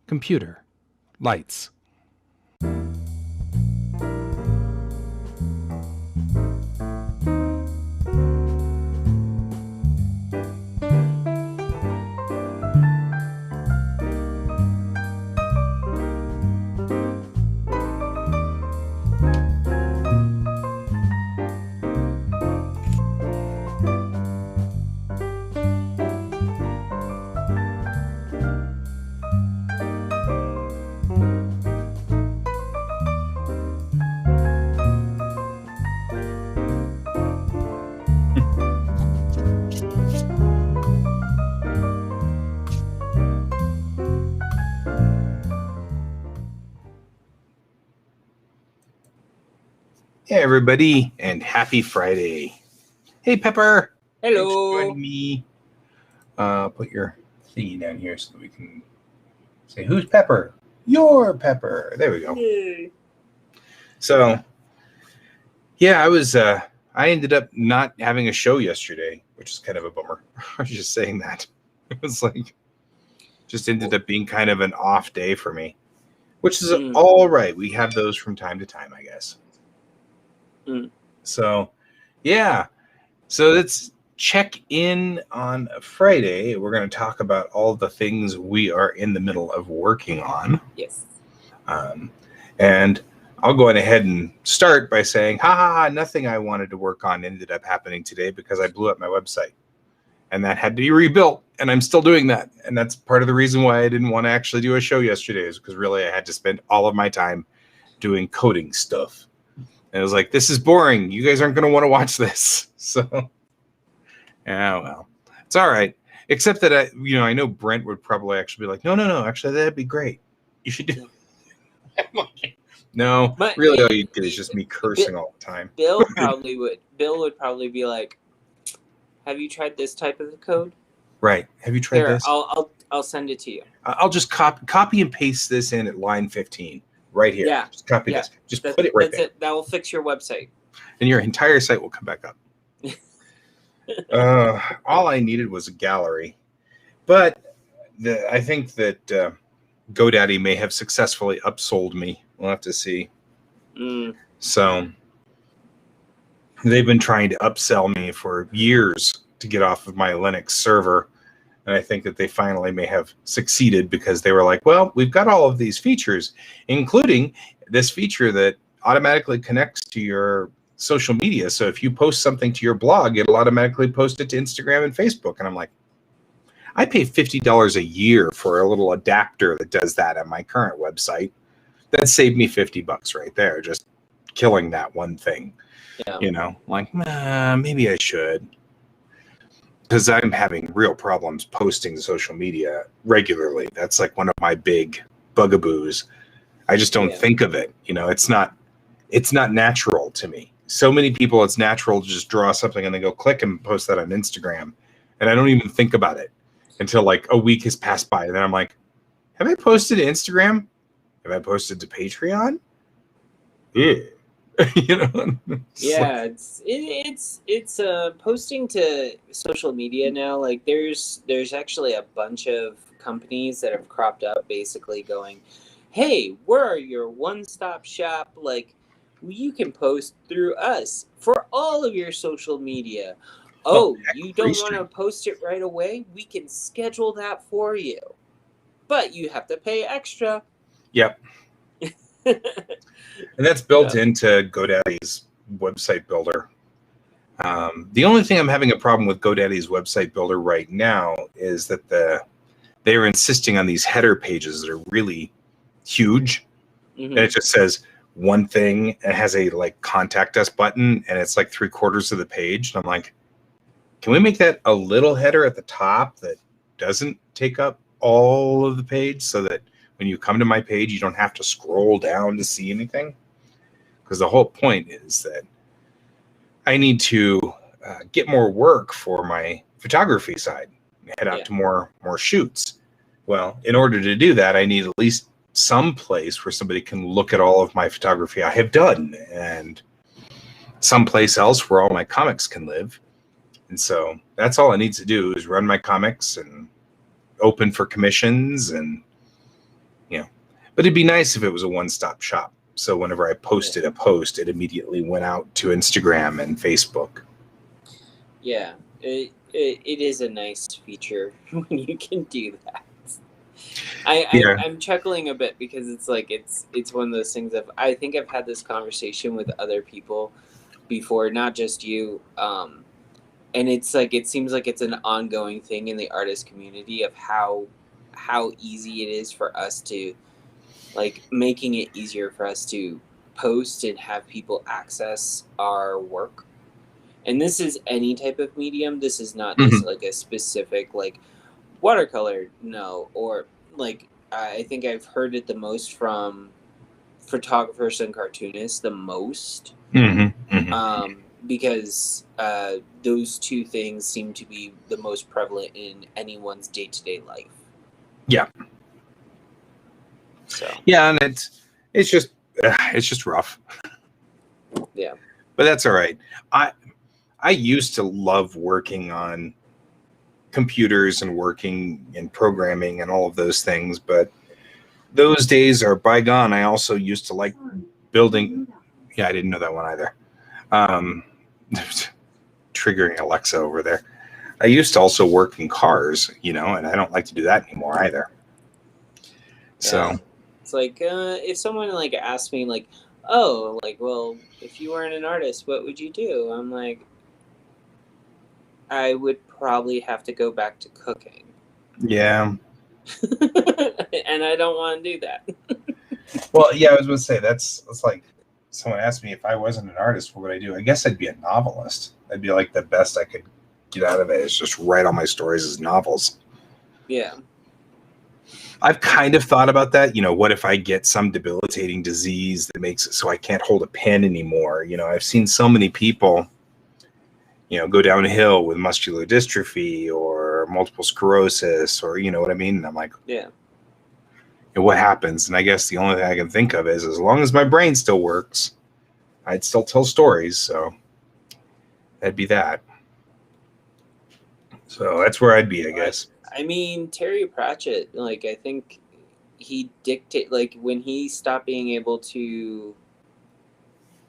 Computer. Lights. Hey, everybody, and happy Friday. Hey, Pepper. Hello. Thanks for joining me. Put your thingy down here so that we can say, who's Pepper? You're Pepper. There we go. Yay. So, yeah, I ended up not having a show yesterday, which is kind of a bummer. I was just saying that. It was like, just ended up being kind of an off day for me, which is all right. We have those from time to time, I guess. So, yeah. So let's check in on Friday. We're going to talk about all the things we are in the middle of working on. Yes. And I'll go ahead and start by saying, nothing I wanted to work on ended up happening today because I blew up my website. And that had to be rebuilt. And I'm still doing that. And that's part of the reason why I didn't want to actually do a show yesterday, is because really I had to spend all of my time doing coding stuff. And I was like, this is boring. You guys aren't going to want to watch this. So, yeah, well, it's all right. Except that I know Brent would probably actually be like, no, actually, that'd be great. You should do it. No, But really, all you did is just me cursing all the time. Bill would probably be like, have you tried this type of code? Right. Have you tried this? I'll send it to you. I'll just copy and paste this in at line 15. Right here. Yeah. Just copy this. Just put it right there. That will fix your website. And your entire site will come back up. All I needed was a gallery. But I think that GoDaddy may have successfully upsold me. We'll have to see. So they've been trying to upsell me for years to get off of my Linux server. And I think that they finally may have succeeded because they were like, well, we've got all of these features, including this feature that automatically connects to your social media. So if you post something to your blog, it'll automatically post it to Instagram and Facebook. And I'm like, I pay $50 a year for a little adapter that does that on my current website. That saved me $50 right there, just killing that one thing. Yeah. Like, maybe I should. Because I'm having real problems posting to social media regularly. That's like one of my big bugaboos. I just don't think of it. It's not natural to me. So many people, it's natural to just draw something and then go click and post that on Instagram. And I don't even think about it until like a week has passed by. And then I'm like, have I posted to Instagram? Have I posted to Patreon? Yeah. It's posting to social media now. Like there's actually a bunch of companies that have cropped up basically going, hey, we're your one-stop shop. Like you can post through us for all of your social media. You don't want to post it right away? We can schedule that for you, but you have to pay extra. Yep. And that's built into GoDaddy's website builder. The only thing I'm having a problem with GoDaddy's website builder right now is that they are insisting on these header pages that are really huge. And it just says one thing and it has a like contact us button and it's like 3/4 of the page. And I'm like, can we make that a little header at the top that doesn't take up all of the page so that when you come to my page, you don't have to scroll down to see anything? Because the whole point is that I need to get more work for my photography side, head out to more shoots. Well, in order to do that, I need at least some place where somebody can look at all of my photography I have done and someplace else where all my comics can live. And so that's all I need to do is run my comics and open for commissions and But it'd be nice if it was a one-stop shop. So whenever I posted a post, it immediately went out to Instagram and Facebook. Yeah, it is a nice feature when you can do that. I'm chuckling a bit because it's like it's one of those things of I think I've had this conversation with other people before, not just you. And it's like it seems like it's an ongoing thing in the artist community of how easy it is for us to like making it easier for us to post and have people access our work. And this is any type of medium. This is not just like a specific like watercolor, no, or like I think I've heard it the most from photographers and cartoonists the most. Because those two things seem to be the most prevalent in anyone's day-to-day life. Yeah. So. Yeah, and it's just rough. Yeah. But that's all right. I used to love working on computers and working in programming and all of those things, but those days are bygone. I also used to like building. Yeah, I didn't know that one either. Triggering Alexa over there. I used to also work in cars, and I don't like to do that anymore either. So it's like if someone like asked me like, oh, like, well, if you weren't an artist, what would you do? I'm like, I would probably have to go back to cooking. Yeah. And I don't want to do that. Well, yeah, I was going to say that's like someone asked me if I wasn't an artist, what would I do? I guess I'd be a novelist. I'd be like the best I could get out of it is just write all my stories as novels. Yeah. I've kind of thought about that. What if I get some debilitating disease that makes it so I can't hold a pen anymore? I've seen so many people, go downhill with muscular dystrophy or multiple sclerosis or, what I mean? And I'm like, yeah. And what happens? And I guess the only thing I can think of is as long as my brain still works, I'd still tell stories. So that'd be that. So that's where I'd be, I guess. I mean, Terry Pratchett, like, I think he when he stopped being able to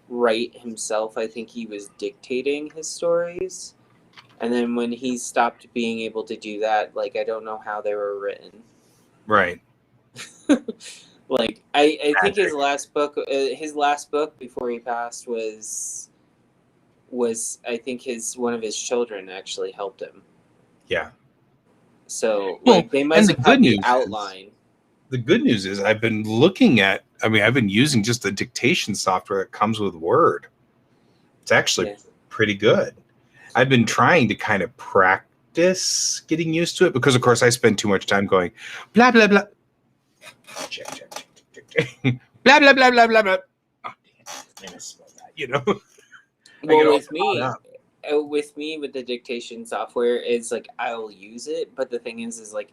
write himself, I think he was dictating his stories. And then when he stopped being able to do that, like, I don't know how they were written. Right. Like, I think his last book before he passed was I think one of his children actually helped him. Yeah. So like they must have had the outline. The good news is I've been using just the dictation software that comes with Word. It's actually pretty good. I've been trying to kind of practice getting used to it because, of course, I spend too much time going blah blah blah. Check. Blah blah blah blah blah blah. Oh, damn! I misspelled that. Well, with me with the dictation software, it's like I'll use it, but the thing is like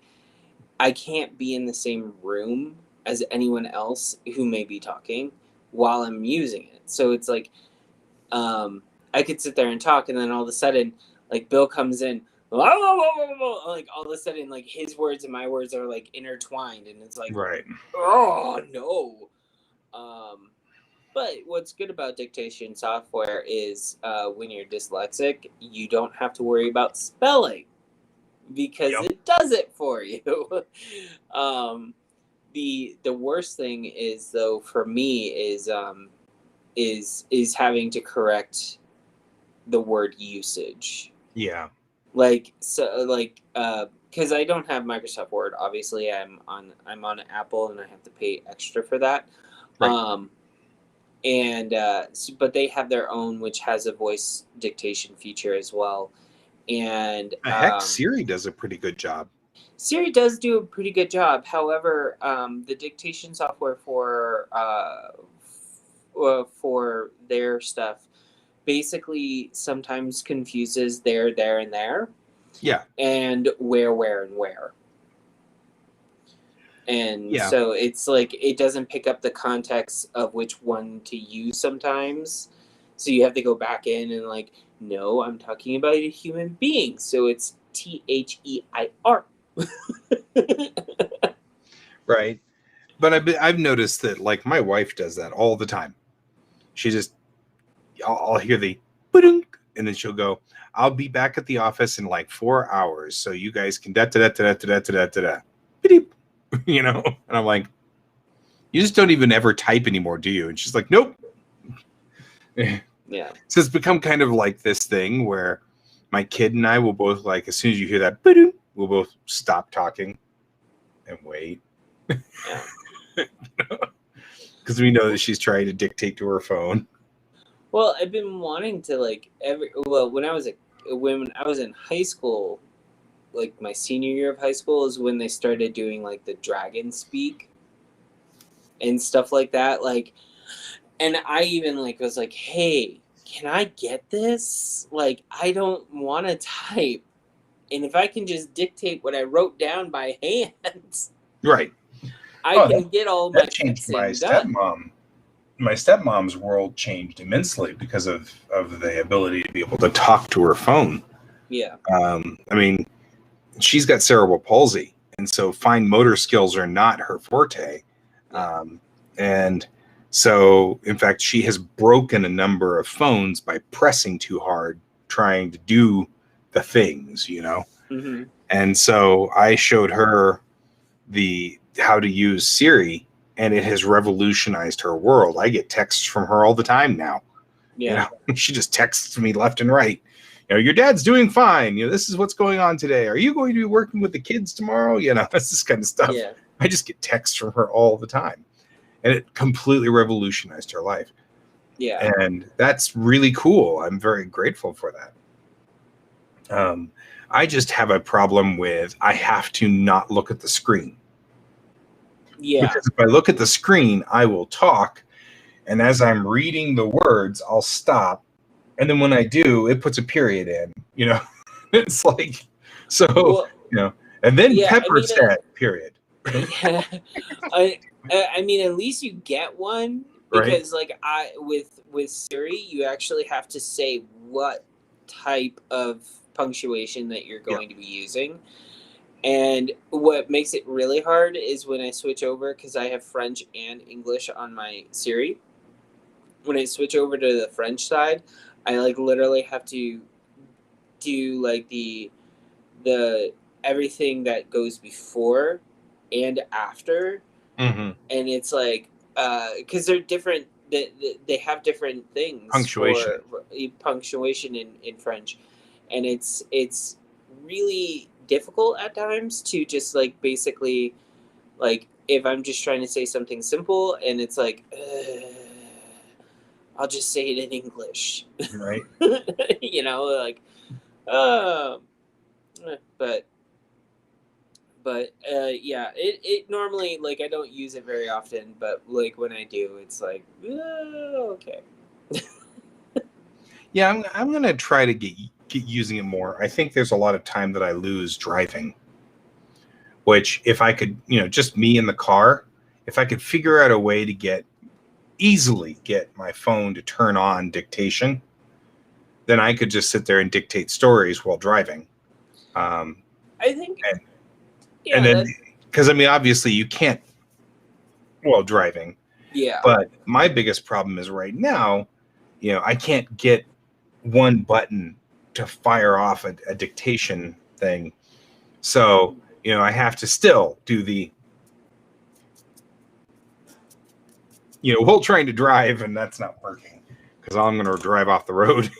I can't be in the same room as anyone else who may be talking while I'm using it. So it's like I could sit there and talk, and then all of a sudden, like Bill comes in, like all of a sudden, like his words and my words are like intertwined, and it's like, right? Oh no. But what's good about dictation software is when you're dyslexic, you don't have to worry about spelling because it does it for you. The worst thing is though for me is having to correct the word usage. Yeah. Because I don't have Microsoft Word. Obviously, I'm on Apple and I have to pay extra for that. Right. But they have their own, which has a voice dictation feature as well. And heck, Siri does a pretty good job. Siri does do a pretty good job. However, the dictation software for their stuff basically sometimes confuses there, and there. Yeah. And where, and where. And so it's like it doesn't pick up the context of which one to use sometimes. So you have to go back in and like, no, I'm talking about a human being. So it's THEIR. Right. But I've noticed that, like, my wife does that all the time. She just, I'll hear the ba-dunk, and then she'll go, "I'll be back at the office in like 4 hours, so you guys can da da da da da da da da." You know, and I'm like, "You just don't even ever type anymore, do you?" And she's like, "Nope." Yeah. So it's become kind of like this thing where my kid and I will both, like, as soon as you hear that ba-dunk, we'll both stop talking and wait. Yeah. Because we know that she's trying to dictate to her phone. Well, I've been wanting to when I was in high school, like my senior year of high school is when they started doing like the Dragon Speak and stuff like that. Like, and I even like was like, "Hey, can I get this? Like, I don't want to type, and if I can just dictate what I wrote down by hand, Right. I can get all my That changed my fixing done." stepmom. My stepmom's world changed immensely because of the ability to be able to talk to her phone. Yeah. I mean, she's got cerebral palsy, and so fine motor skills are not her forte. And so, in fact, she has broken a number of phones by pressing too hard, trying to do the things, you know. Mm-hmm. And so I showed her how to use Siri, and it has revolutionized her world. I get texts from her all the time now. Yeah. You know, she just texts me left and right. You know, your dad's doing fine. You know, this is what's going on today. Are you going to be working with the kids tomorrow? You know, that's this kind of stuff. Yeah. I just get texts from her all the time. And it completely revolutionized her life. Yeah. And that's really cool. I'm very grateful for that. I just have a problem with I have to not look at the screen. Yeah. Because if I look at the screen, I will talk. And as I'm reading the words, I'll stop. And then when I do, it puts a period in, you know. It's like, so, Well, you know, and then yeah, Pepper I mean, said, period. Yeah. I mean, at least you get one because, like, with Siri, you actually have to say what type of punctuation that you're going to be using. And what makes it really hard is when I switch over, because I have French and English on my Siri. When I switch over to the French side, I like literally have to do like the everything that goes before and after, Mm-hmm. and it's like because they're different. They have different things Punctuation. for punctuation in French, and it's really difficult at times to just like basically like if I'm just trying to say something simple and it's like I'll just say it in English, Right. you know, like but yeah, it normally like I don't use it very often, but like when I do, it's like okay. Yeah, I'm gonna try to get using it more. I think there's a lot of time that I lose driving. Which, if I could, you know, just me in the car, if I could figure out a way to easily get my phone to turn on dictation, then I could just sit there and dictate stories while driving. I think, and then, because I mean, obviously you can't while driving. Yeah. But my biggest problem is right now, you know, I can't get one button to fire off a dictation thing. So, you know, I have to still do while trying to drive, and that's not working because I'm going to drive off the road.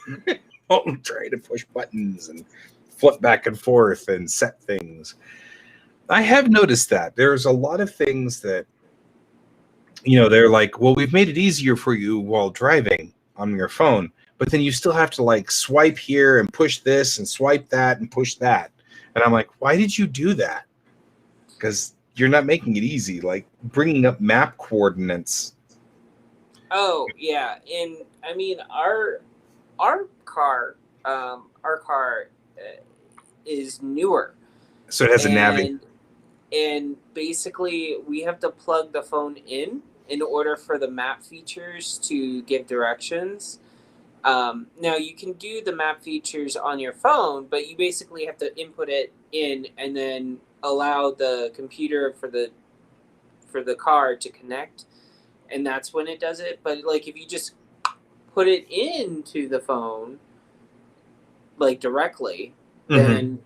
I'm trying to push buttons and flip back and forth and set things. I have noticed that there's a lot of things that, you know, they're like, well, we've made it easier for you while driving on your phone, but then you still have to like swipe here and push this and swipe that and push that. And I'm like, why did you do that? Because you're not making it easy. Like bringing up map coordinates. Oh yeah, and I mean our car is newer, so it has a navi. And basically we have to plug the phone in order for the map features to give directions. Now you can do the map features on your phone, but you basically have to input it in and then allow the computer for for the car to connect, and that's when it does it. But like if you just put it into the phone like directly, then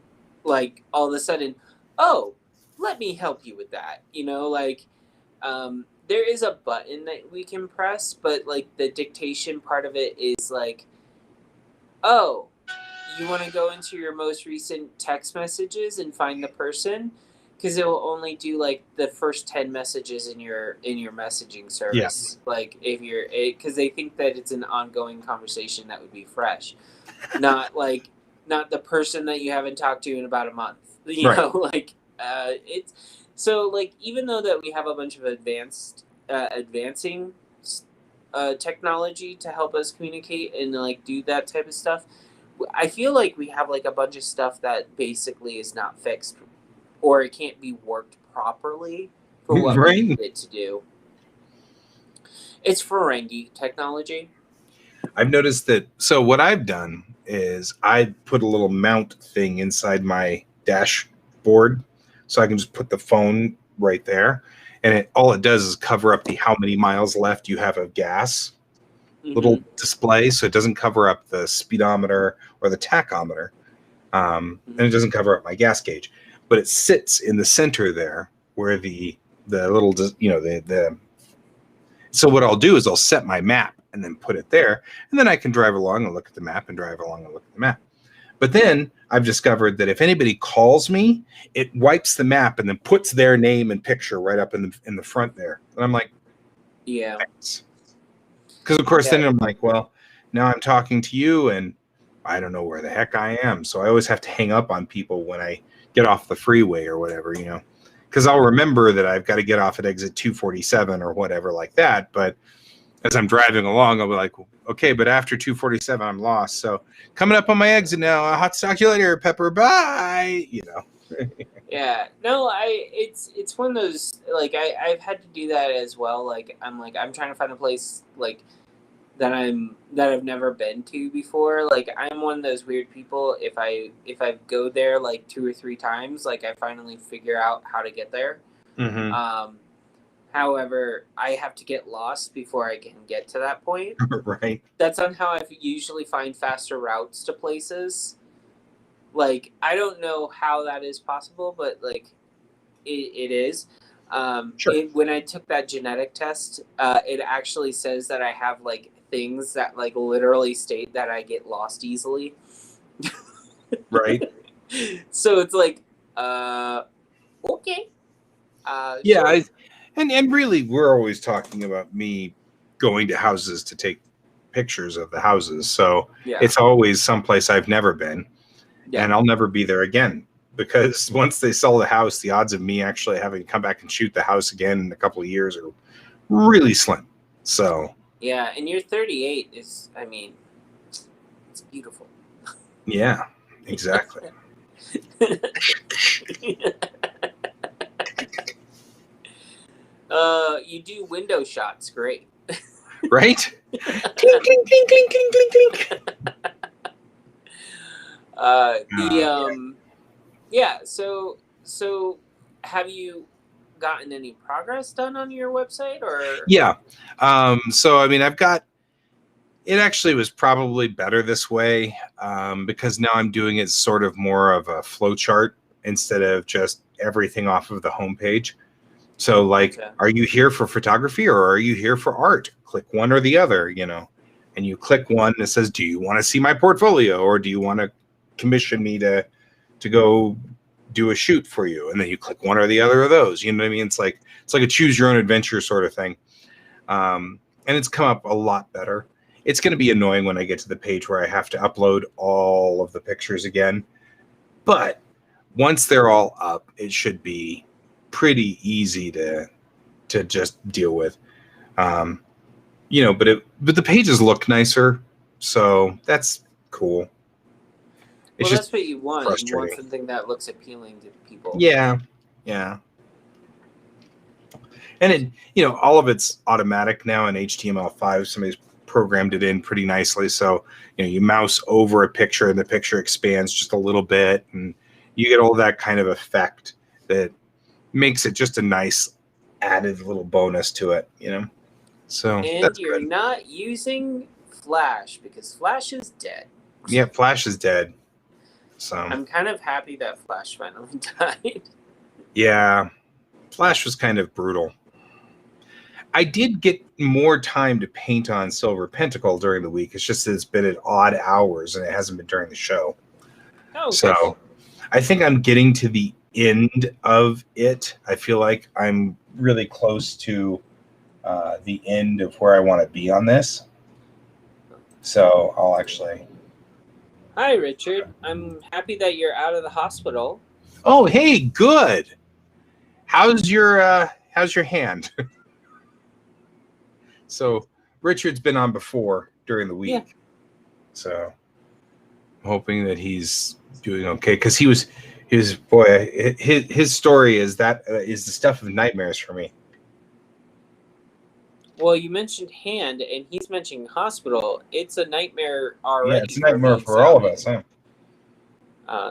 like all of a sudden, oh, let me help you with that. Like there is a button that we can press, but like the dictation part of it is like, oh, you want to go into your most recent text messages and find the person, because it will only do like the first 10 messages in your messaging service. Yeah. Like if you're, because they think that it's an ongoing conversation that would be fresh, not the person that you haven't talked to in about a month. You know, like it's so like even though that we have a bunch of advancing technology to help us communicate and like do that type of stuff, I feel like we have like a bunch of stuff that basically is not fixed, or it can't be worked properly for what we need it to do. It's Ferengi technology. I've noticed that. So what I've done is I put a little mount thing inside my dashboard, so I can just put the phone right there, and all it does is cover up the how many miles left you have of gas little display, so it doesn't cover up the speedometer or the tachometer, and it doesn't cover up my gas gauge, but it sits in the center there where the little, so what I'll do is I'll set my map and then put it there, and then I can drive along and look at the map and drive along and look at the map. But then I've discovered that if anybody calls me, it wipes the map and then puts their name and picture right up in the front there, and I'm like, yeah, thanks. Because, of course, then I'm like, well, now I'm talking to you, and I don't know where the heck I am. So I always have to hang up on people when I get off the freeway or whatever, because I'll remember that I've got to get off at exit 247 or whatever like that. But as I'm driving along, I'll be like, okay, but after 247, I'm lost. So coming up on my exit now, I'll have to talk to you later, Pepper. Bye. Yeah, no, it's one of those, like, I've had to do that as well. Like, I'm trying to find a place, like, that I've never been to before. Like, I'm one of those weird people, if I go there, like, 2 or 3 times, like, I finally figure out how to get there. However, I have to get lost before I can get to that point. Right. That's on how I usually find faster routes to places. Like, I don't know how that is possible, but like it is. Sure. When I took that genetic test, it actually says that I have like things that like literally state that I get lost easily. Right. So it's like, okay. Yeah, sure. And really, we're always talking about me going to houses to take pictures of the houses. So it's always someplace I've never been. Yeah. And I'll never be there again, because once they sell the house, the odds of me actually having to come back and shoot the house again in a couple of years are really slim. So yeah, and you're 38 is, I mean, it's beautiful. Yeah, exactly. You do window shots, great. Right? Clink, clink, clink, clink, clink, clink, clink. Yeah, so have you gotten any progress done on your website, or? Yeah. So I mean, it actually was probably better this way, because now I'm doing it sort of more of a flow chart instead of just everything off of the homepage. So like, Are you here for photography or are you here for art? Click one or the other, and you click one that says, do you want to see my portfolio, or do you want to commission me to go do a shoot for you? And then you click one or the other of those. You know what I mean? It's like a choose your own adventure sort of thing. And it's come up a lot better. It's going to be annoying when I get to the page where I have to upload all of the pictures again. But once they're all up, it should be pretty easy to just deal with. But the pages look nicer, so that's cool. Well, that's what you want. You want something that looks appealing to people. Yeah. And it, all of it's automatic now in HTML5. Somebody's programmed it in pretty nicely. So, you mouse over a picture and the picture expands just a little bit, and you get all that kind of effect that makes it just a nice added little bonus to it, So And that's you're good. not using Flash because Flash is dead. Yeah, Flash is dead. So I'm kind of happy that Flash finally died. yeah, Flash was kind of brutal. I did get more time to paint on Silver Pentacle during the week. It's just that it's been at odd hours and it hasn't been during the show. Oh, okay. So I think I'm getting to the end of it. I feel like I'm really close to the end of where I want to be on this. So I'll actually. Hi, Richard. I'm happy that you're out of the hospital. Oh, hey, good. How's your hand? So Richard's been on before during the week. Yeah. So I'm hoping that he's doing okay, because he was boy, his story is the stuff of nightmares for me. Well, you mentioned hand, and he's mentioning hospital. It's a nightmare already. Yeah, it's a nightmare for all of us, huh?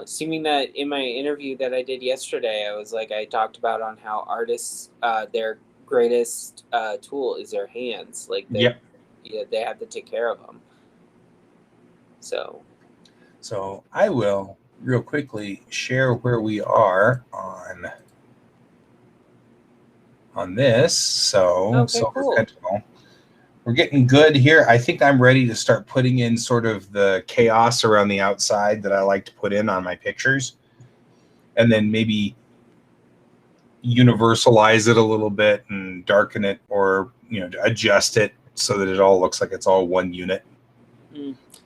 Assuming that in my interview that I did yesterday, I talked about on how artists, their greatest tool is their hands. Like, they have to take care of them. So I will real quickly share where we are on this. So okay, Silver cool. Pentacle. We're getting good here. I think I'm ready to start putting in sort of the chaos around the outside that I like to put in on my pictures. And then maybe universalize it a little bit and darken it, or adjust it so that it all looks like it's all one unit.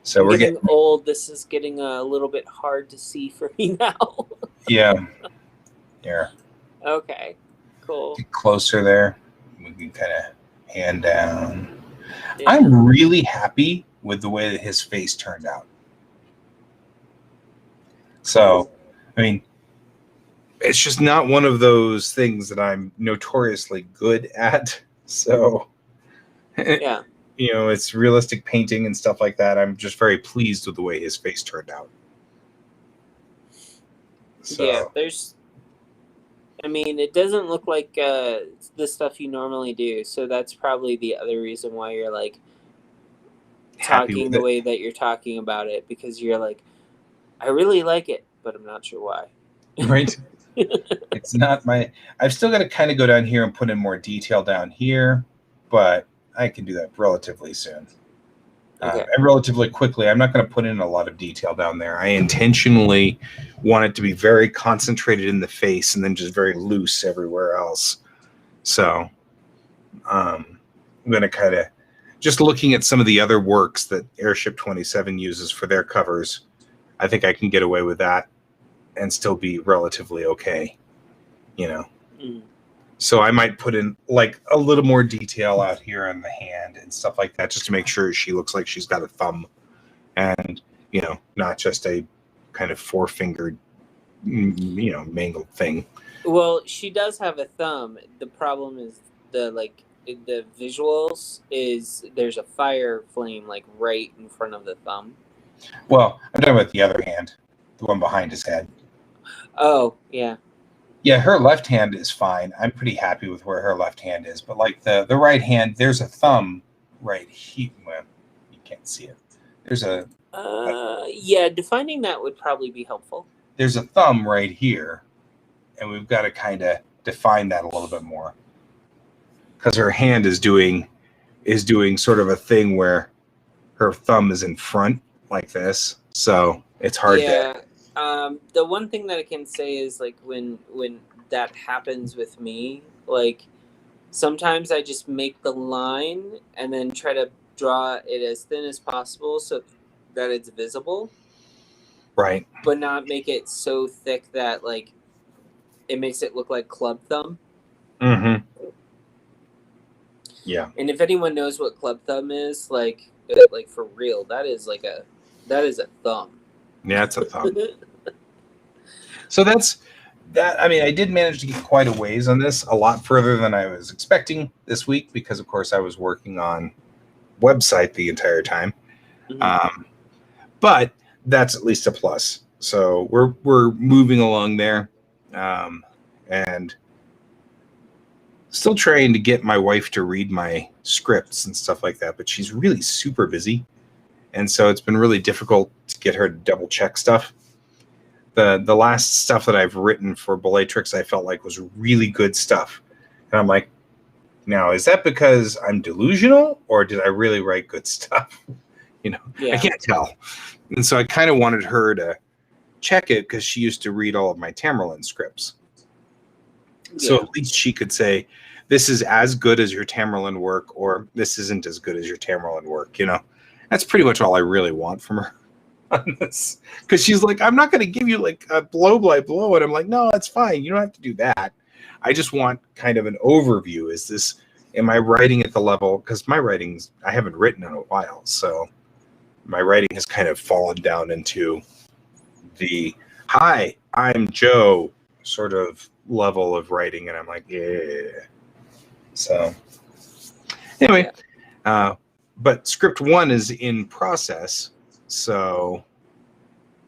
So we're getting old. This is getting a little bit hard to see for me now. Yeah. Here. Okay. Cool. Get closer there. We can kind of hand down. Yeah. I'm really happy with the way that his face turned out. So, I mean, it's just not one of those things that I'm notoriously good at. So, yeah. It's realistic painting and stuff like that. I'm just very pleased with the way his face turned out. So. Yeah, it doesn't look like the stuff you normally do. So that's probably the other reason why you're like talking the way that you're talking about it, because you're like, I really like it, but I'm not sure why. Right. It's not I've still got to kind of go down here and put in more detail down here, but I can do that relatively soon. Okay. And relatively quickly. I'm not going to put in a lot of detail down there. I intentionally want it to be very concentrated in the face and then just very loose everywhere else. So I'm going to kind of, just looking at some of the other works that Airship 27 uses for their covers, I think I can get away with that and still be relatively okay, So I might put in like a little more detail out here on the hand and stuff like that, just to make sure she looks like she's got a thumb and, not just a kind of four-fingered, mangled thing. Well, she does have a thumb. The problem is the visuals is there's a fire flame like right in front of the thumb. Well, I'm talking about the other hand, the one behind his head. Oh, yeah. Yeah, her left hand is fine. I'm pretty happy with where her left hand is. But like the right hand, there's a thumb right here. Well, you can't see it. There's a... yeah, defining that would probably be helpful. There's a thumb right here. And we've got to kind of define that a little bit more. Because her hand is doing sort of a thing where her thumb is in front like this. So it's hard to... The one thing that I can say is like when that happens with me, like sometimes I just make the line and then try to draw it as thin as possible so that it's visible. Right. But not make it so thick that like it makes it look like club thumb. Mm-hmm. Yeah. And if anyone knows what club thumb is, like for real, that is a thumb. Yeah, it's a thumb. So that's that. I mean, I did manage to get quite a ways on this, a lot further than I was expecting this week, because of course I was working on website the entire time. Mm-hmm. But that's at least a plus. So we're moving along there, and Still trying to get my wife to read my scripts and stuff like that, but she's really super busy. And so it's been really difficult to get her to double check stuff. The last stuff that I've written for Bellatrix, I felt like was really good stuff. And I'm like, now, is that because I'm delusional or did I really write good stuff? I can't tell. And so I kind of wanted her to check it because she used to read all of my Tamerlane scripts. So at least she could say, this is as good as your Tamerlane work, or this isn't as good as your Tamerlane work. That's pretty much all I really want from her on this. Because she's like, I'm not going to give you like a blow by blow. And I'm like, no, that's fine. You don't have to do that. I just want kind of an overview. Am I writing at the level? Because my writings, I haven't written in a while. So my writing has kind of fallen down into the, hi, I'm Joe sort of level of writing. And I'm like, yeah. So anyway, but script 1 is in process. So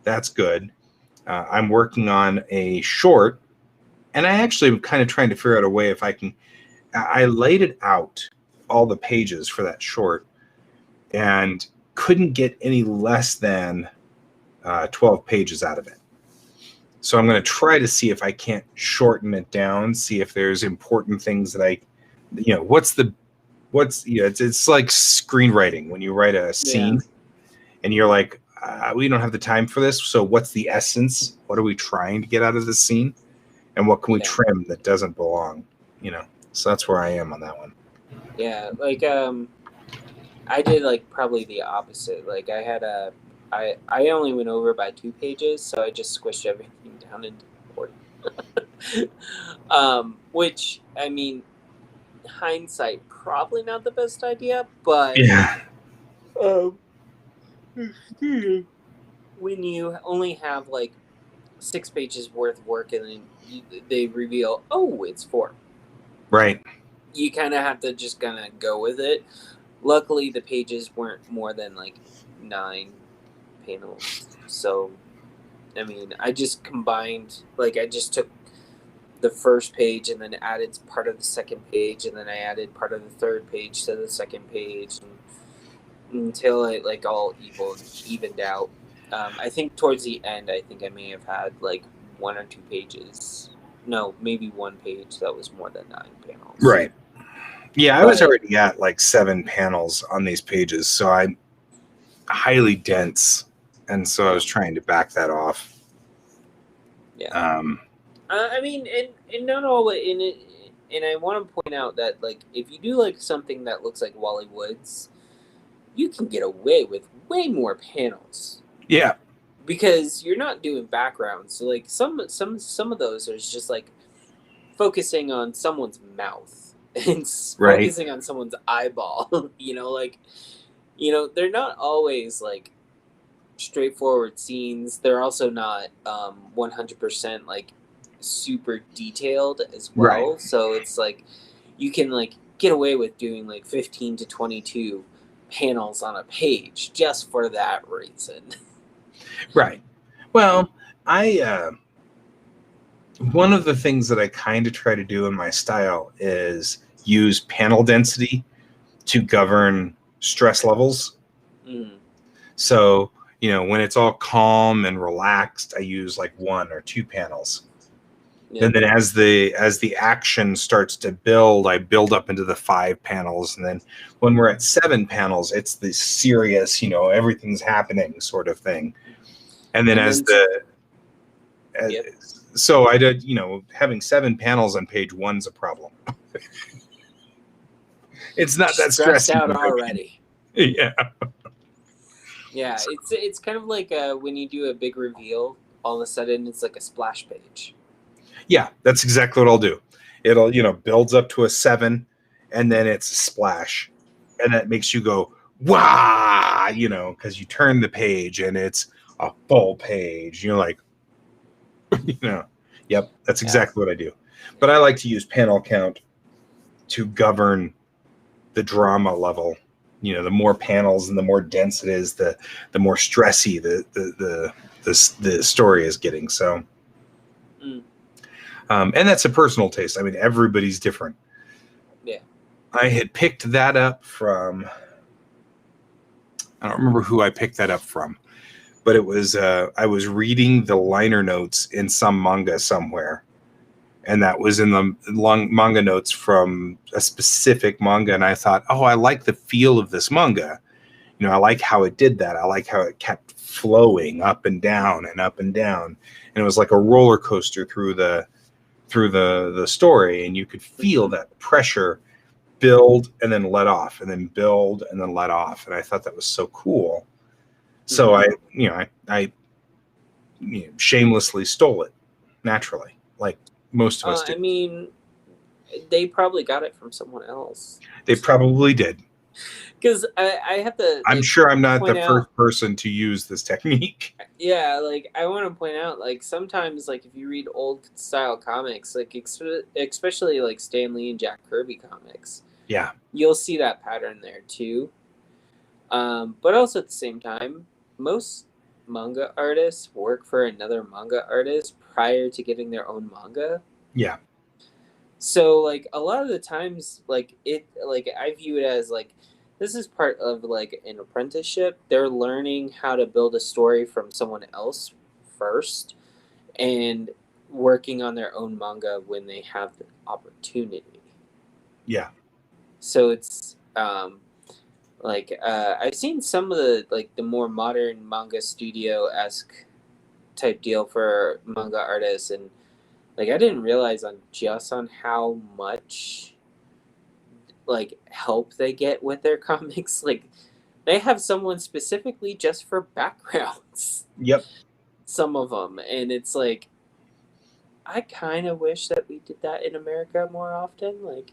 that's good. I'm working on a short, and I actually am kind of trying to figure out a way if I can. I laid it out, all the pages for that short, and couldn't get any less than 12 pages out of it. So I'm going to try to see if I can't shorten it down, see if there's important things that it's like screenwriting when you write a scene and you're like, we don't have the time for this. So what's the essence? What are we trying to get out of this scene? And what can we trim that doesn't belong? So that's where I am on that one. Yeah. Like, I did like probably the opposite. Like I only went over by 2 pages. So I just squished everything down into 40. Which, I mean, hindsight, probably not the best idea, but when you only have like 6 pages worth of work and then they reveal, oh, it's 4. Right. You kind of have to just kind of go with it. Luckily, the pages weren't more than like 9 panels. So, I mean, I just combined, like I just took the first page and then added part of the second page and then I added part of the third page to the second page until it like all evened out. I think towards the end, I think I may have had like 1 or 2 pages. No, maybe 1 page that was more than 9 panels. Right. Yeah, I was already at like 7 panels on these pages, so I'm highly dense, and so I was trying to back that off. Yeah. I mean, and not all in it, and I want to point out that like if you do like something that looks like Wally Woods, you can get away with way more panels. Yeah. Because you're not doing backgrounds. So like some of those are just like focusing on someone's mouth and focusing on someone's eyeball. They're not always like straightforward scenes. They're also not 100% like super detailed as well. Right. So it's like you can like get away with doing like 15 to 22 panels on a page just for that reason. Right. Well, one of the things that I kind of try to do in my style is use panel density to govern stress levels. Mm. So, when it's all calm and relaxed, I use like 1 or 2 panels. Yeah. And then as the action starts to build, I build up into the 5 panels. And then when we're at 7 panels, it's the serious, everything's happening sort of thing. And then so I did, having 7 panels on page 1's a problem. It's not that stressed out already. Yeah. Yeah, it's kind of like when you do a big reveal, all of a sudden it's like a splash page. Yeah, that's exactly what I'll do. It'll, builds up to a 7, and then it's a splash. And that makes you go, wah, because you turn the page and it's a full page. You're like, yep, that's exactly what I do. But I like to use panel count to govern the drama level. The more panels and the more dense it is, the more stressy the story is getting. So, and that's a personal taste. I mean, everybody's different. Yeah. I had picked that up from, I don't remember who I picked that up from, but it was, I was reading the liner notes in some manga somewhere. And that was in the long manga notes from a specific manga. And I thought, oh, I like the feel of this manga. You know, I like how it did that. I like how it kept flowing up and down and up and down. And it was like a roller coaster through the story. And you could feel that pressure build and then let off and then build and then let off. And I thought that was so cool. So I shamelessly stole it naturally, like most of us do. I mean, they probably got it from someone else. They probably did. Because I have to. I'm sure I'm not the first person to use this technique. Yeah, like I want to point out, like sometimes, like if you read old style comics, like especially like Stan Lee and Jack Kirby comics, yeah, you'll see that pattern there too. But also at the same time, most manga artists work for another manga artist prior to getting their own manga. Yeah. So like a lot of the times, like I view it as like this is part of like an apprenticeship. They're learning how to build a story from someone else first and working on their own manga when they have the opportunity. Yeah. So it's I've seen some of the more modern manga studio-esque type deal for manga artists, and like I didn't realize on how much like help they get with their comics. Like they have someone specifically just for backgrounds. Yep. Some of them, and it's like I kind of wish that we did that in America more often. Like,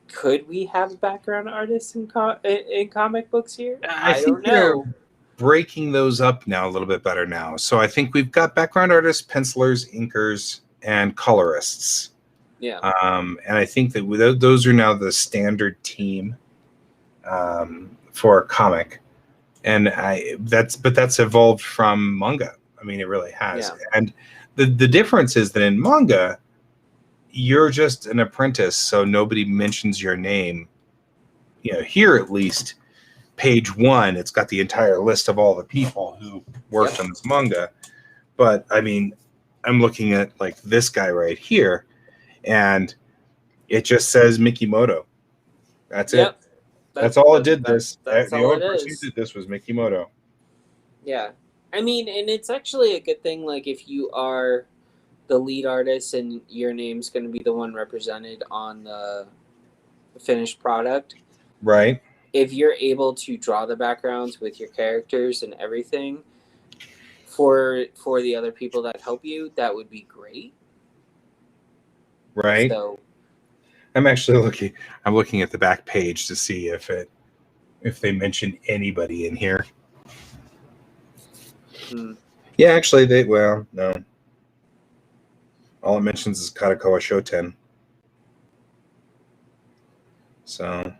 could we have background artists in comic books here? I don't know. Breaking those up now a little bit better now. So I think we've got background artists, pencilers, inkers, and colorists. Yeah. And I think that those are now the standard team for a comic. And that's evolved from manga. I mean, it really has. Yeah. And the difference is that in manga, you're just an apprentice, so nobody mentions your name. You know, here at least, page 1, it's got the entire list of all the people who worked on this manga. But I mean, I'm looking at like this guy right here, and it just says Mikimoto. That's it. That's all it did. The only person who did this was Mikimoto. Yeah. I mean, and it's actually a good thing, like, if you are the lead artist and your name's going to be the one represented on the finished product. Right. If you're able to draw the backgrounds with your characters and everything for the other people that help you, that would be great. Right. So I'm actually looking at the back page to see if they mention anybody in here. Yeah, actually no. All it mentions is Kadokawa Shoten. So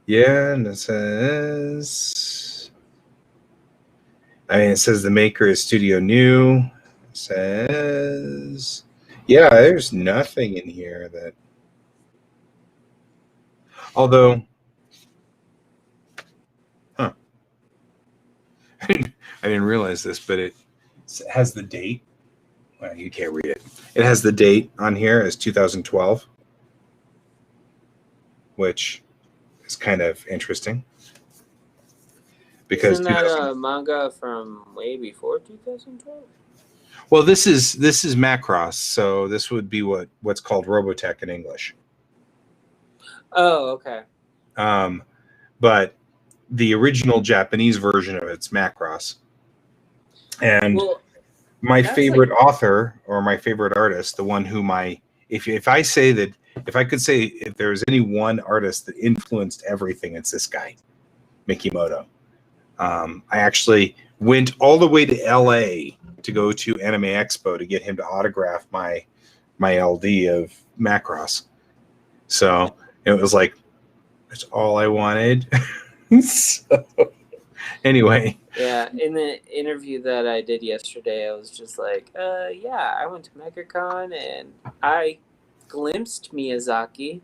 yeah, and it says the maker is Studio New. It says there's nothing in here that, although I didn't realize this, but it has the date. Well, you can't read it. It has the date on here as 2012, which is kind of interesting. Because isn't that a manga from way before 2012? Well, this is Macross, so this would be what's called Robotech in English. Oh, okay. But the original Japanese version of it's Macross. And my favorite author or my favorite artist, the one whom if I could say if there was any one artist that influenced everything, it's this guy, Mikimoto. I actually went all the way to LA to go to Anime Expo to get him to autograph my LD of Macross. So it was like, that's all I wanted. So anyway. Yeah, in the interview that I did yesterday, I was just like, I went to MegaCon and I glimpsed Miyazaki.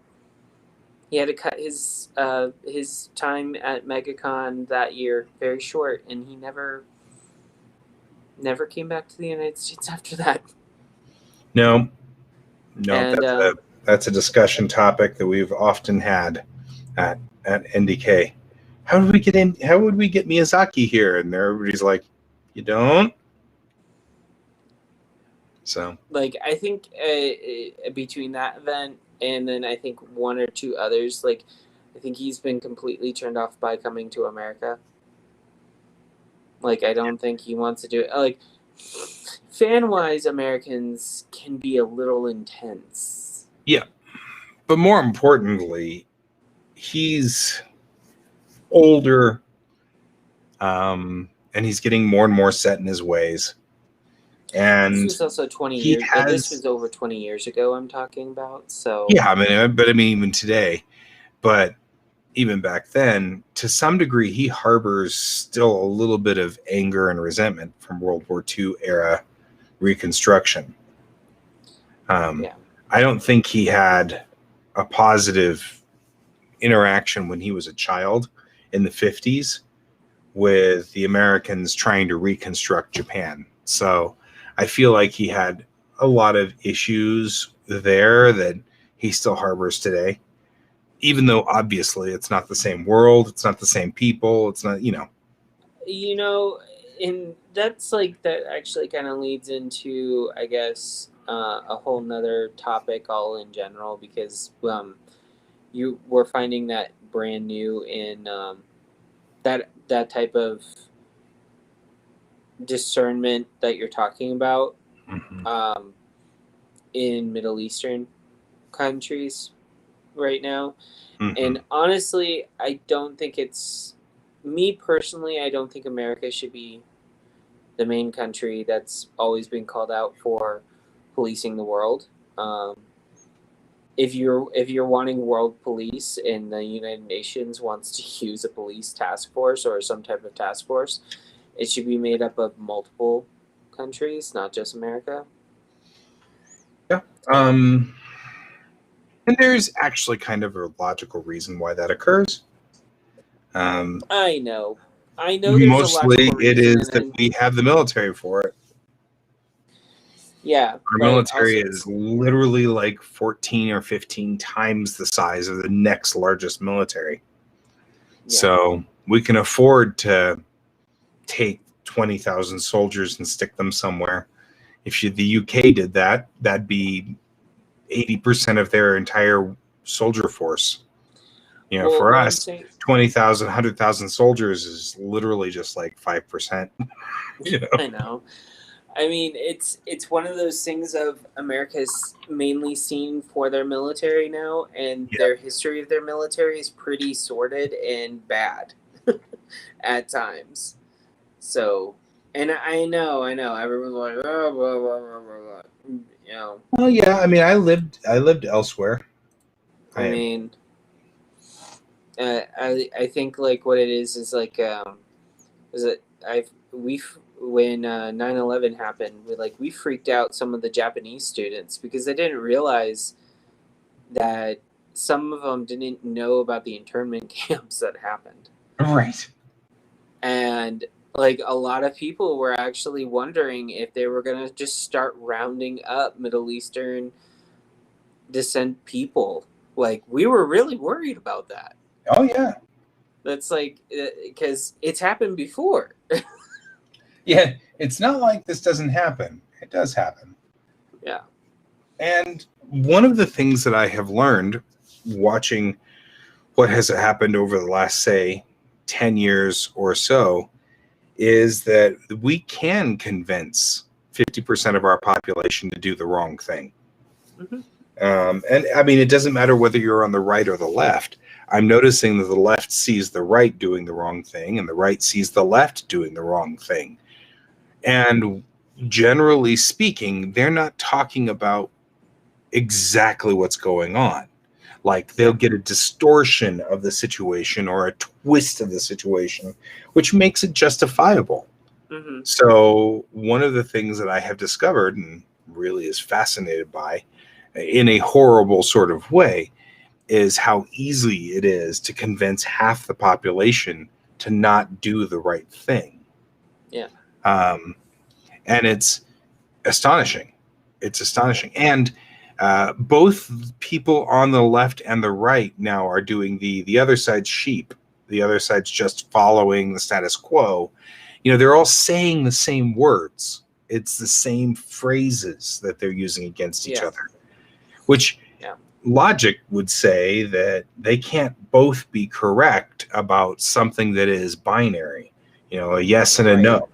He had to cut his time at MegaCon that year very short, and he never came back to the United States after that. No, And that's a discussion topic that we've often had at NDK. How would we get Miyazaki here? And everybody's like, you don't. So, like, I think between that event and then I think one or two others, like, I think he's been completely turned off by Coming to America. Like, I don't think he wants to do it. Like, fan-wise, Americans can be a little intense. Yeah. But more importantly, he's older, and he's getting more and more set in his ways. And this was also 20 years. This was over 20 years ago. I'm talking about. So yeah, I mean, even today, but even back then, to some degree, he harbors still a little bit of anger and resentment from World War II era Reconstruction. I don't think he had a positive interaction when he was a child in the 50s with the Americans trying to reconstruct Japan. So I feel like he had a lot of issues there that he still harbors today, even though obviously it's not the same world, it's not the same people, it's not, and that's like, that actually kind of leads into, I guess, a whole nother topic all in general, because you were finding that brand new in that type of discernment that you're talking about, mm-hmm. In Middle Eastern countries right now. Mm-hmm. And honestly, I don't think it's, me personally, I don't think America should be the main country that's always been called out for policing the world. If you're wanting world police and the United Nations wants to use a police task force or some type of task force, it should be made up of multiple countries, not just America. Yeah. And there's actually kind of a logical reason why that occurs. I know. Mostly it is that we have the military for it. Yeah. Our military is literally like 14 or 15 times the size of the next largest military. Yeah. So we can afford to take 20,000 soldiers and stick them somewhere. If the UK did that, that'd be 80% of their entire soldier force. For us, 20,000, 100,000 soldiers is literally just like 5%. I know. I mean, it's one of those things of America's mainly seen for their military now, and their history of their military is pretty sordid and bad at times. So, and I know, everyone's like, oh, blah, blah, blah, blah, Well, yeah, I mean, I lived elsewhere. I mean, I think like what it is like, when 9/11 happened, we freaked out some of the Japanese students because they didn't realize that some of them didn't know about the internment camps that happened. Right. And like a lot of people were actually wondering if they were going to just start rounding up Middle Eastern descent people. Like, we were really worried about that. Oh, yeah. That's like, because it's happened before. Yeah, it's not like this doesn't happen. It does happen. Yeah. And one of the things that I have learned watching what has happened over the last, say, 10 years or so is that we can convince 50% of our population to do the wrong thing. Mm-hmm. And I mean, it doesn't matter whether you're on the right or the left. I'm noticing that the left sees the right doing the wrong thing and the right sees the left doing the wrong thing. And generally speaking, they're not talking about exactly what's going on. Like, they'll get a distortion of the situation or a twist of the situation, which makes it justifiable. Mm-hmm. So one of the things that I have discovered and really is fascinated by in a horrible sort of way, is how easy it is to convince half the population to not do the right thing. Yeah. And it's astonishing. It's astonishing. And both people on the left and the right now are doing the other side's sheep. The other side's just following the status quo. They're all saying the same words. It's the same phrases that they're using against each other, which logic would say that they can't both be correct about something that is binary, a yes and a no,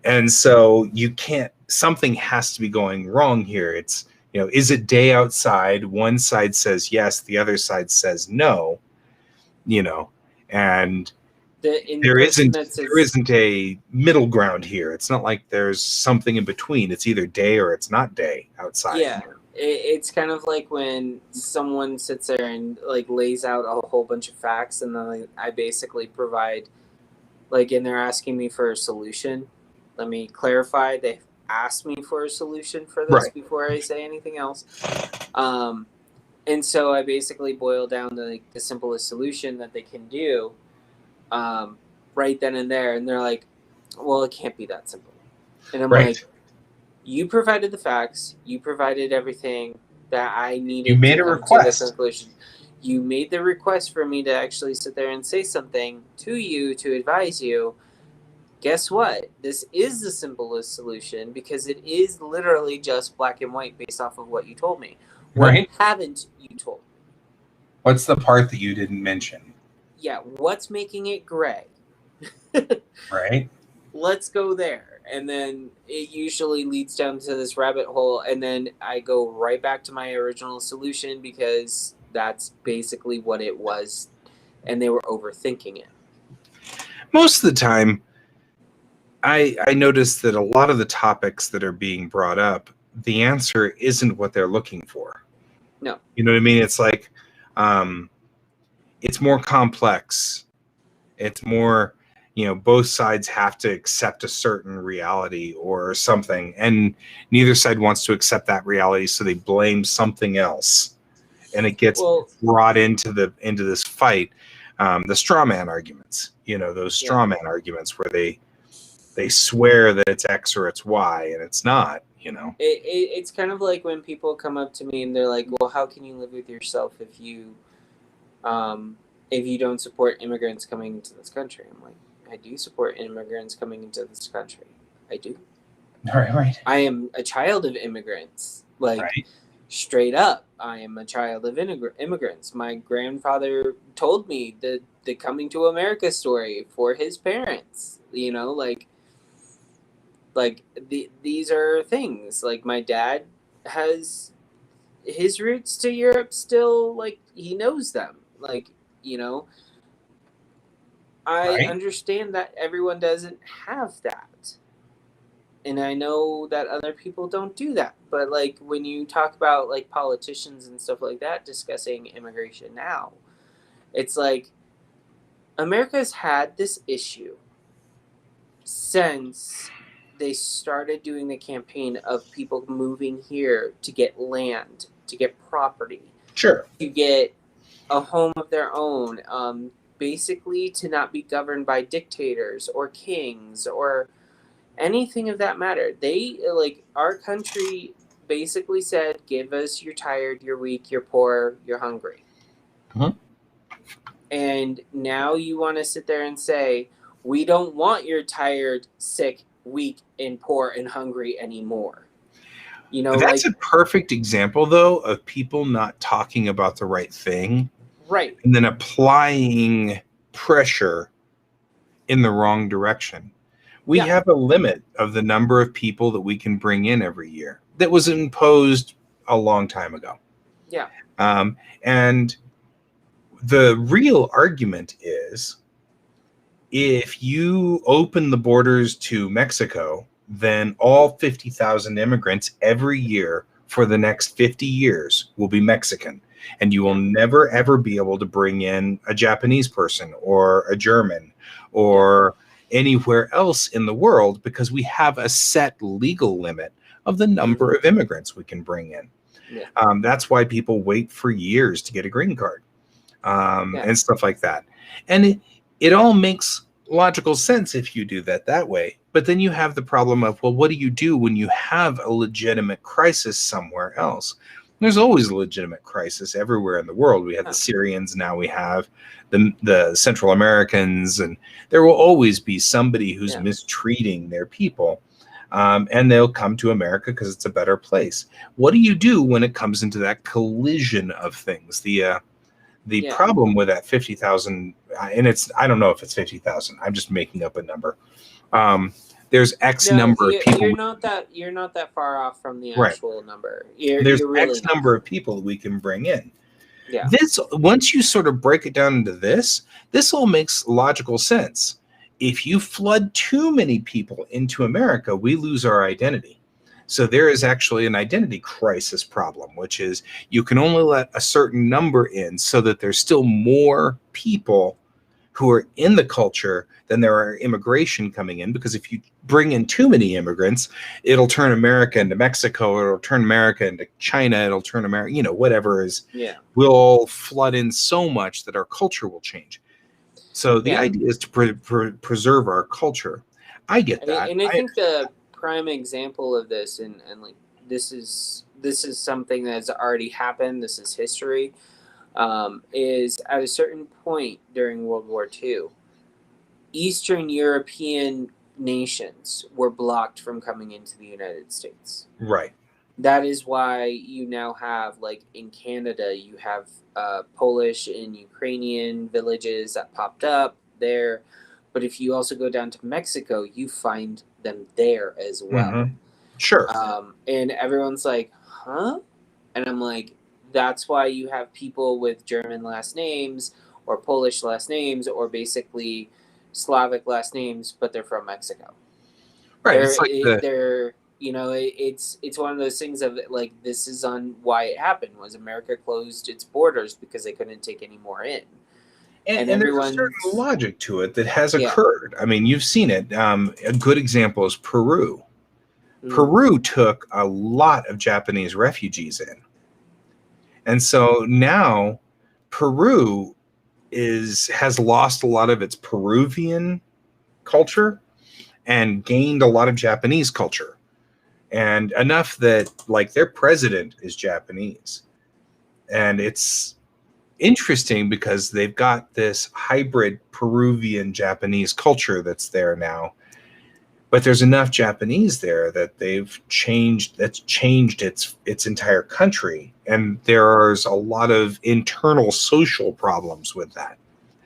and so you can't, something has to be going wrong here. It's, is it day outside? One side says yes, the other side says no, and there isn't a middle ground here. It's not like there's something in between. It's either day or it's not day outside. Yeah. It's kind of like when someone sits there and like lays out a whole bunch of facts, and then I basically provide, and they're asking me for a solution. Let me clarify. They asked me for a solution for this before I say anything else. And so I basically boil down to the simplest solution that they can do right then and there. And they're like, well, it can't be that simple. And I'm like, you provided the facts. You provided everything that I needed. You made a request. To the conclusion. You made the request for me to actually sit there and say something to you to advise you. Guess what? This is the simplest solution because it is literally just black and white based off of what you told me. What haven't you told me? What's the part that you didn't mention? Yeah, what's making it gray? Right. Let's go there. And then it usually leads down to this rabbit hole, and then I go right back to my original solution because that's basically what it was, and they were overthinking it. Most of the time, I notice that a lot of the topics that are being brought up, the answer isn't what they're looking for. No. You know what I mean? It's like, it's more complex. It's more, both sides have to accept a certain reality or something, and neither side wants to accept that reality, so they blame something else, and it gets brought into this fight. The straw man arguments, those straw man arguments where they swear that it's X or it's Y, and it's not. It's kind of like when people come up to me and they're like, well, how can you live with yourself if you don't support immigrants coming into this country? I'm like, I do support immigrants coming into this country. I do. Right. I am a child of immigrants. Straight up, I am a child of immigrants. My grandfather told me the coming to America story for his parents. These are things. Like, my dad has his roots to Europe still. He knows them. I understand that everyone doesn't have that. And I know that other people don't do that. But, when you talk about, politicians and stuff like that discussing immigration now, it's like America's had this issue since they started doing the campaign of people moving here to get land, to get property. Sure. To get a home of their own, basically to not be governed by dictators or kings or anything of that matter. They, our country basically said, give us, you're tired, you're weak, you're poor, you're hungry. Uh-huh. And now you want to sit there and say, we don't want your tired, sick, weak, and poor and hungry anymore. That's a perfect example, though, of people not talking about the right thing. Right. And then applying pressure in the wrong direction. We have a limit of the number of people that we can bring in every year that was imposed a long time ago. Yeah. And the real argument is, if you open the borders to Mexico, then all 50,000 immigrants every year for the next 50 years will be Mexican. And you will never, ever be able to bring in a Japanese person or a German or anywhere else in the world, because we have a set legal limit of the number of immigrants we can bring in. Yeah. That's why people wait for years to get a green card, Yeah. and stuff like that. And it all makes logical sense if you do that way. But then you have the problem of, well, what do you do when you have a legitimate crisis somewhere else? There's always a legitimate crisis everywhere in the world. We have the Syrians, now we have the Central Americans, and there will always be somebody who's mistreating their people. And they'll come to America because it's a better place. What do you do when it comes into that collision of things? The problem with that 50,000, and I don't know if it's 50,000. I'm just making up a number. There's X number of people. You're not that far off from the actual number. There's you're really X number of people we can bring in. Yeah. This, once you sort of break it down into this all makes logical sense. If you flood too many people into America, we lose our identity. So there is actually an identity crisis problem, which is you can only let a certain number in so that there's still more people who are in the culture than there are immigration coming in. Because if you bring in too many immigrants, it'll turn America into Mexico, it'll turn America into China, it'll turn America, whatever is, will flood in so much that our culture will change. So the idea is to preserve our culture. I get that. And I think the prime example of this, and like this is something that has already happened, this is history, is at a certain point during World War II, Eastern European nations were blocked from coming into the United States. Right. That is why you now have, like in Canada, you have Polish and Ukrainian villages that popped up there. But if you also go down to Mexico, you find them there as well. Mm-hmm. Sure. And everyone's like, huh? And I'm like, that's why you have people with German last names or Polish last names or basically Slavic last names, but they're from Mexico. Right. It's one of those things of like, this is on why it happened was America closed its borders because they couldn't take any more in. And there's a certain logic to it that has occurred. I mean, you've seen it. A good example is Peru. Peru took a lot of Japanese refugees in. And so now Peru has lost a lot of its Peruvian culture and gained a lot of Japanese culture. And enough that like their president is Japanese. And it's interesting because they've got this hybrid Peruvian Japanese culture that's there now. But there's enough Japanese there that that's changed its entire country. And there's a lot of internal social problems with that.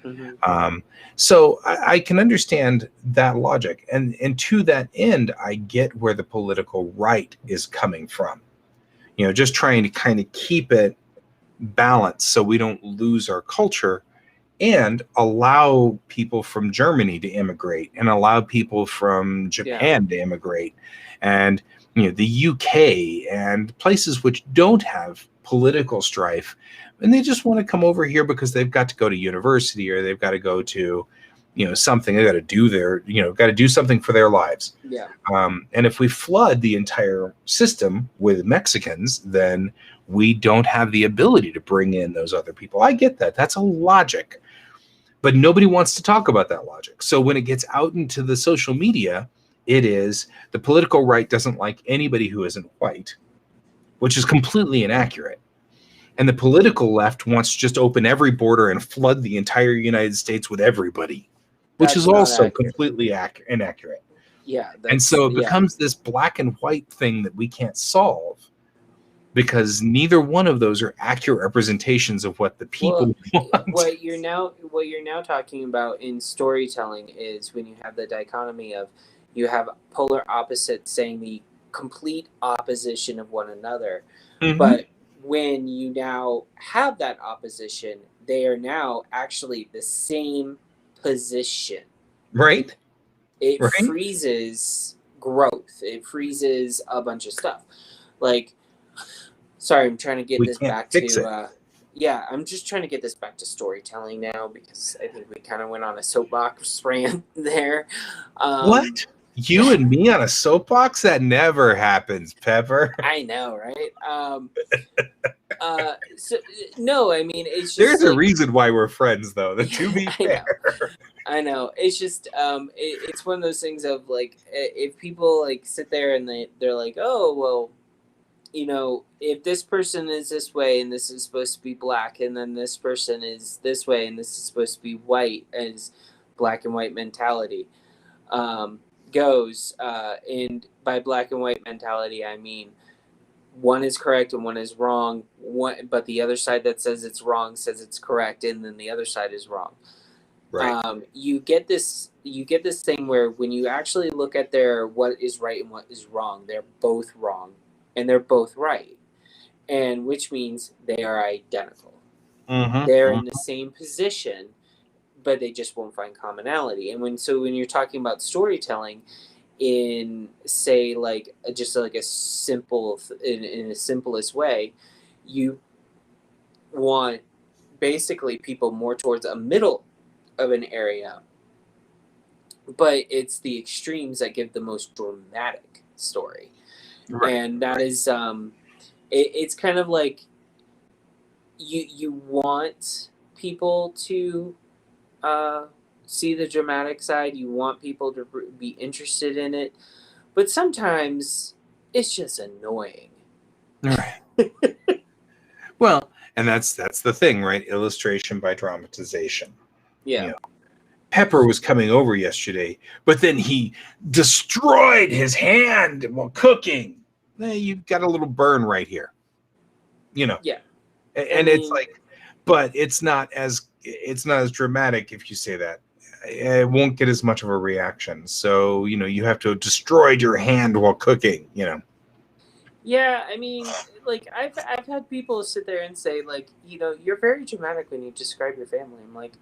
Mm-hmm. So I can understand that logic. And to that end, I get where the political right is coming from. Just trying to kind of keep it balanced so we don't lose our culture and allow people from Germany to immigrate and allow people from Japan to immigrate and the UK and places which don't have political strife, and they just want to come over here because they've got to go to university or they've got to go to something, they got to do something for their lives. And if we flood the entire system with Mexicans, then we don't have the ability to bring in those other people. I get that. That's a logic. But nobody wants to talk about that logic. So when it gets out into the social media, it is the political right doesn't like anybody who isn't white, which is completely inaccurate. And the political left wants to just open every border and flood the entire United States with everybody, which is also completely inaccurate. And so it becomes this black and white thing that we can't solve because neither one of those are accurate representations of what the people want. What you're now talking about in storytelling is when you have the dichotomy of you have polar opposites saying the complete opposition of one another. Mm-hmm. But when you now have that opposition, they are now actually the same position. Right. It freezes growth. It freezes a bunch of stuff. Like, sorry, I'm trying to get this back to I'm just trying to get this back to storytelling now because I think we kind of went on a soapbox rant there. What? You and me on a soapbox? That never happens, Pepper. I know, right? So no, I mean it's just There's a reason why we're friends, though. To be fair, I know. It's just it's one of those things of like if people like sit there and they're like, oh well, if this person is this way and this is supposed to be black, and then this person is this way and this is supposed to be white, as black and white mentality goes. And by black and white mentality, I mean one is correct and one is wrong. But the other side that says it's wrong says it's correct, and then the other side is wrong. right? You get this thing where when you actually look at their what is right and what is wrong, they're both wrong and they're both right, and which means they are identical. They're in the same position, but they just won't find commonality. And when you're talking about storytelling in say like just like a simple in a simplest way, you want basically people more towards a middle of an area, but it's the extremes that give the most dramatic story. Right. And that is it's kind of like you want people to see the dramatic side, you want people to be interested in it, but sometimes it's just annoying. Right. Well, and that's the thing, right? Illustration by dramatization. Yeah. Pepper was coming over yesterday, but then he destroyed his hand while cooking. You've got a little burn right here. Yeah. And it's like, but it's not as dramatic if you say that. It won't get as much of a reaction. So, you have to have destroyed your hand while cooking, Yeah, I mean, like I've had people sit there and say, like, you're very dramatic when you describe your family. I'm like,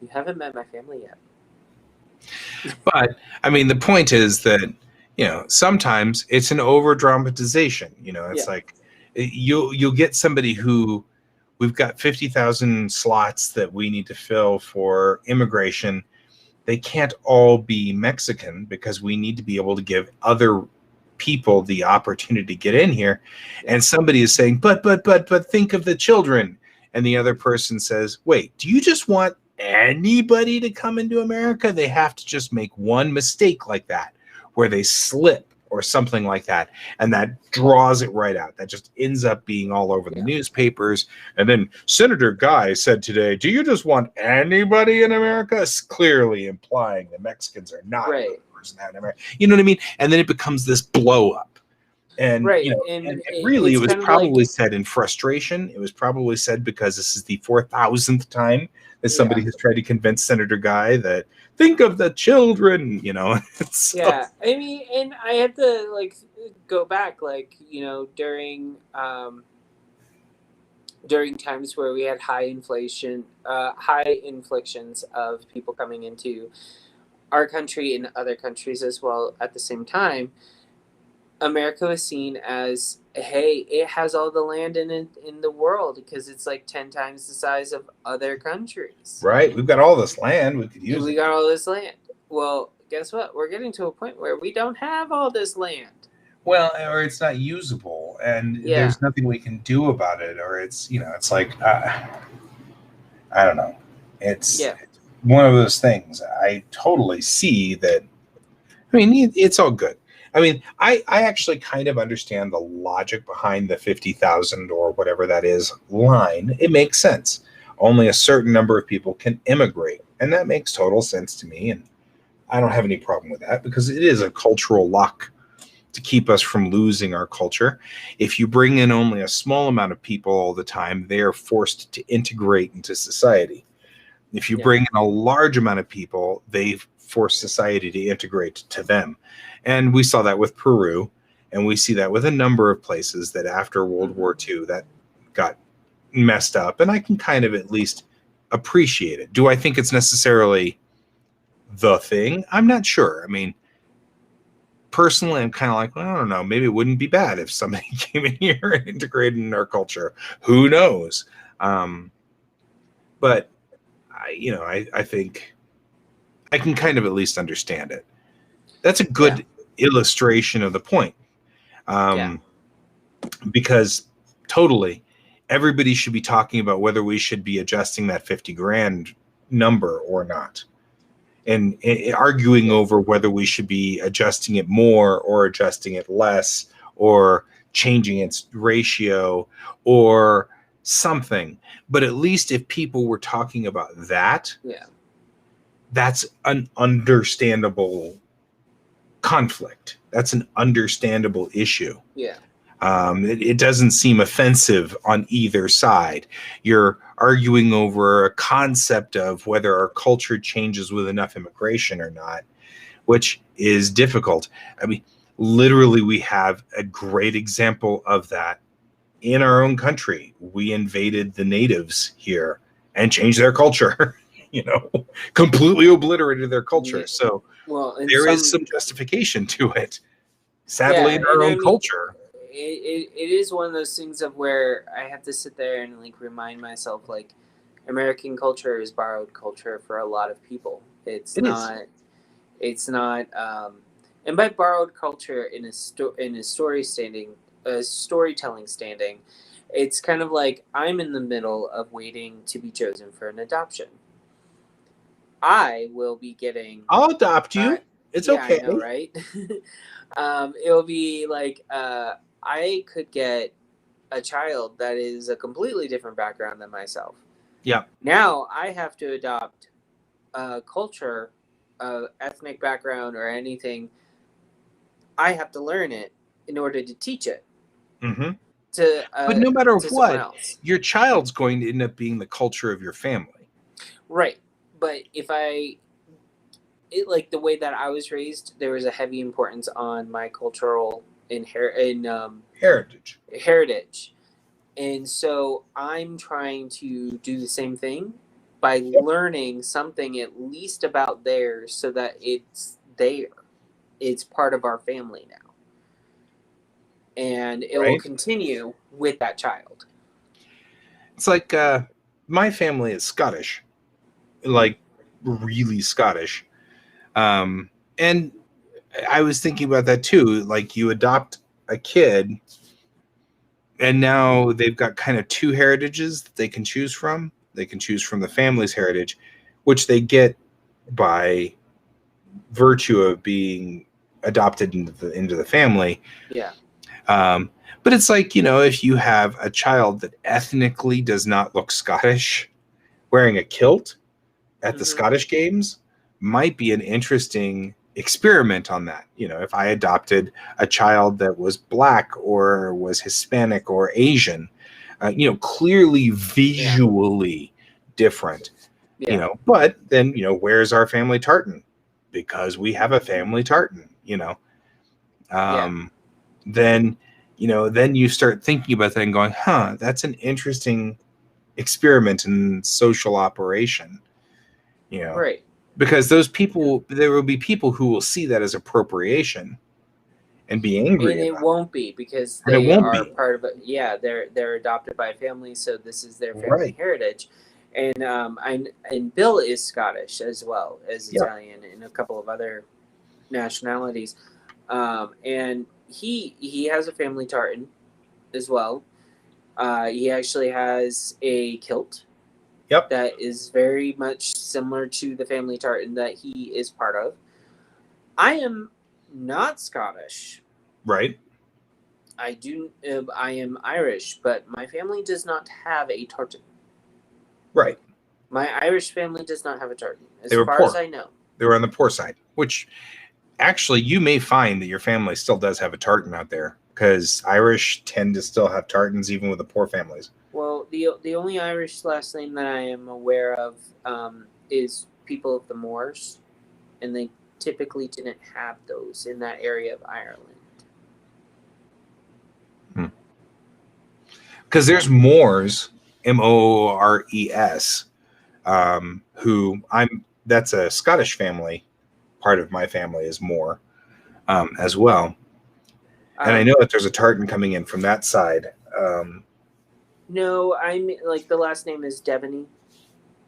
you haven't met my family yet. But I mean, the point is that sometimes it's an over dramatization. It's like you'll get somebody who we've got 50,000 slots that we need to fill for immigration. They can't all be Mexican because we need to be able to give other people the opportunity to get in here. And somebody is saying, but think of the children. And the other person says, wait, do you just want anybody to come into America? They have to just make one mistake like that, where they slip or something like that, and that draws it right out. That just ends up being all over the newspapers. And then Senator Guy said today, do you just want anybody in America? It's clearly implying the Mexicans are not in America. You know what I mean? And then it becomes this blow up. And, and really, it was probably said in frustration. It was probably said because this is the 4,000th time that somebody has tried to convince Senator Guy that think of the children, I mean, and I have to go back, during times where we had high inflation, high inflictions of people coming into our country and other countries as well at the same time. America was seen as, hey, it has all the land in the world because it's like 10 times the size of other countries. Right. We've got all this land. We could use it. We got all this land. Well, guess what? We're getting to a point where we don't have all this land. Well, or it's not usable, and there's nothing we can do about it, or it's, it's like, I don't know. It's one of those things. I totally see that. I mean, it's all good. I mean, I actually kind of understand the logic behind the 50,000 or whatever that is line. It makes sense. Only a certain number of people can immigrate, and that makes total sense to me. And I don't have any problem with that because it is a cultural lock to keep us from losing our culture. If you bring in only a small amount of people all the time, they are forced to integrate into society. If you bring in a large amount of people, they force society to integrate to them. And we saw that with Peru, and we see that with a number of places that after World War II that got messed up, and I can kind of at least appreciate it. Do I think it's necessarily the thing? I'm not sure. I mean, personally, I'm kind of like, well, I don't know, maybe it wouldn't be bad if somebody came in here and integrated in our culture. Who knows? But I think I can kind of at least understand it. That's a good illustration of the point. Because totally everybody should be talking about whether we should be adjusting that 50 grand number or not, and arguing over whether we should be adjusting it more or adjusting it less or changing its ratio or something. But at least if people were talking about that, that's an understandable conflict. That's an understandable issue. It doesn't seem offensive on either side. You're arguing over a concept of whether our culture changes with enough immigration or not, which is difficult. I mean, literally, we have a great example of that in our own country. We invaded the natives here and changed their culture, completely obliterated their culture. So there is some justification to it, sadly, in our own culture. It is one of those things of where I have to sit there and like remind myself, like, American culture is borrowed culture for a lot of people. It's not, and by borrowed culture in a storytelling standing, it's kind of like I'm in the middle of waiting to be chosen for an adoption. I will be getting. I'll adopt you. It's okay. I know, right? It'll be like I could get a child that is a completely different background than myself. Yeah. Now I have to adopt a culture, ethnic background, or anything. I have to learn it in order to teach it. Mm-hmm. But no matter what, your child's going to end up being the culture of your family. Right. But like the way that I was raised, there was a heavy importance on my cultural heritage. And so I'm trying to do the same thing by learning something at least about theirs so that it's there. It's part of our family now. And it will continue with that child. It's like my family is Scottish, like really Scottish. And I was thinking about that too. Like, you adopt a kid and now they've got kind of two heritages that they can choose from. They can choose from the family's heritage, which they get by virtue of being adopted into the family. Yeah. But it's like, if you have a child that ethnically does not look Scottish, wearing a kilt at the Scottish games might be an interesting experiment on that. If I adopted a child that was black or was Hispanic or Asian, clearly visually different, but then, where's our family tartan? Because we have a family tartan, then you start thinking about that and going, that's an interesting experiment in social operation, Right. Because there will be people who will see that as appropriation and be angry. And it won't be, because they are part of it. Yeah, they're adopted by a family, so this is their family heritage. And Bill is Scottish as well as Italian and a couple of other nationalities. And he has a family tartan as well. He actually has a kilt. Yep. That is very much similar to the family tartan that he is part of. I am not Scottish. Right. I am Irish, but my family does not have a tartan. Right. My Irish family does not have a tartan, as far poor. as I know. They were on the poor side, which actually you may find that your family still does have a tartan out there, because Irish tend to still have tartans even with the poor families. Well, the only Irish last name that I am aware of is people of the Moors, and they typically didn't have those in that area of Ireland. Because there's Moors, Moores, that's a Scottish family. Part of my family is Moor as well. And I know that there's a tartan coming in from that side. No, I'm like, the last name is Devaney,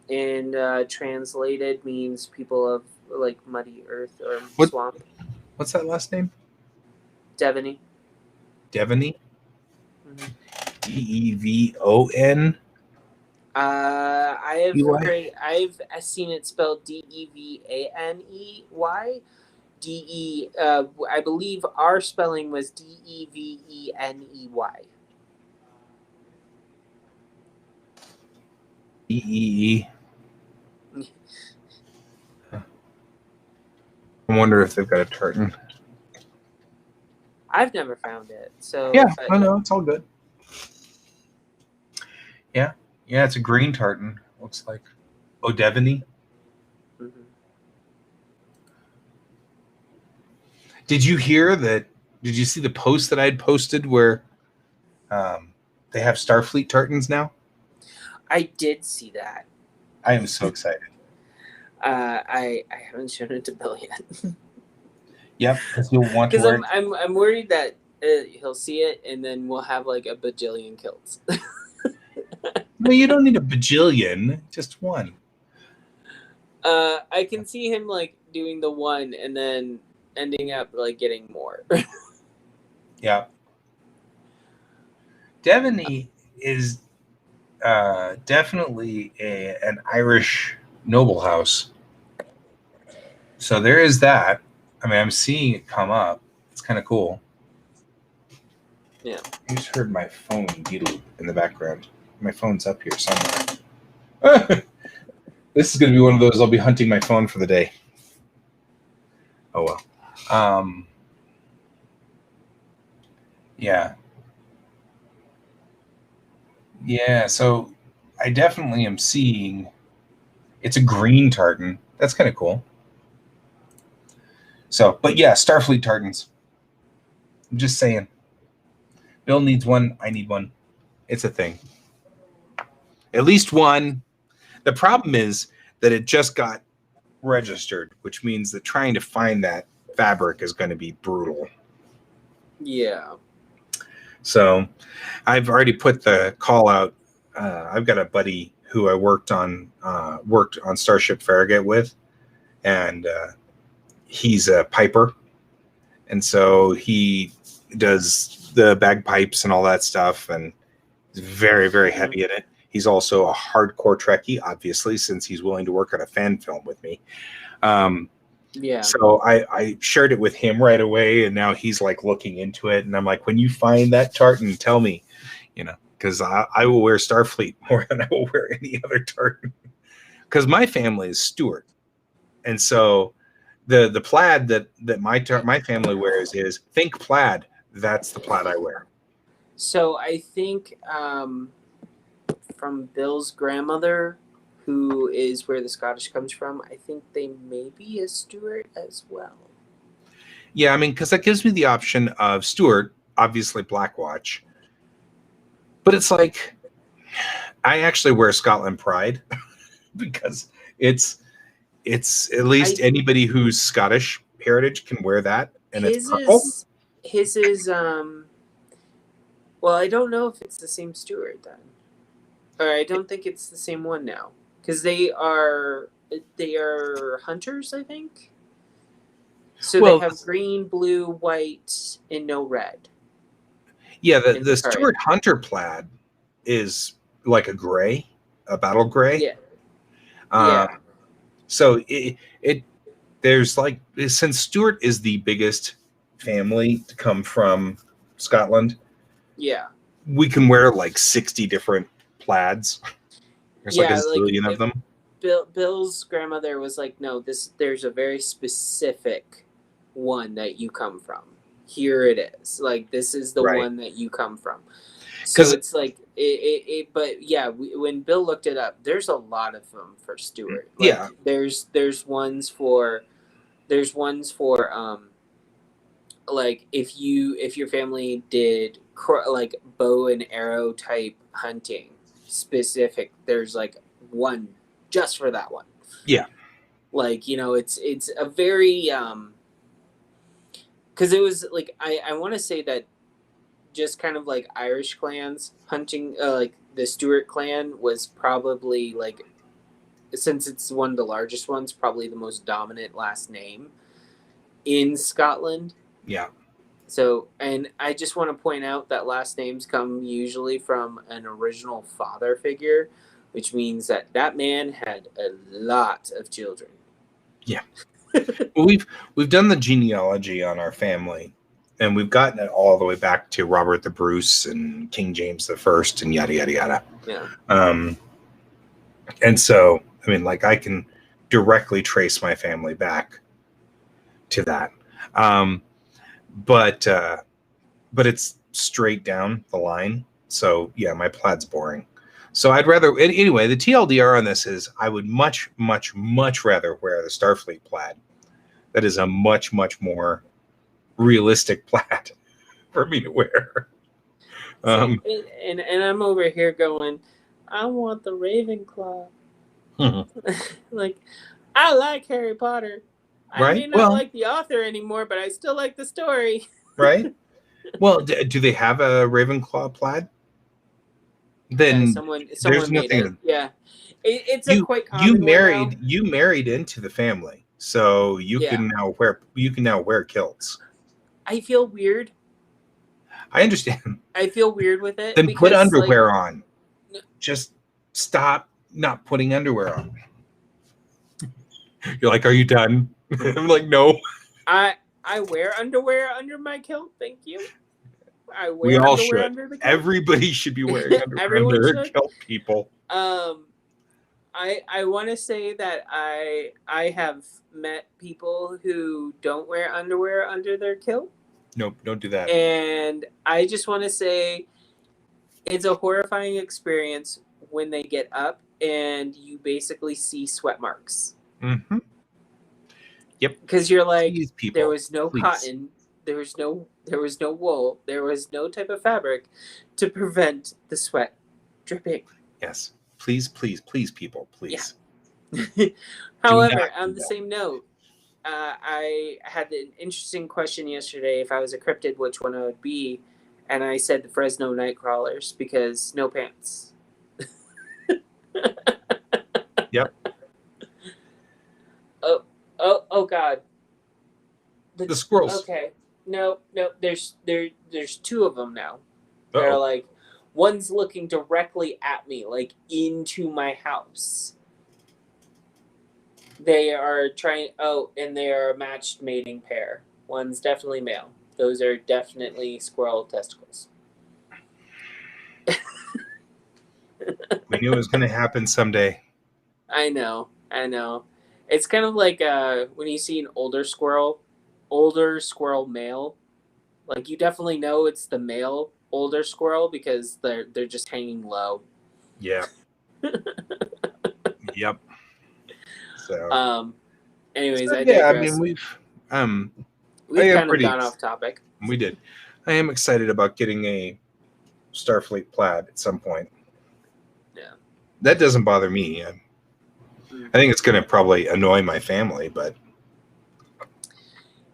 and translated means people of like muddy earth or swamp. What's that last name? Devaney. Devaney? Mm-hmm. Devon? I have EY? heard. I've seen it spelled Devaney. I believe our spelling was Deveney. Deee. I wonder if they've got a tartan. I've never found it, so Yeah, I know, it's all good. Yeah, it's a green tartan. Looks like O'Devaney. Mm-hmm. Did you hear that? Did you see the post that I had posted where they have Starfleet tartans now? I did see that. I am so excited. I haven't shown it to Bill yet. Yep, because you'll want to wear it. I'm worried that he'll see it and then we'll have like a bajillion kills. No, you don't need a bajillion, just one. I can see him like doing the one and then ending up like getting more. Yeah. Devaney is definitely an Irish noble house. So there is that. I mean, I'm seeing it come up. It's kind of cool. Yeah. I just heard my phone beetle in the background. My phone's up here somewhere. This is going to be one of those I'll be hunting my phone for the day. Oh, well. Yeah. Yeah, so I definitely am seeing it's a green tartan. That's kind of cool. So, but yeah, Starfleet tartans. I'm just saying. Bill needs one. I need one. It's a thing. At least one. The problem is that it just got registered, which means that trying to find that fabric is going to be brutal. Yeah. So I've already put the call out. I've got a buddy who I worked on Starship Farragut with, and he's a piper. And so he does the bagpipes and all that stuff, and he's very, very heavy in it. He's also a hardcore Trekkie, obviously, since he's willing to work on a fan film with me. Yeah. So I shared it with him right away, and now he's like looking into it. And I'm like, when you find that tartan, tell me, because I will wear Starfleet more than I will wear any other tartan. Because my family is Stewart, and so the plaid that my family wears is think plaid. That's the plaid I wear. So I think from Bill's grandmother, who is where the Scottish comes from, I think they may be a Stewart as well. Yeah, I mean, because that gives me the option of Stewart, obviously Black Watch, but it's like I actually wear Scotland Pride because it's at least anybody who's Scottish heritage can wear that, and it's purple. His is well, I don't know if it's the same Stewart then, or I don't think it's the same one now because they are hunters, I think. So they have green, blue, white, and no red. Yeah, the Stewart Hunter plaid is like a gray, a battle gray. Yeah. So there's like, since Stewart is the biggest family to come from Scotland. Yeah. We can wear like 60 different plaids. There's like a zillion of them. Bill's grandmother was like, no, there's a very specific one that you come from. Here it is. Like, this is the one that you come from. So it's like but yeah, when Bill looked it up, there's a lot of them for Stewart. Like, yeah. There's ones for like if your family did like bow and arrow type hunting specific, there's like one just for that one. Yeah. Like, it's a very because it was like I want to say that just kind of like Irish clans hunting, like the Stewart clan was probably like, since it's one of the largest ones, probably the most dominant last name. in Scotland. Yeah. So, and I just want to point out that last names come usually from an original father figure, which means that that man had a lot of children. Yeah. Well, we've done the genealogy on our family, and we've gotten it all the way back to Robert the Bruce and King James the First and yada yada yada. Yeah. And so, I mean, like, I can directly trace my family back to that. But it's straight down the line. So yeah, my plaid's boring. So I'd rather, anyway, the TLDR on this is I would much, much, much rather wear the Starfleet plaid. That is a much, much more realistic plaid for me to wear. And I'm over here going, I want the Ravenclaw. Like, I like Harry Potter. I may not like the author anymore, but I still like the story. Right? Well, do they have a Ravenclaw plaid? Then yeah, someone there's made nothing. it. Yeah, it's a quite common you married into the family, so you can now wear kilts. I feel weird. I understand. I feel weird with it. Then put underwear on. Just stop not putting underwear on. You're like, are you done? I'm like, no. I wear underwear under my kilt. Thank you. We all should. Under the kilt. Everybody should be wearing underwear under their kilt, people. I want to say that I have met people who don't wear underwear under their kilt. Nope, don't do that. And I just want to say it's a horrifying experience when they get up and you basically see sweat marks. Mm-hmm. Yep. Because you're like, there was no cotton, there was no wool, there was no type of fabric to prevent the sweat dripping. Yes. Please, please, please, people, please. Yeah. However, on the same note, I had an interesting question yesterday. If I was a cryptid, which one I would be, and I said the Fresno Nightcrawlers because no pants. Yep. Oh God. The squirrels. Okay. No. There's two of them now. They're like, one's looking directly at me, like into my house. They are trying. Oh, and they are a matched mating pair. One's definitely male. Those are definitely squirrel testicles. We knew it was going to happen someday. I know. It's kind of like when you see an older squirrel male. Like, you definitely know it's the male older squirrel because they're just hanging low. Yeah. Yep. So. Anyways, I digress. mean, we've kind of gone off topic. We did. I am excited about getting a Starfleet plaid at some point. Yeah. That doesn't bother me. I think it's going to probably annoy my family, but.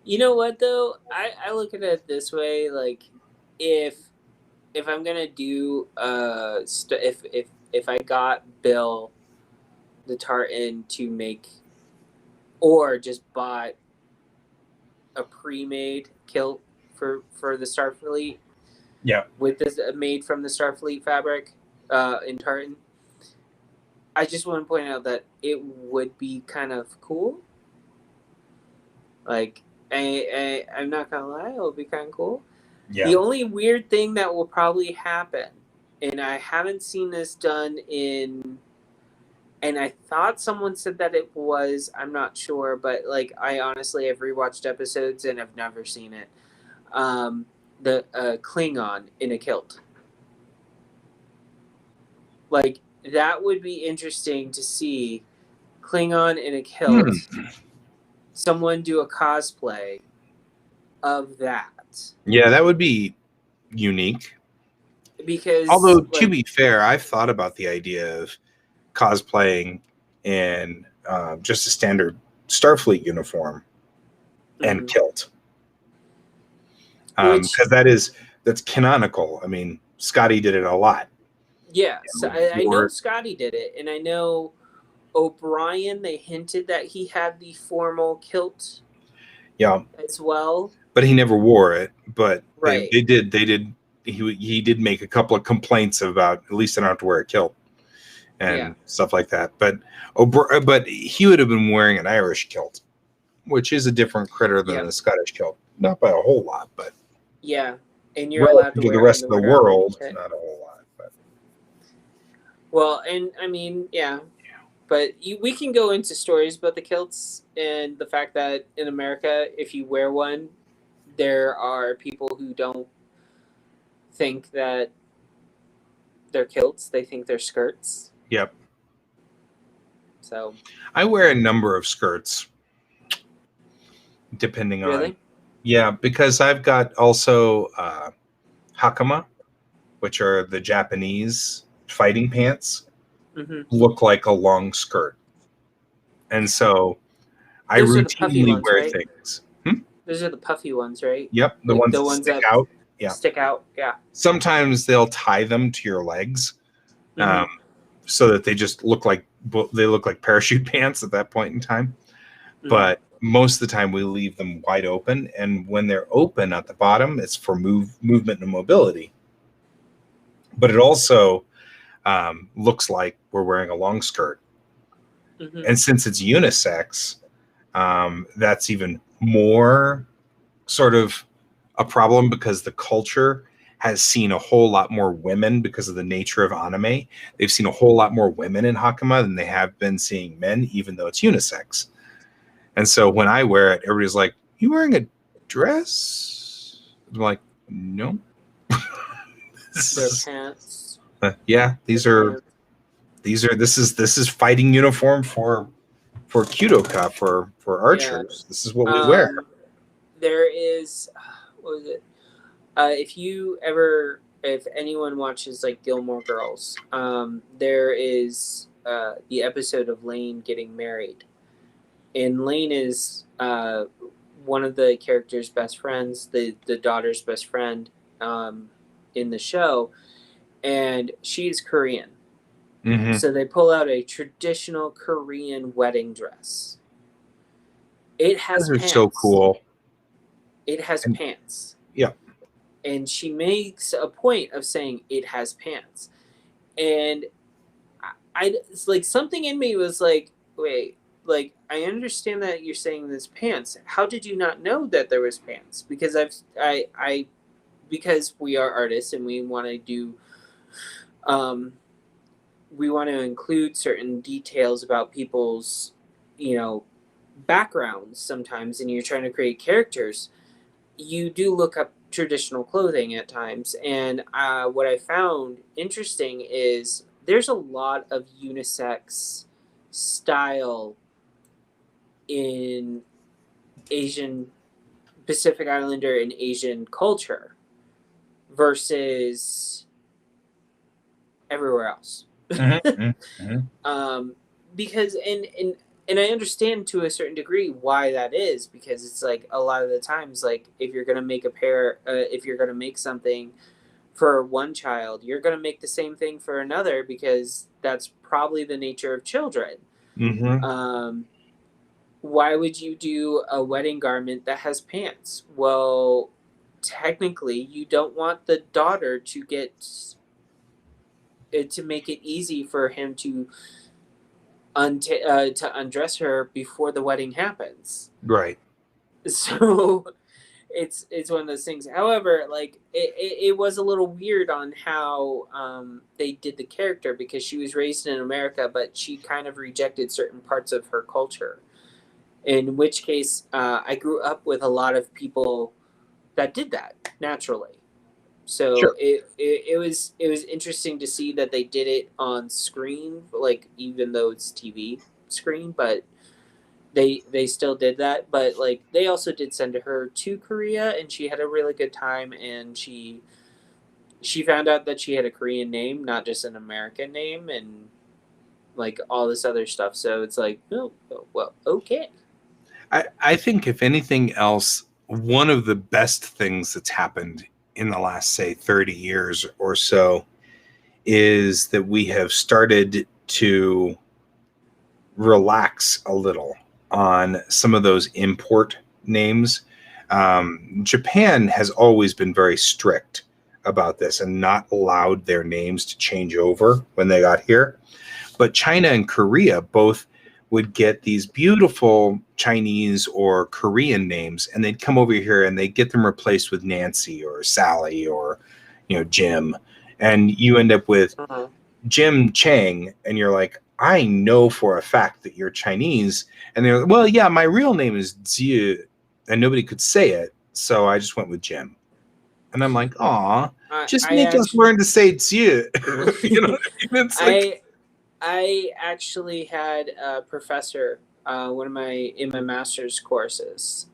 You know what, though? I look at it this way. Like, if I'm going to do, if I got Bill the tartan to make, or just bought a pre-made kilt for the Starfleet. Yeah. With this made from the Starfleet fabric in tartan. I just want to point out that it would be kind of cool. Like, I'm not gonna lie, it would be kind of cool. Yeah. The only weird thing that will probably happen, and I haven't seen this done in, and I thought someone said that it was, I'm not sure, but like, I honestly have rewatched episodes and I've never seen it. The Klingon in a kilt. Like, that would be interesting to see Klingon in a kilt. Someone do a cosplay of that. Yeah, that would be unique. Because, although, to be fair, I've thought about the idea of cosplaying in just a standard Starfleet uniform and kilt. Because that's canonical. I mean, Scotty did it a lot. Yeah, so I know Scotty did it, and I know O'Brien, they hinted that he had the formal kilt. Yeah. as well. But he never wore it. But Right. they did. He did make a couple of complaints about at least I don't have to wear a kilt and stuff like that. But he would have been wearing an Irish kilt, which is a different critter than the Scottish kilt. Not by a whole lot, but and you're allowed to wear the it rest in of the winter world. underneath it. Not a whole lot, but Well, and I mean, but we can go into stories about the kilts and the fact that in America, if you wear one, there are people who don't think that they're kilts; they think they're skirts. Yep. So I wear a number of skirts, depending on. Yeah, because I've got also hakama, which are the Japanese fighting pants, look like a long skirt, and so I routinely wear things. Those are the puffy ones, right? Yep, the ones that stick out. Yeah, stick out. Yeah. Sometimes they'll tie them to your legs, so that they just look like parachute pants at that point in time. But most of the time, we leave them wide open, and when they're open at the bottom, it's for movement and mobility. But it also looks like we're wearing a long skirt, and since it's unisex, that's even more sort of a problem because the culture has seen a whole lot more women because of the nature of anime. They've seen a whole lot more women in hakama than they have been seeing men, even though it's unisex. And so when I wear it, everybody's like, "You wearing a dress?" I'm like, "No." They're pants. This is fighting uniform for Kyudoka, for archers. This is what we wear. There is, what was it? If anyone watches like Gilmore Girls, there is the episode of Lane getting married, and Lane is one of the characters' best friends, the daughter's best friend in the show, and she's Korean. So they pull out a traditional Korean wedding dress. It has Those are pants. so cool. It has pants. Yeah. And she makes a point of saying it has pants. And it's like something in me was like, wait, like I understand that you're saying there's pants. How did you not know that there was pants? Because because we are artists and we want to do we want to include certain details about people's, backgrounds sometimes, and you're trying to create characters, you do look up traditional clothing at times. And what I found interesting is there's a lot of unisex style in Asian, Pacific Islander and Asian culture versus everywhere else. Because and I understand to a certain degree why that is, because it's like a lot of the times, like if you're gonna make if you're gonna make something for one child, you're gonna make the same thing for another, because that's probably the nature of children. Why would you do a wedding garment that has pants? Well, technically, you don't want the daughter to make it easy for him to undress her before the wedding happens. Right. So it's one of those things. However, like it was a little weird on how they did the character, because she was raised in America, but she kind of rejected certain parts of her culture. In which case, I grew up with a lot of people that did that naturally. So sure. it was interesting to see that they did it on screen, like even though it's TV screen, but they still did that. But like they also did send her to Korea, and she had a really good time, and she found out that she had a Korean name, not just an American name, and like all this other stuff. So it's like, oh well, okay. I think if anything else, one of the best things that's happened in the last, say, 30 years or so is that we have started to relax a little on some of those import names. Japan has always been very strict about this and not allowed their names to change over when they got here. But China and Korea both would get these beautiful Chinese or Korean names, and they'd come over here and they'd get them replaced with Nancy or Sally or, Jim. And you end up with Jim Chang, and you're like, I know for a fact that you're Chinese. And they're like, well, yeah, my real name is Ziyu, and nobody could say it, so I just went with Jim. And I'm like, aw, just make us learn to say Ziyu. It's like, I actually had a professor, in my master's courses.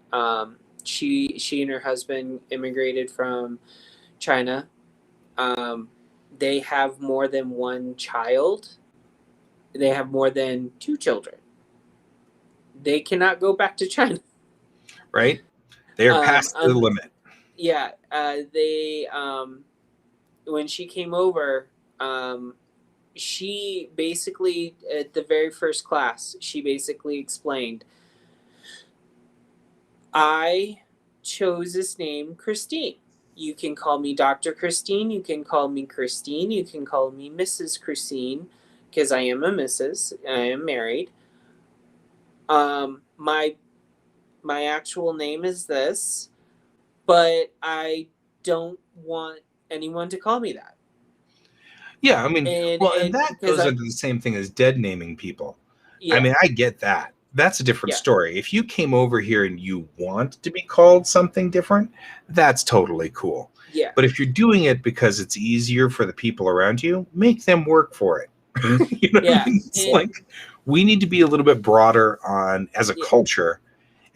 She and her husband immigrated from China. They have more than one child. They have more than 2 children. They cannot go back to China. Right? They are past the limit. Yeah. They when she came over, she basically, at the very first class, she basically explained, I chose this name, Christine. You can call me Dr. Christine. You can call me Christine. You can call me Mrs. Christine, because I am a Mrs. I am married. My actual name is this, but I don't want anyone to call me that. Yeah, I mean, and that goes into the same thing as dead naming people. Yeah. I mean, I get that. That's a different story. If you came over here and you want to be called something different, that's totally cool. Yeah. But if you're doing it because it's easier for the people around you, make them work for it. What I mean? It's like we need to be a little bit broader on, as a culture,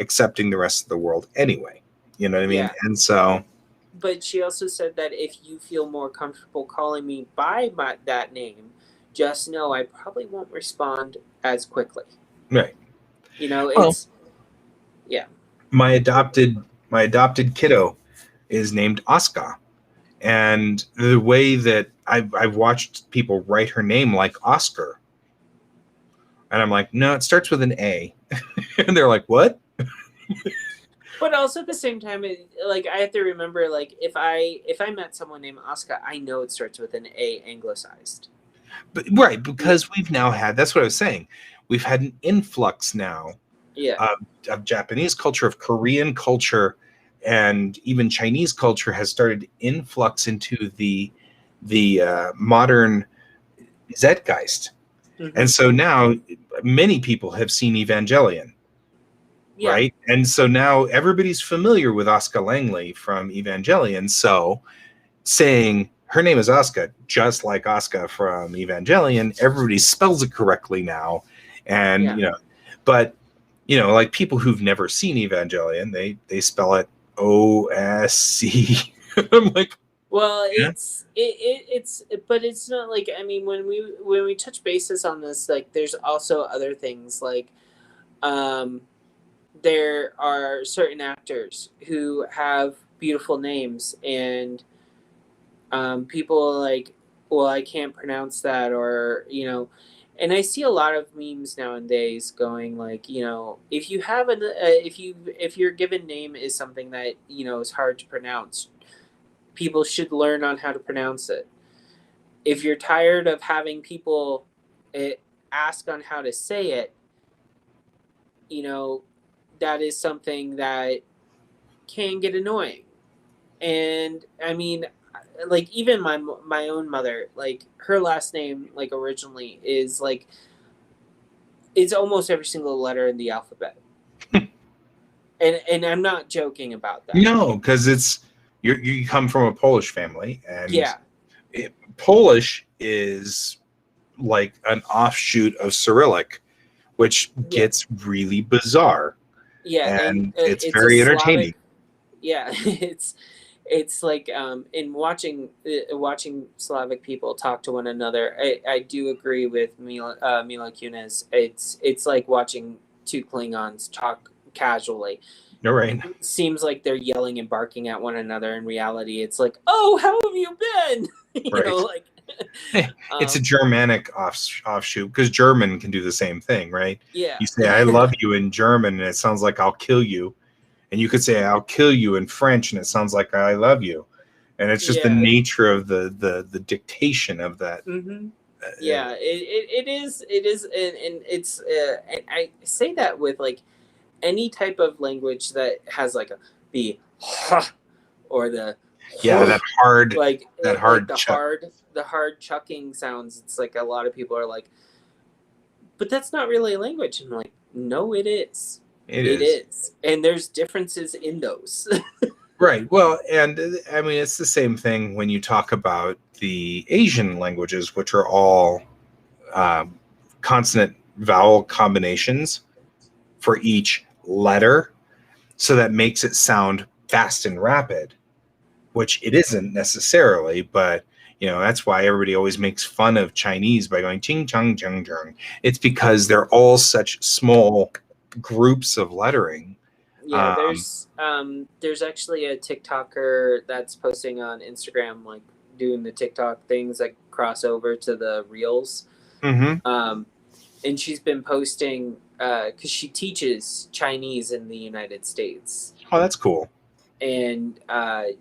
accepting the rest of the world anyway. You know what I mean? Yeah. And so... But she also said that if you feel more comfortable calling me by that name, just know I probably won't respond as quickly. Right. It's My adopted kiddo is named Oscar, and the way that I've watched people write her name like Oscar, and I'm like, no, it starts with an A, and they're like, what? But also at the same time, I have to remember, if I met someone named Oscar, I know it starts with an A, anglicized. But right, because we've now had, that's what I was saying, we've had an influx now of Japanese culture, of Korean culture, and even Chinese culture has started influx into the modern zeitgeist. Mm-hmm. And so now many people have seen Evangelion. Yeah. Right. And so now everybody's familiar with Oscar Langley from Evangelion. So saying her name is Oscar, just like Oscar from Evangelion, everybody spells it correctly now. And, but, like people who've never seen Evangelion, they spell it OSC. I'm like, well, it's but it's not like, I mean, when we touch bases on this, there's also other things there are certain actors who have beautiful names, and people well, I can't pronounce that, or and I see a lot of memes nowadays going if you have if your given name is something that is hard to pronounce, people should learn on how to pronounce it. If you're tired of having people ask on how to say it, that is something that can get annoying. And I mean, even my own mother, her last name, originally is it's almost every single letter in the alphabet. and I'm not joking about that. No, because you come from a Polish family, and Polish is like an offshoot of Cyrillic, which gets really bizarre. Yeah, and it's very entertaining. It's like in watching Slavic people talk to one another. I do agree with Mila Kunis. It's like watching 2 Klingons talk casually. You're right. It seems like they're yelling and barking at one another. In reality, it's like, oh, how have you been? It's a Germanic offshoot, because German can do the same thing, right? Yeah. You say, I love you in German, and it sounds like I'll kill you. And you could say "I'll kill you" in French, and it sounds like "I love you," and it's just the nature of the dictation of that. Mm-hmm. Yeah, it is, and it's and I say that with like any type of language that has like the or the that hard like hard the hard chucking sounds. It's like a lot of people are like, but that's not really a language. And I'm like, no, it is. It is, and there's differences in those. Right. Well, and I mean, it's the same thing when you talk about the Asian languages, which are all consonant vowel combinations for each letter. So that makes it sound fast and rapid, which it isn't necessarily, but that's why everybody always makes fun of Chinese by going ching chang chang chang. It's because they're all such small groups of lettering. Yeah, there's actually a TikToker that's posting on Instagram, like doing the TikTok things that cross over to the Reels. Mm-hmm. And she's been posting because she teaches Chinese in the United States. Oh, that's cool. And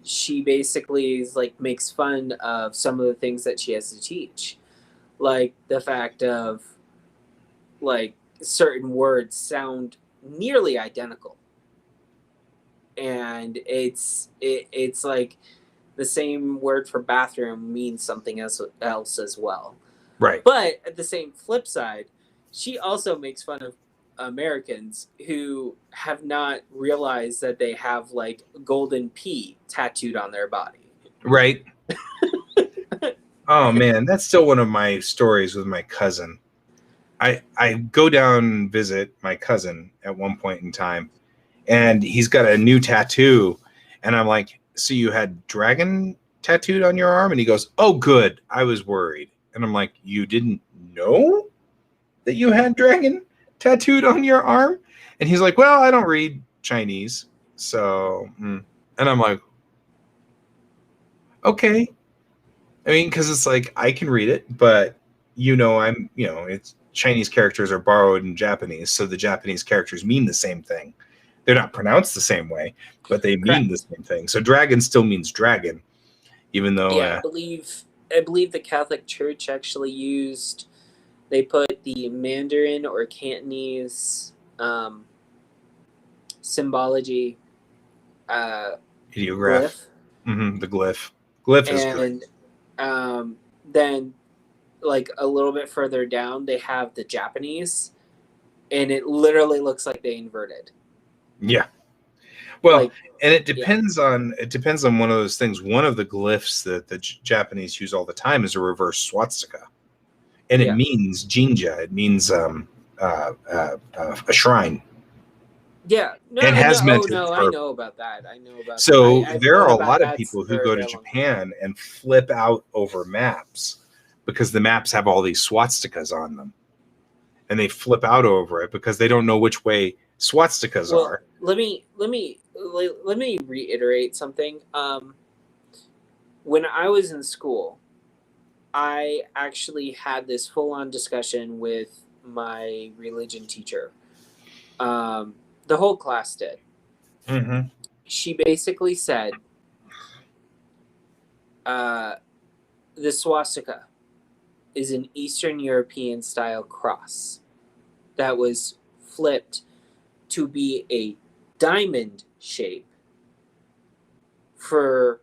she basically is like makes fun of some of the things that she has to teach, like the fact of like certain words sound nearly identical. And it's like the same word for bathroom means something else as well. Right. But at the same flip side, she also makes fun of Americans who have not realized that they have like golden P tattooed on their body. Right. Oh man, that's still one of my stories with my cousin. I go down and visit my cousin at one point in time, and he's got a new tattoo, and I'm like, so you had dragon tattooed on your arm? And he goes, oh good, I was worried. And I'm like, you didn't know that you had dragon tattooed on your arm? And he's like, well, I don't read Chinese, so and I'm like, okay. I mean, because it's like I can read it, but it's Chinese characters are borrowed in Japanese, so the Japanese characters mean the same thing. They're not pronounced the same way, but they mean the same thing. So dragon still means dragon, even though I believe the Catholic Church actually they put the Mandarin or Cantonese symbology ideograph. Mm-hmm, the glyph. Glyph is good. And then like a little bit further down, they have the Japanese, and it literally looks like they inverted. Yeah. Well, and it depends on one of those things. One of the glyphs that the Japanese use all the time is a reverse swastika, and it means jinja. It means a shrine. Yeah, I know about that. So there are a lot of people who go to Japan and flip out over maps because the maps have all these swastikas on them, and they flip out over it because they don't know which way swastikas are. Let me reiterate something. When I was in school, I actually had this full-on discussion with my religion teacher. The whole class did. Mm-hmm. She basically said, the swastika is an Eastern European style cross that was flipped to be a diamond shape for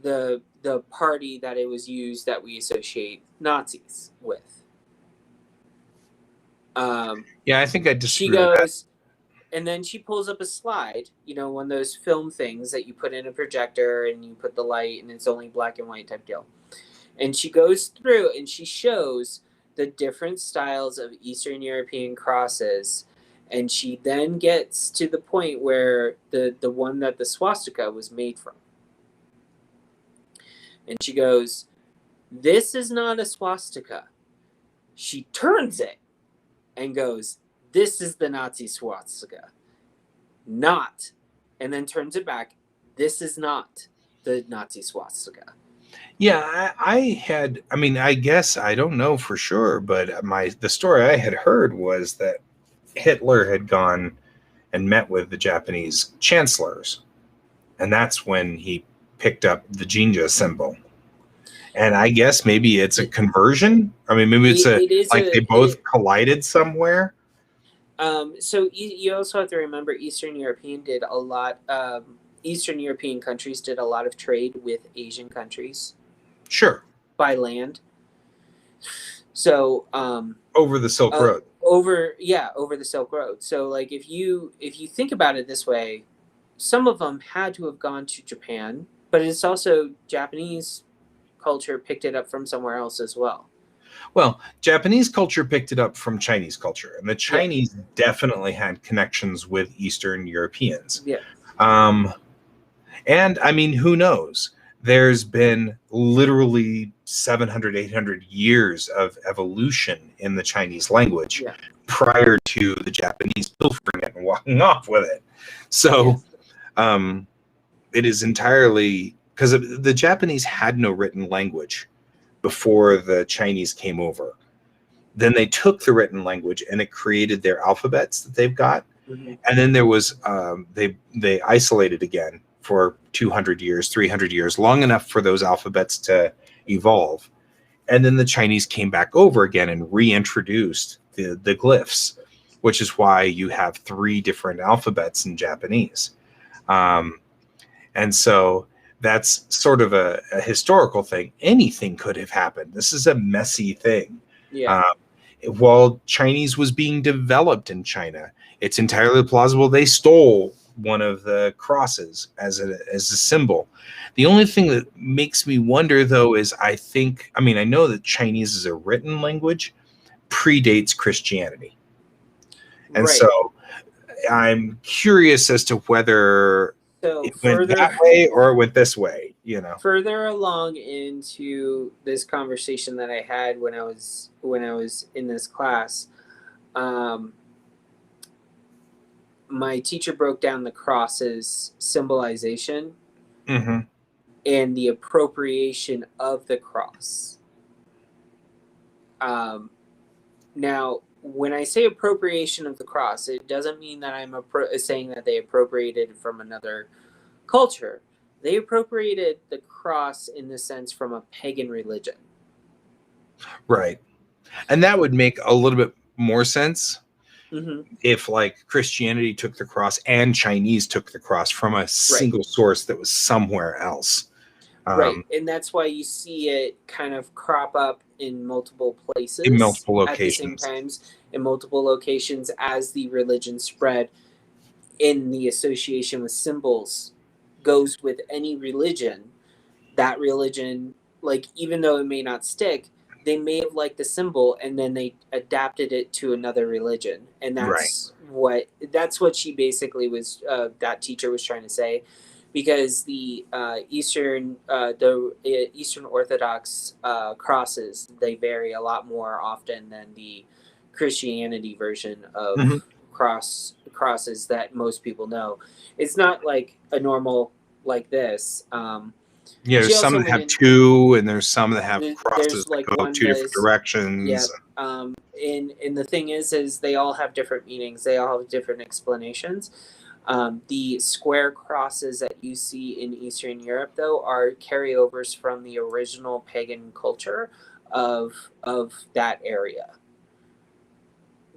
the party that it was used that we associate Nazis with. I think I disagree. She goes, and then she pulls up a slide, one of those film things that you put in a projector and you put the light and it's only black and white type deal. And she goes through and she shows the different styles of Eastern European crosses. And she then gets to the point where the one that the swastika was made from. And she goes, this is not a swastika. She turns it and goes, this is the Nazi swastika. Not. And then turns it back. This is not the Nazi swastika. Yeah, I guess I don't know for sure, but the story I had heard was that Hitler had gone and met with the Japanese chancellors. And that's when he picked up the Jinja symbol. And I guess maybe it's a conversion. I mean, maybe it's they both collided somewhere. So you also have to remember Eastern European countries did a lot of trade with Asian countries. Sure. By land. So over the Silk Road. Over the Silk Road. So like if you think about it this way, some of them had to have gone to Japan, but it's also Japanese culture picked it up from somewhere else as well. Well, Japanese culture picked it up from Chinese culture, and the Chinese definitely had connections with Eastern Europeans. Yeah. And I mean, who knows? There's been literally 700, 800 years of evolution in the Chinese language prior to the Japanese pilfering it and walking off with it. So it is entirely because the Japanese had no written language before the Chinese came over. Then they took the written language and it created their alphabets that they've got. Mm-hmm. And then there was they isolated again for 200 years, 300 years, long enough for those alphabets to evolve. And then the Chinese came back over again and reintroduced the glyphs, which is why you have 3 different alphabets in Japanese. And so that's sort of a historical thing. Anything could have happened. This is a messy thing. Yeah. While Chinese was being developed in China, it's entirely plausible they stole one of the crosses as a symbol. The only thing that makes me wonder, though, is I know that Chinese as a written language predates Christianity. And so I'm curious as to whether it went that way or it went this way, Further along into this conversation that I had when I was in this class, my teacher broke down the cross's symbolization and the appropriation of the cross. Now, when I say appropriation of the cross, it doesn't mean that I'm saying that they appropriated it from another culture. They appropriated the cross in the sense from a pagan religion. Right. And that would make a little bit more sense if like Christianity took the cross and Chinese took the cross from a single source that was somewhere else. Right. And that's why you see it kind of crop up in multiple places. In multiple locations. At the same times, in multiple locations as the religion spread. In the association with symbols goes with any religion. That religion, like, even though it may not stick, they may have liked the symbol and then they adapted it to another religion. And that's what she basically was, that teacher was trying to say. Because the Eastern Orthodox crosses, they vary a lot more often than the Christianity version of crosses that most people know. It's not like a normal like this. There's some that have 2, and there's some that have crosses that go 2 different directions. Yeah. And the thing is they all have different meanings. They all have different explanations. The square crosses that you see in Eastern Europe, though, are carryovers from the original pagan culture of that area.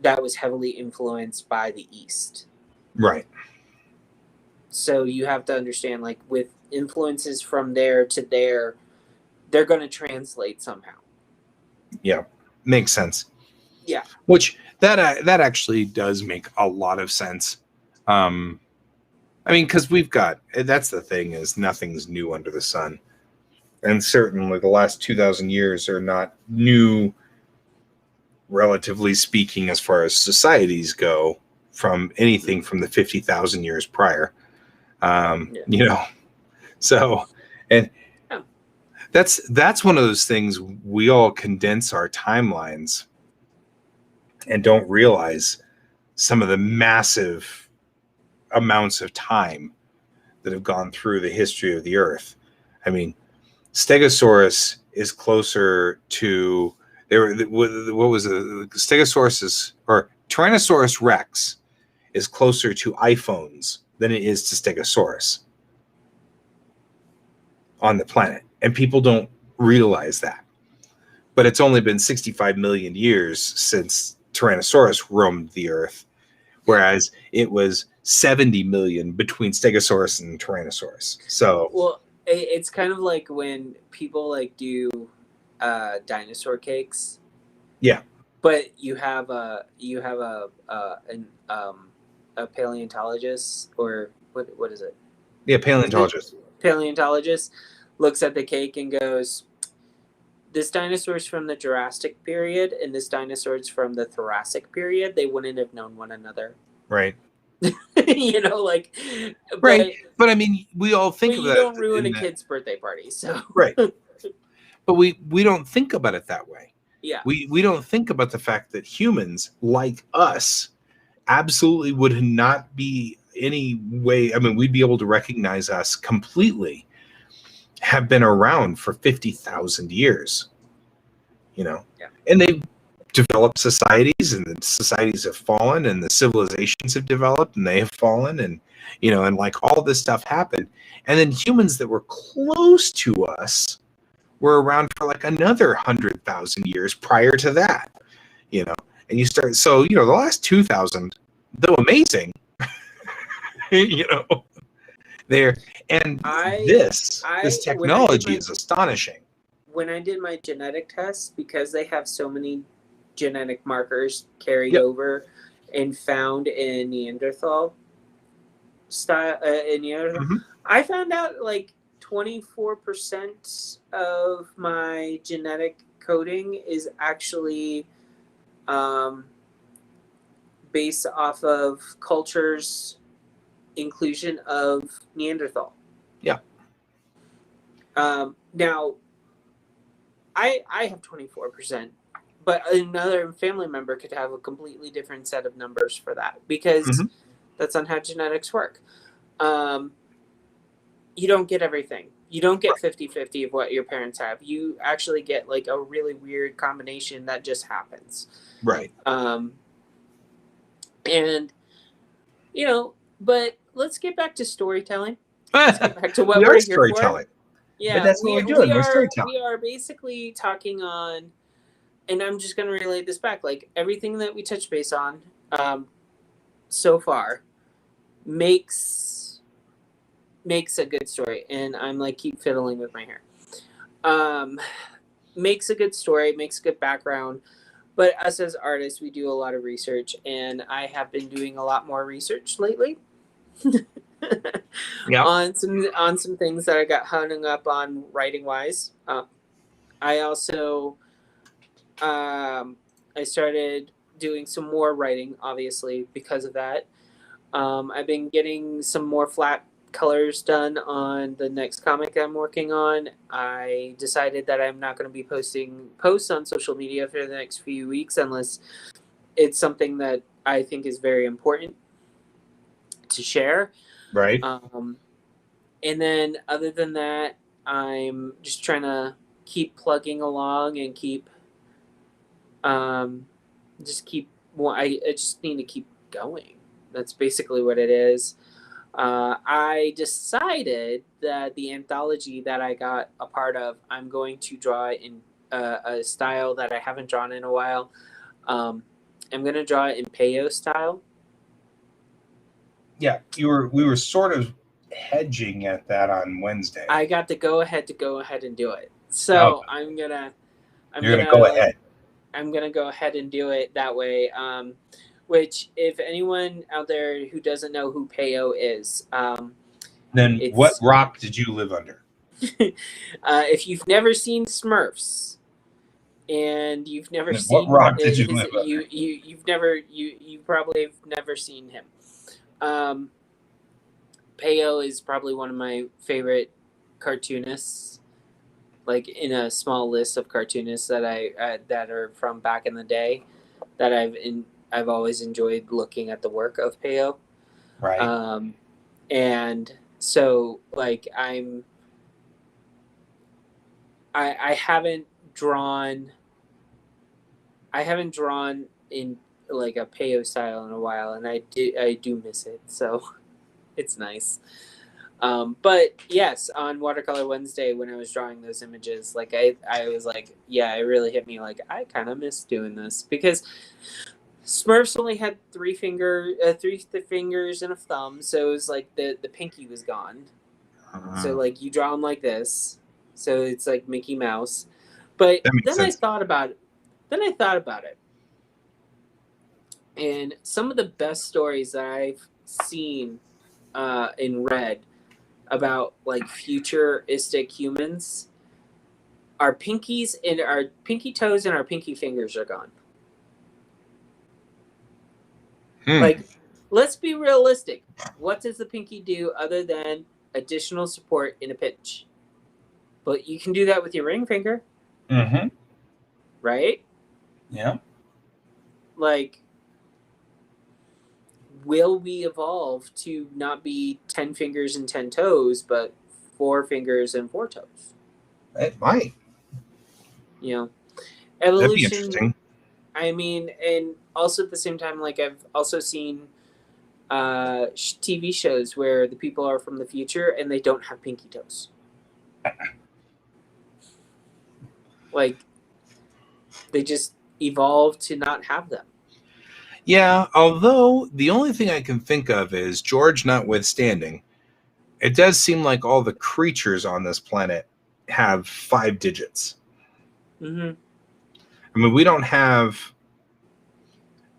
That was heavily influenced by the East. Right. So you have to understand, like, with influences from there to there, they're going to translate somehow. Yeah, makes sense. Yeah. Which that actually does make a lot of sense. I mean, because that's the thing, is nothing's new under the sun. And certainly the last 2,000 years are not new, relatively speaking, as far as societies go, from anything from the 50,000 years prior. So, and that's one of those things, we all condense our timelines and don't realize some of the massive amounts of time that have gone through the history of the earth. I mean, Stegosaurus is closer to what was it? Stegosaurus or Tyrannosaurus Rex is closer to iPhones than it is to Stegosaurus on the planet. And people don't realize that. But it's only been 65 million years since Tyrannosaurus roamed the Earth, whereas it was 70 million between Stegosaurus and Tyrannosaurus. So, well, it's kind of like when people like do dinosaur cakes. Yeah. But you have a paleontologist, or what is it? Yeah, paleontologist. Paleontologist looks at the cake and goes, this dinosaur's from the Jurassic period and this dinosaur's from the Thoracic period. They wouldn't have known one another. Right. You know, like, right. But I mean, we all think of that. You don't ruin a kid's birthday party, so. Right. But we don't think about it that way. Yeah. We don't think about the fact that humans like us absolutely would not be any way. I mean, we'd be able to recognize us completely, have been around for 50,000 years, you know, yeah. And they've developed societies, and the societies have fallen, and the civilizations have developed and they have fallen, and, you know, and like all this stuff happened. And then humans that were close to us were around for like another 100,000 years prior to that, you know, and you start, so, you know, the last 2,000, though amazing, you know, there, and this technology is astonishing. When I did my genetic test, because they have so many genetic markers carried over and found in Neanderthal style, I found out like 24% of my genetic coding is actually based off of culture's inclusion of Neanderthal. Yeah. Now, I have 24%, but another family member could have a completely different set of numbers for that, because that's not how genetics work. You don't get everything. You don't get 50-50 of what your parents have. You actually get like a really weird combination that just happens. Right. And, you know, but let's get back to storytelling. Let's get back to what we're here for. Yeah, but that's what we're doing. We're storytelling. We are basically talking on, and I'm just going to relay this back, like everything that we touch base on so far makes a good story. And I'm like, keep fiddling with my hair. Makes a good story, makes a good background. But us as artists, we do a lot of research, and I have been doing a lot more research lately. on some things that I got hung up on writing wise. I also I started doing some more writing, obviously, because of that. I've been getting some more flat colors done on the next comic I'm working on. I decided that I'm not going to be posting posts on social media for the next few weeks unless it's something that I think is very important to share. Right. And then other than that, I'm just trying to keep plugging along and keep I just need to keep going. That's basically what it is. I decided that the anthology that I got a part of, I'm going to draw in a style that I haven't drawn in a while. I'm going to draw it in Peyo style. Yeah, we were sort of hedging at that on Wednesday. I got to go ahead and do it. So I'm gonna go ahead. I'm gonna go ahead and do it that way. Which, if anyone out there who doesn't know who Peyo is, then what rock did you live under? If you've never seen Smurfs, and you've never seen what rock did you live under? You probably have never seen him. Peyo is probably one of my favorite cartoonists, like in a small list of cartoonists that that are from back in the day that I've always enjoyed looking at the work of Peyo. Right. And so like I haven't drawn in like a Peyo style in a while, and I do miss it. So it's nice. But yes, on Watercolor Wednesday when I was drawing those images, like I was like, yeah, it really hit me. Like I kind of miss doing this because Smurfs only had three fingers and a thumb, so it was like the pinky was gone. So like you draw them like this, so it's like Mickey Mouse. But then I thought about it. And some of the best stories that I've seen and read about like futuristic humans, our pinkies and our pinky toes and our pinky fingers are gone. Like, let's be realistic. What does the pinky do other than additional support in a pinch? But you can do that with your ring finger. Mm-hmm. Right? Yeah. Like, will we evolve to not be 10 fingers and 10 toes, but 4 fingers and 4 toes? It might. You know, evolution. That'd be interesting. I mean, and also at the same time, like I've also seen TV shows where the people are from the future and they don't have pinky toes. Like, they just evolved to not have them. Yeah, although the only thing I can think of is, George notwithstanding, it does seem like all the creatures on this planet have 5 digits. Mm-hmm. I mean, we don't have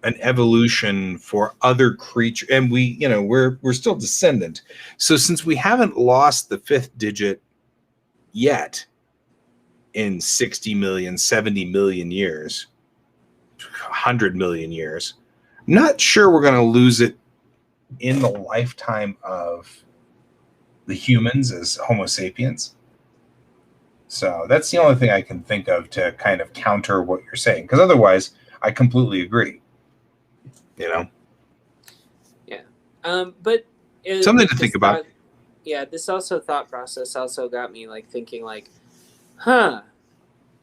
an evolution for other creatures, and we're still descendant. So since we haven't lost the 5th digit yet in 60 million, 70 million years, 100 million years, I'm not sure we're going to lose it in the lifetime of the humans as Homo sapiens. So that's the only thing I can think of to kind of counter what you're saying. Because otherwise, I completely agree. You know? Yeah. But something to think about. This also thought process also got me like thinking like,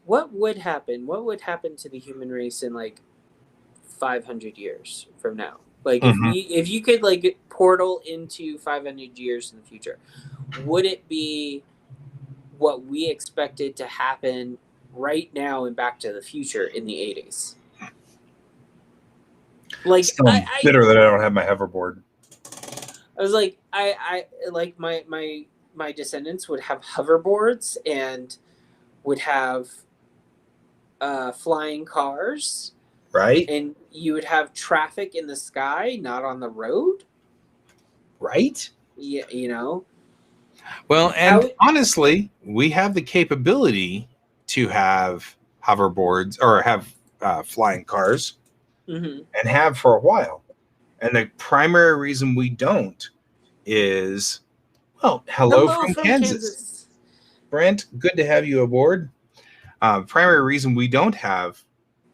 what would happen? What would happen to the human race in like 500 years from now? Like if you could like portal into 500 years in the future, would it be what we expected to happen right now in Back to the Future in the 80s? Like, I'm bitter that I don't have my hoverboard. I was like, I like my descendants would have hoverboards and would have flying cars, right? And you would have traffic in the sky, not on the road, right? Yeah, you know. Well, and honestly, we have the capability to have hoverboards or have flying cars, and have for a while. And the primary reason we don't is, well, hello from Kansas. Brent, good to have you aboard. Primary reason we don't have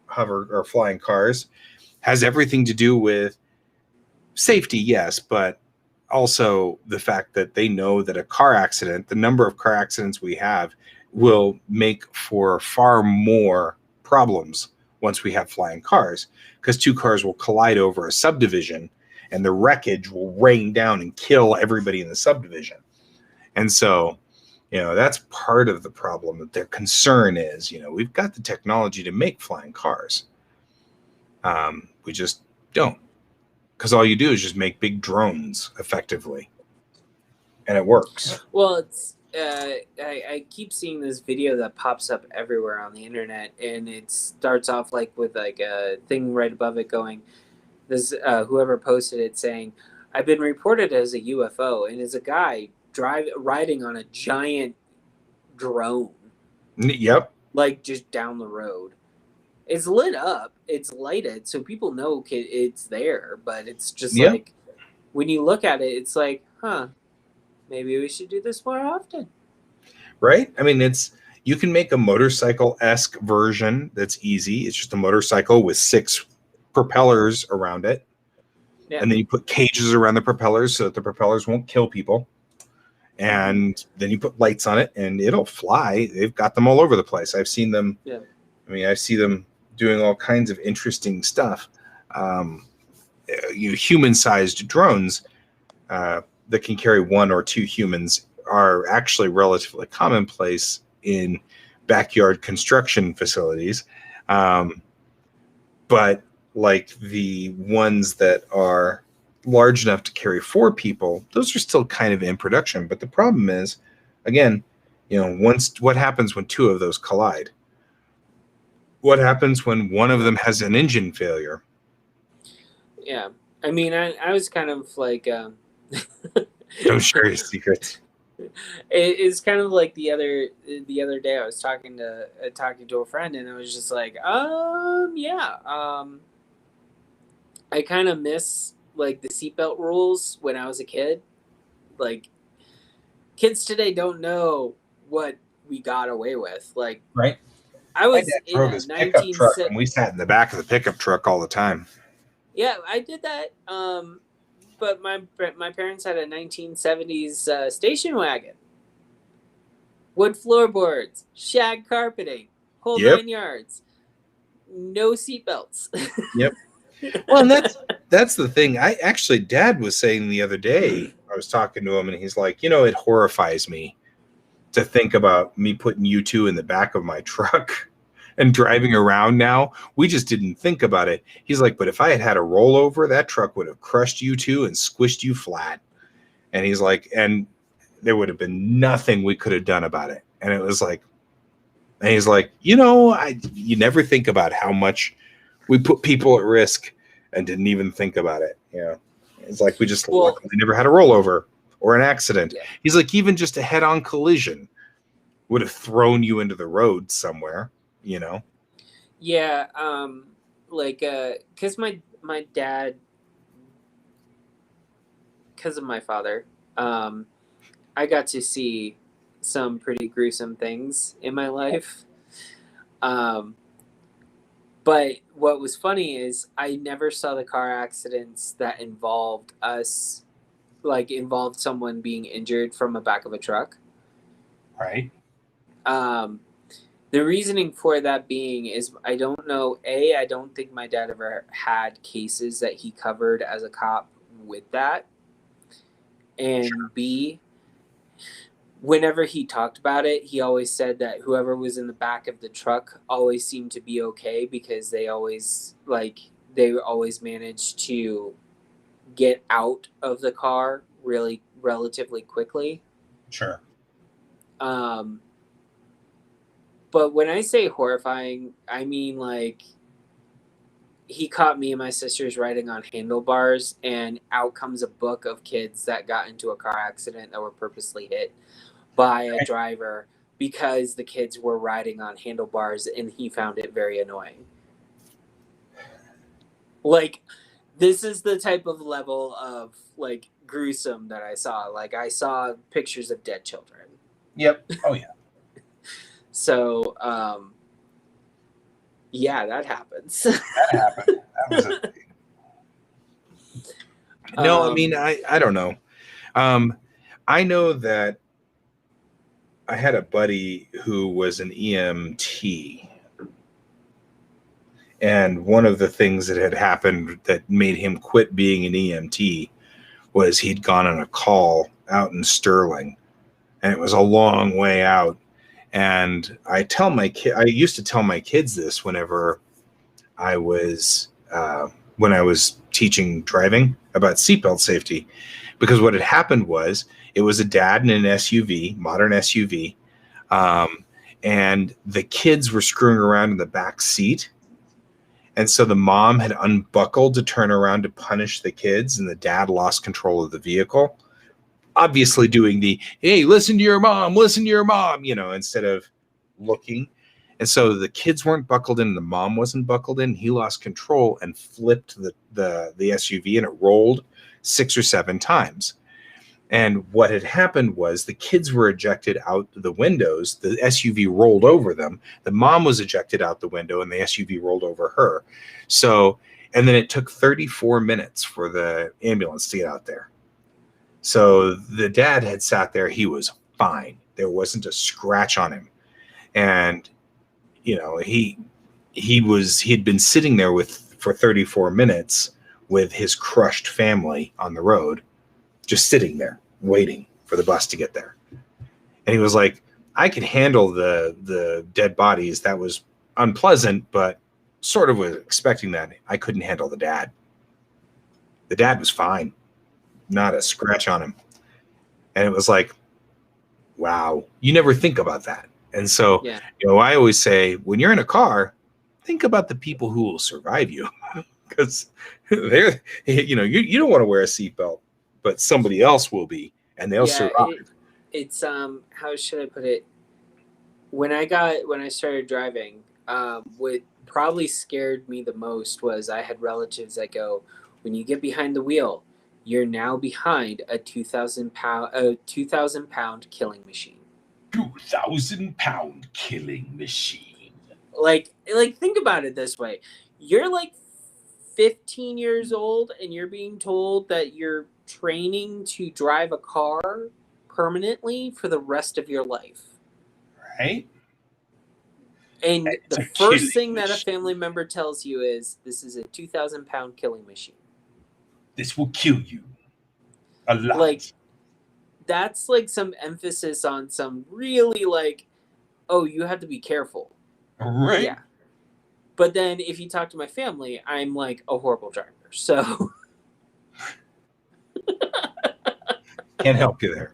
hover or flying cars has everything to do with safety, yes, but also the fact that they know that a car accident, the number of car accidents we have, will make for far more problems once we have flying cars, because 2 cars will collide over a subdivision and the wreckage will rain down and kill everybody in the subdivision. And so, that's part of the problem, that their concern is, we've got the technology to make flying cars. We just don't. Because all you do is just make big drones effectively. And it works. Well, it's I keep seeing this video that pops up everywhere on the internet, and it starts off like with like a thing right above it going, this whoever posted it saying, I've been reported as a UFO, and it's a guy riding on a giant drone. Yep. Like just down the road. It's lit up. It's lighted, so people know it's there. But it's just like, when you look at it, it's like, maybe we should do this more often. Right? I mean, you can make a motorcycle-esque version that's easy. It's just a motorcycle with 6 propellers around it. Yeah. And then you put cages around the propellers so that the propellers won't kill people. And then you put lights on it and it'll fly. They've got them all over the place. I've seen them. Yeah. I mean, I see them doing all kinds of interesting stuff. human-sized drones that can carry 1 or 2 humans are actually relatively commonplace in backyard construction facilities. But like the ones that are large enough to carry 4 people, those are still kind of in production. But the problem is, again, what happens when 2 of those collide? What happens when one of them has an engine failure? Yeah. I mean, I was kind of like, don't share your secrets. It's kind of like the other day I was talking to a friend, and I was just like, I kind of miss like the seatbelt rules when I was a kid. Like, kids today don't know what we got away with. Like, right? I was in a pickup truck, and we sat in the back of the pickup truck all the time. Yeah, I did that. But my parents had a 1970s station wagon. Wood floorboards, shag carpeting, whole 9 yards. No seatbelts. Yep. Well, and that's the thing. Dad was saying the other day, I was talking to him, and he's like, it horrifies me to think about me putting you 2 in the back of my truck and driving around now. We just didn't think about it. He's like, but if I had a rollover, that truck would have crushed you 2 and squished you flat. And he's like, and there would have been nothing we could have done about it. And it was like, and he's like, you never think about how much we put people at risk and didn't even think about it. It's like we just luckily never had a rollover or an accident. Yeah. He's like, even just a head-on collision would have thrown you into the road somewhere. Yeah, because my dad, because of my father, I got to see some pretty gruesome things in my life. But what was funny is I never saw the car accidents that involved someone being injured from the back of a truck. Right. The reasoning for that being is I don't know. A, I don't think my dad ever had cases that he covered as a cop with that. And sure. B, whenever he talked about it, he always said that whoever was in the back of the truck always seemed to be okay because they always managed to get out of the car really relatively quickly. Sure. But when I say horrifying, I mean like he caught me and my sisters riding on handlebars, and out comes a book of kids that got into a car accident that were purposely hit by a driver because the kids were riding on handlebars, and he found it very annoying. Like, this is the type of level of like gruesome that I saw. Like, I saw pictures of dead children. Yep. Oh yeah. So, yeah, that happens. That happened. That was a thing. No, I mean, I don't know. I know that I had a buddy who was an EMT. And one of the things that had happened that made him quit being an EMT was he'd gone on a call out in Sterling. And it was a long way out. And I used to tell my kids this whenever I was teaching driving about seatbelt safety, because what had happened was it was a dad in an SUV, modern SUV, and the kids were screwing around in the back seat. And so the mom had unbuckled to turn around to punish the kids, and the dad lost control of the vehicle. Obviously doing the, hey, listen to your mom, instead of looking. And so the kids weren't buckled in, the mom wasn't buckled in. He lost control and flipped the SUV, and it rolled 6 or 7 times. And what had happened was the kids were ejected out the windows. The SUV rolled over them. The mom was ejected out the window, and the SUV rolled over her. So, and then it took 34 minutes for the ambulance to get out there. So the dad had sat there. He was fine. There wasn't a scratch on him. And, he had been sitting there with for 34 minutes with his crushed family on the road, just sitting there waiting for the bus to get there. And he was like, I could handle the dead bodies. That was unpleasant, but sort of was expecting that. I couldn't handle the dad. The dad was fine. Not a scratch on him. And it was like, wow, you never think about that. And so, I always say, when you're in a car, think about the people who will survive you, because they're, you don't want to wear a seatbelt, but somebody else will be, and they'll survive. It's how should I put it? When I started driving, what probably scared me the most was I had relatives that go, when you get behind the wheel, you're now behind a 2,000 pound killing machine. 2,000 pound killing machine. Like think about it this way. You're like 15 years old and you're being told that you're training to drive a car permanently for the rest of your life. Right? And the first thing that a family member tells you is, this is a 2,000 pound killing machine. This will kill you a lot. Like, that's like some emphasis on some really like, oh, you have to be careful. Right. Yeah. But then if you talk to my family, I'm like a horrible driver. So can't help you there.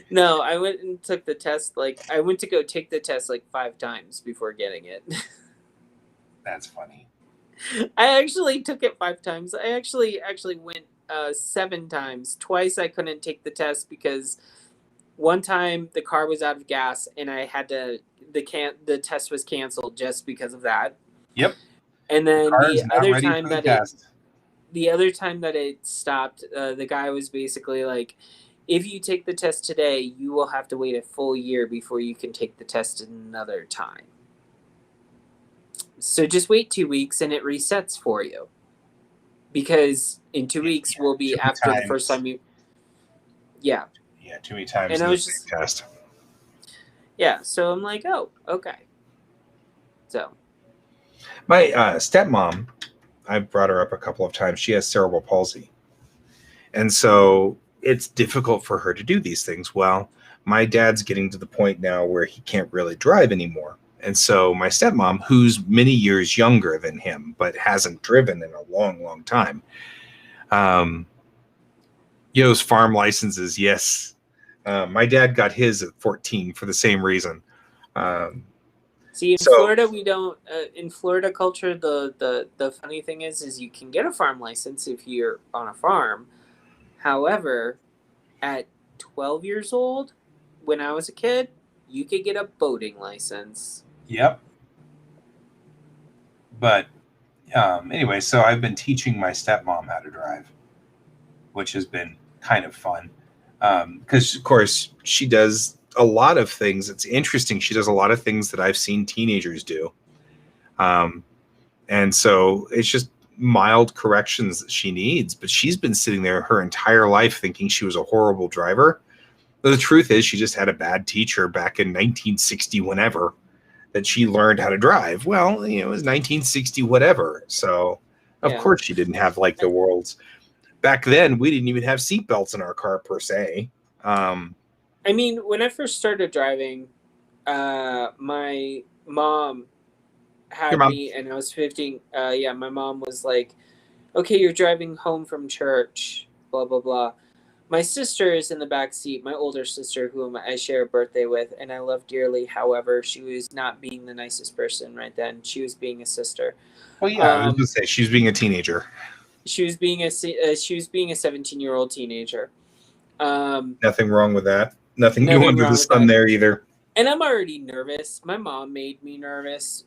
No, I went and took the test. Like, I went to go take the test like 5 times before getting it. That's funny. I actually took it 5 times. I actually went 7 times. Twice I couldn't take the test because one time the car was out of gas and I had to the test was canceled just because of that. Yep. And then the other time that it stopped, the guy was basically like, if you take the test today, you will have to wait a full year before you can take the test another time. So just wait 2 weeks and it resets for you. Because in 2 weeks will be after the first time you... Yeah. Yeah, too many times and in I the was same just, test. Yeah, so I'm like, oh, okay. So. My stepmom, I've brought her up a couple of times. She has cerebral palsy. And so it's difficult for her to do these things. Well, my dad's getting to the point now where he can't really drive anymore. And so my stepmom, who's many years younger than him, but hasn't driven in a long, long time, those farm licenses, yes. My dad got his at 14 for the same reason. See, in Florida, we don't. In Florida culture, the funny thing is you can get a farm license if you're on a farm. However, at 12 years old, when I was a kid, you could get a boating license. Yep. But anyway, so I've been teaching my stepmom how to drive, which has been kind of fun. Because, of course, she does a lot of things. It's interesting. She does a lot of things that I've seen teenagers do. And so it's just mild corrections that she needs. But she's been sitting there her entire life thinking she was a horrible driver. But the truth is she just had a bad teacher back in 1960 whenever that she learned how to drive. Well, it was 1960 whatever. So, of course, she didn't have like the world's... Back then, we didn't even have seatbelts in our car per se. I mean, when I first started driving, my mom had me, and I was 15. My mom was like, "Okay, you're driving home from church, blah blah blah." My sister is in the back seat. My older sister, whom I share a birthday with, and I love dearly. However, she was not being the nicest person right then. She was being a sister. Well, yeah, I was going to say she was being a teenager. She was being a 17-year-old teenager. Nothing wrong with that. Nothing new under the sun there either. And I'm already nervous. My mom made me nervous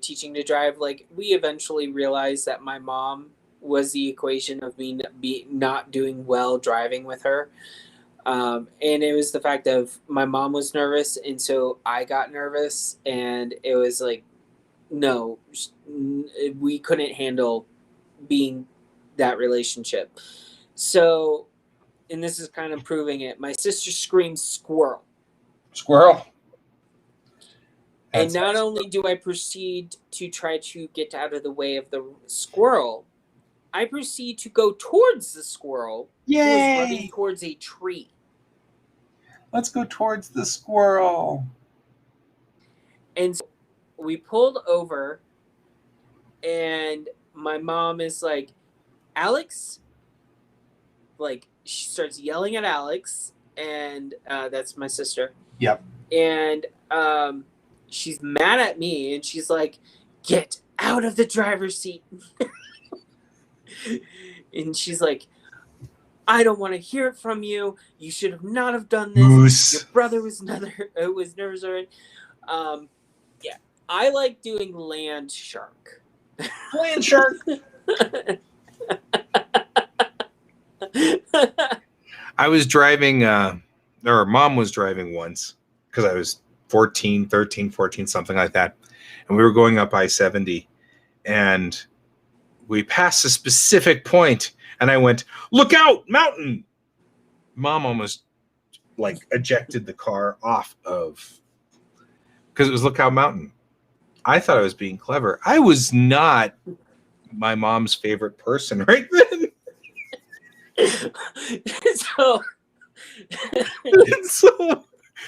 teaching to drive. Like, we eventually realized that my mom was the equation of me not doing well driving with her. And it was the fact of my mom was nervous, and so I got nervous, and it was like, no, we couldn't handle being that relationship. So, and this is kind of proving it, my sister screamed squirrel. Squirrel. And not only do I proceed to try to get out of the way of the squirrel, I proceed to go towards the squirrel who is running towards a tree. Let's go towards the squirrel. And so we pulled over, and my mom is like, Alex? Like, she starts yelling at Alex, and that's my sister. Yep. And she's mad at me, and she's like, get out of the driver's seat. And she's like, I don't want to hear it from you. You should have not have done this. Moose. Your brother was nervous already. Yeah, I like doing land shark. Land shark. I was driving, or Mom was driving once because I was 13, 14, something like that. And we were going up I-70, and we passed a specific point, and I went, look out, mountain. Mom almost like ejected the car off of, because it was Lookout Mountain. I thought I was being clever. I was not my mom's favorite person right then. So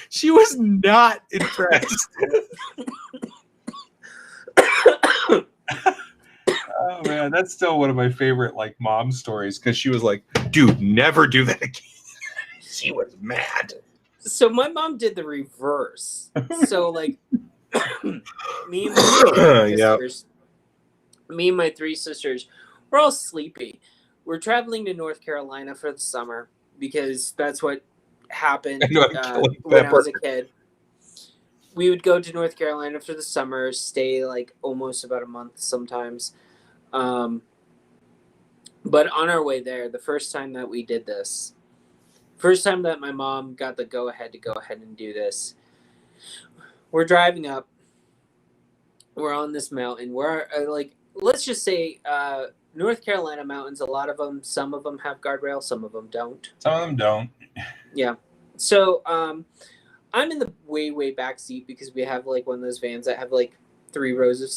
she was not impressed. Oh man, that's still one of my favorite like mom stories, because she was like, dude, never do that again. She was mad. So my mom did the reverse. So like me and my sisters, me and my three sisters, we're all sleepy. We're traveling to North Carolina for the summer because that's what happened when I was a kid. We would go to North Carolina for the summer, stay like almost about a month sometimes. But on our way there, the first time that we did this, first time that my mom got the go ahead and do this, we're driving up. We're on this mountain. We're like, let's just say North Carolina mountains, a lot of them, some of them have guardrails, some of them don't. Some of them don't. Yeah. So I'm in the way back seat because we have like one of those vans that have like 3 rows of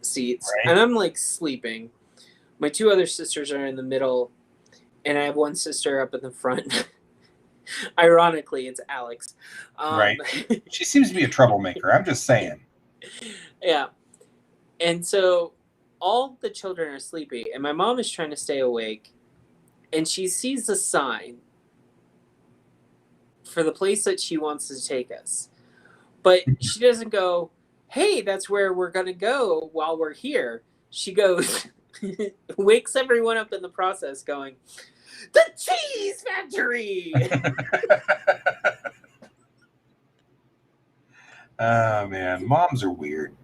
seats. Right. And I'm like sleeping. My 2 other sisters are in the middle, and I have one sister up in the front. Ironically, it's Alex. Right. She seems to be a troublemaker. I'm just saying. Yeah. And so all the children are sleepy, and my mom is trying to stay awake, and she sees the sign for the place that she wants to take us. But she doesn't go, hey, that's where we're going to go while we're here. She goes, wakes everyone up in the process going, the cheese factory! Oh, man. Moms are weird.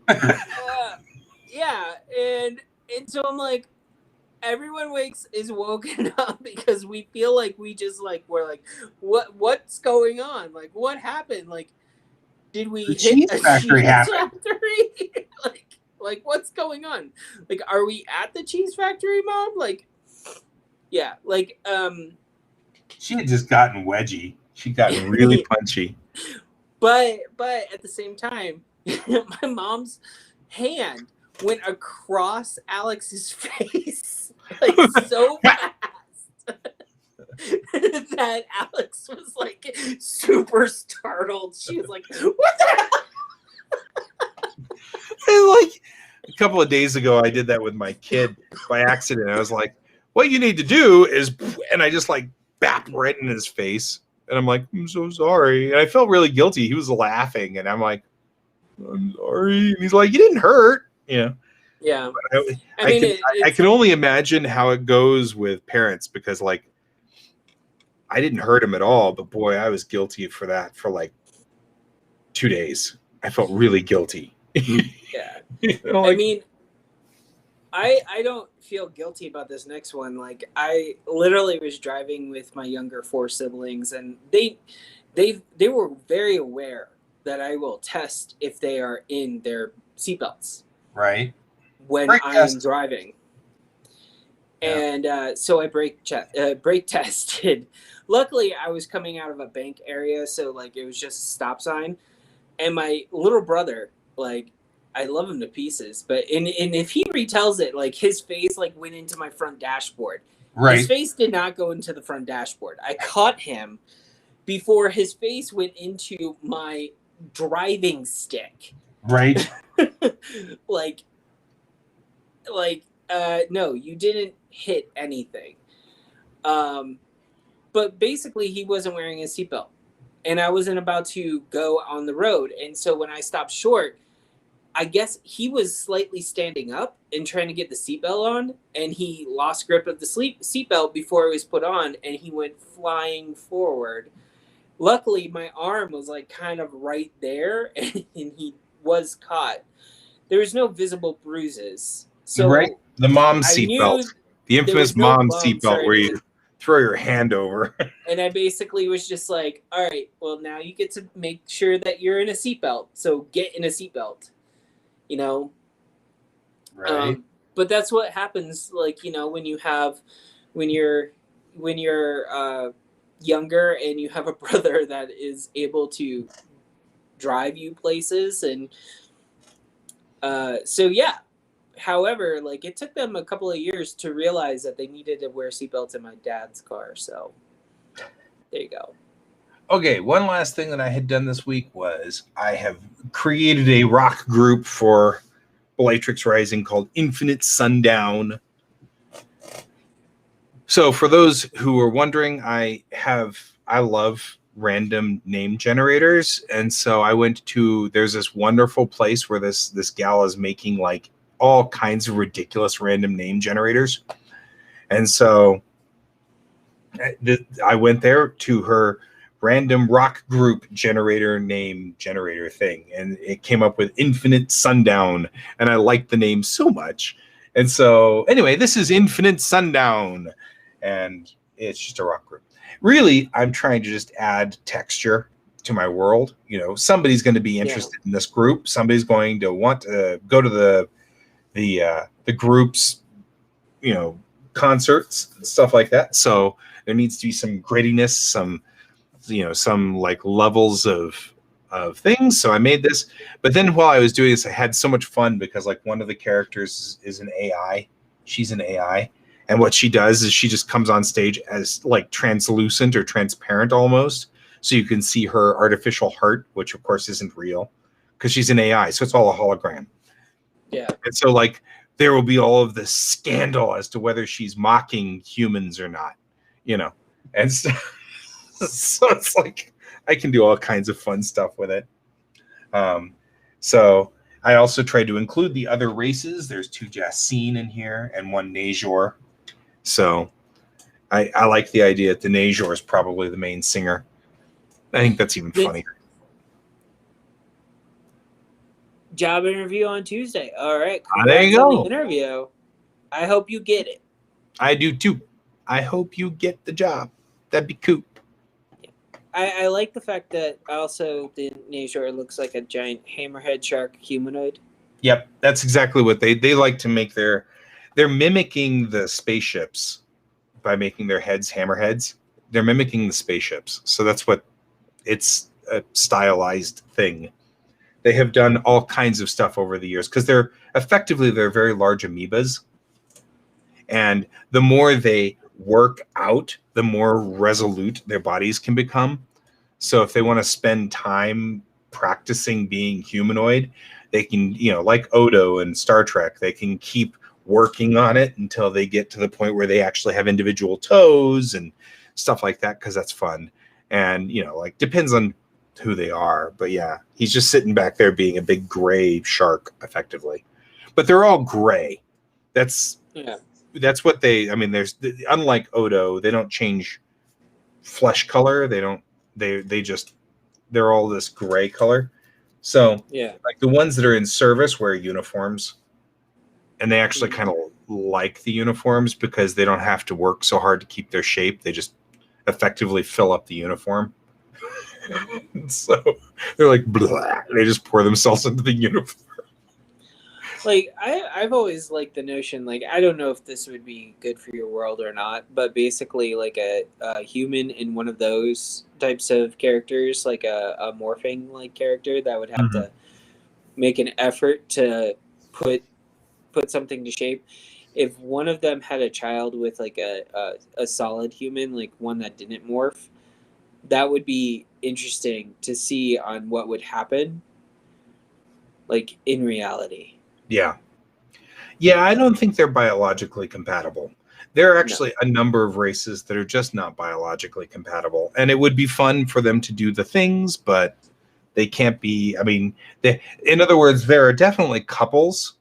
Yeah, and so I'm like, everyone is woken up because we feel like we just like, we're like, what's going on? Like, what happened? Like, did we hit cheese a factory cheese factory? like what's going on? Like, are we at the cheese factory, Mom? Like, yeah, like, she had just gotten wedgy. She got really punchy. But at the same time, my mom's hand went across Alex's face like so fast that Alex was like super startled. She was like, what the hell? And like a couple of days ago, I did that with my kid by accident. I was like, what you need to do is, and I just like bapped right in his face. And I'm like, I'm so sorry. And I felt really guilty. He was laughing, and I'm like, I'm sorry. And he's like, you didn't hurt. Yeah. Yeah. I can only imagine how it goes with parents, because like I didn't hurt him at all, but boy, I was guilty for that for like 2 days. I felt really guilty. Yeah. Like, I mean, I don't feel guilty about this next one. Like, I literally was driving with my younger 4 siblings, and they were very aware that I will test if they are in their seatbelts. Right. When I am driving. Yeah. And so I brake tested. Luckily, I was coming out of a bank area, so like it was just a stop sign. And my little brother Like, I love him to pieces, but and if he retells it, like his face like went into my front dashboard. Right. His face did not go into the front dashboard. I caught him before his face went into my driving stick. Right. No, you didn't hit anything. But basically he wasn't wearing a seatbelt. And I wasn't about to go on the road. And so when I stopped short, I guess he was slightly standing up and trying to get the seatbelt on, and he lost grip of the seatbelt before it was put on, and he went flying forward. Luckily, my arm was like kind of right there, and he was caught. There was no visible bruises. So right. The mom seatbelt. The infamous mom seatbelt where you throw your hand over. And I basically was just like, all right, well, now you get to make sure that you're in a seatbelt. So get in a seatbelt. You know, right? But that's what happens. Like, you know, when you're younger and you have a brother that is able to drive you places, and so yeah. However, like it took them a couple of years to realize that they needed to wear seatbelts in my dad's car. So there you go. Okay, one last thing that I had done this week was I have created a rock group for Bellatrix Rising called Infinite Sundown. So for those who are wondering, I love random name generators. And so I went to, there's this wonderful place where this gal is making like all kinds of ridiculous random name generators. And so I went there to her random rock group generator name generator thing, and it came up with Infinite Sundown, and I liked the name so much. And so anyway, this is Infinite Sundown, and it's just a rock group. Really, I'm trying to just add texture to my world. You know, somebody's going to be interested in this group. Somebody's going to want to go to the group's, you know, concerts and stuff like that. So there needs to be some grittiness, some like levels of things. So I made this, but then while I was doing this, I had so much fun because like one of the characters is an AI. She's an AI. And what she does is she just comes on stage as like translucent or transparent almost. So you can see her artificial heart, which of course isn't real because she's an AI. So it's all a hologram. Yeah. And so like there will be all of this scandal as to whether she's mocking humans or not, you know. And so it's like I can do all kinds of fun stuff with it. So I also tried to include the other races. There's 2 Jacine in here and 1 Najor. So I like the idea that the Najor is probably the main singer. I think that's even funnier. Job interview on Tuesday. All right. There you go. The interview. I hope you get it. I do too. I hope you get the job. That'd be cool. I like the fact that also the Najor looks like a giant hammerhead shark humanoid. Yep, that's exactly what they like to make they're mimicking the spaceships by making their heads hammerheads. They're mimicking the spaceships. So that's what it's a stylized thing. They have done all kinds of stuff over the years because they're very large amoebas. And the more they work out, the more resolute their bodies can become. So if they want to spend time practicing being humanoid, they can, you know, like Odo and Star Trek, they can keep working on it until they get to the point where they actually have individual toes and stuff like that, because that's fun. And, you know, like depends on who they are. But yeah, he's just sitting back there being a big gray shark effectively. But they're all gray. That's what there's unlike Odo, they don't change flesh color. They're all this gray color. So yeah, like the ones that are in service wear uniforms, and they actually kind of like the uniforms because they don't have to work so hard to keep their shape. They just effectively fill up the uniform. So they're like, blah, they just pour themselves into the uniform. Like I've always liked the notion, like I don't know if this would be good for your world or not, but basically like a human in one of those types of characters, like a morphing like character that would have to make an effort to put something to shape. If one of them had a child with like a solid human, like one that didn't morph, that would be interesting to see on what would happen, like in reality. Yeah. Yeah, I don't think they're biologically compatible. There are actually a number of races that are just not biologically compatible. And it would be fun for them to do the things, but they can't be. I mean, in other words, there are definitely couples,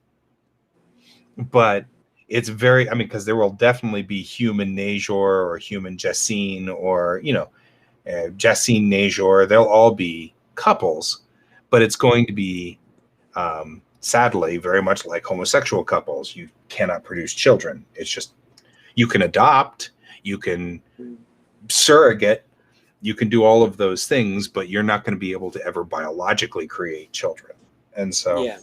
but it's very, I mean, because there will definitely be human Najor or human Jessine or, Jessine Najor. They'll all be couples, but it's going to be, sadly, very much like homosexual couples. You cannot produce children. It's just, you can adopt, you can surrogate, you can do all of those things, but you're not going to be able to ever biologically create children. And so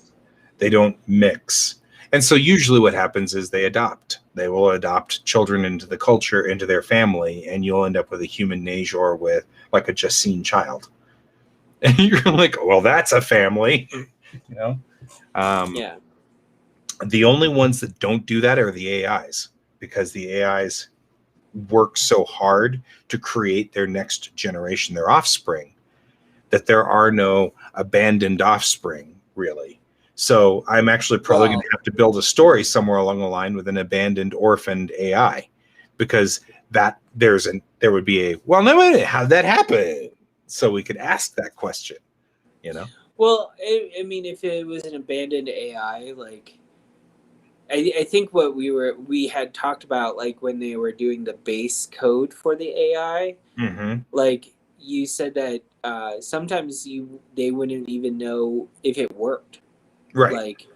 they don't mix. And so usually what happens is they adopt. They will adopt children into the culture, into their family, and you'll end up with a human Najor with like a Jessine child. And you're like, well, that's a family, The only ones that don't do that are the AIs, because the AIs work so hard to create their next generation, their offspring, that there are no abandoned offspring, really. So I'm actually probably going to have to build a story somewhere along the line with an abandoned, orphaned AI, because there would be a, well, no, how'd that happen? So we could ask that question, Well, I mean, if it was an abandoned AI, like, I think what we had talked about, like when they were doing the base code for the AI, like you said that sometimes they wouldn't even know if it worked. Right. Like,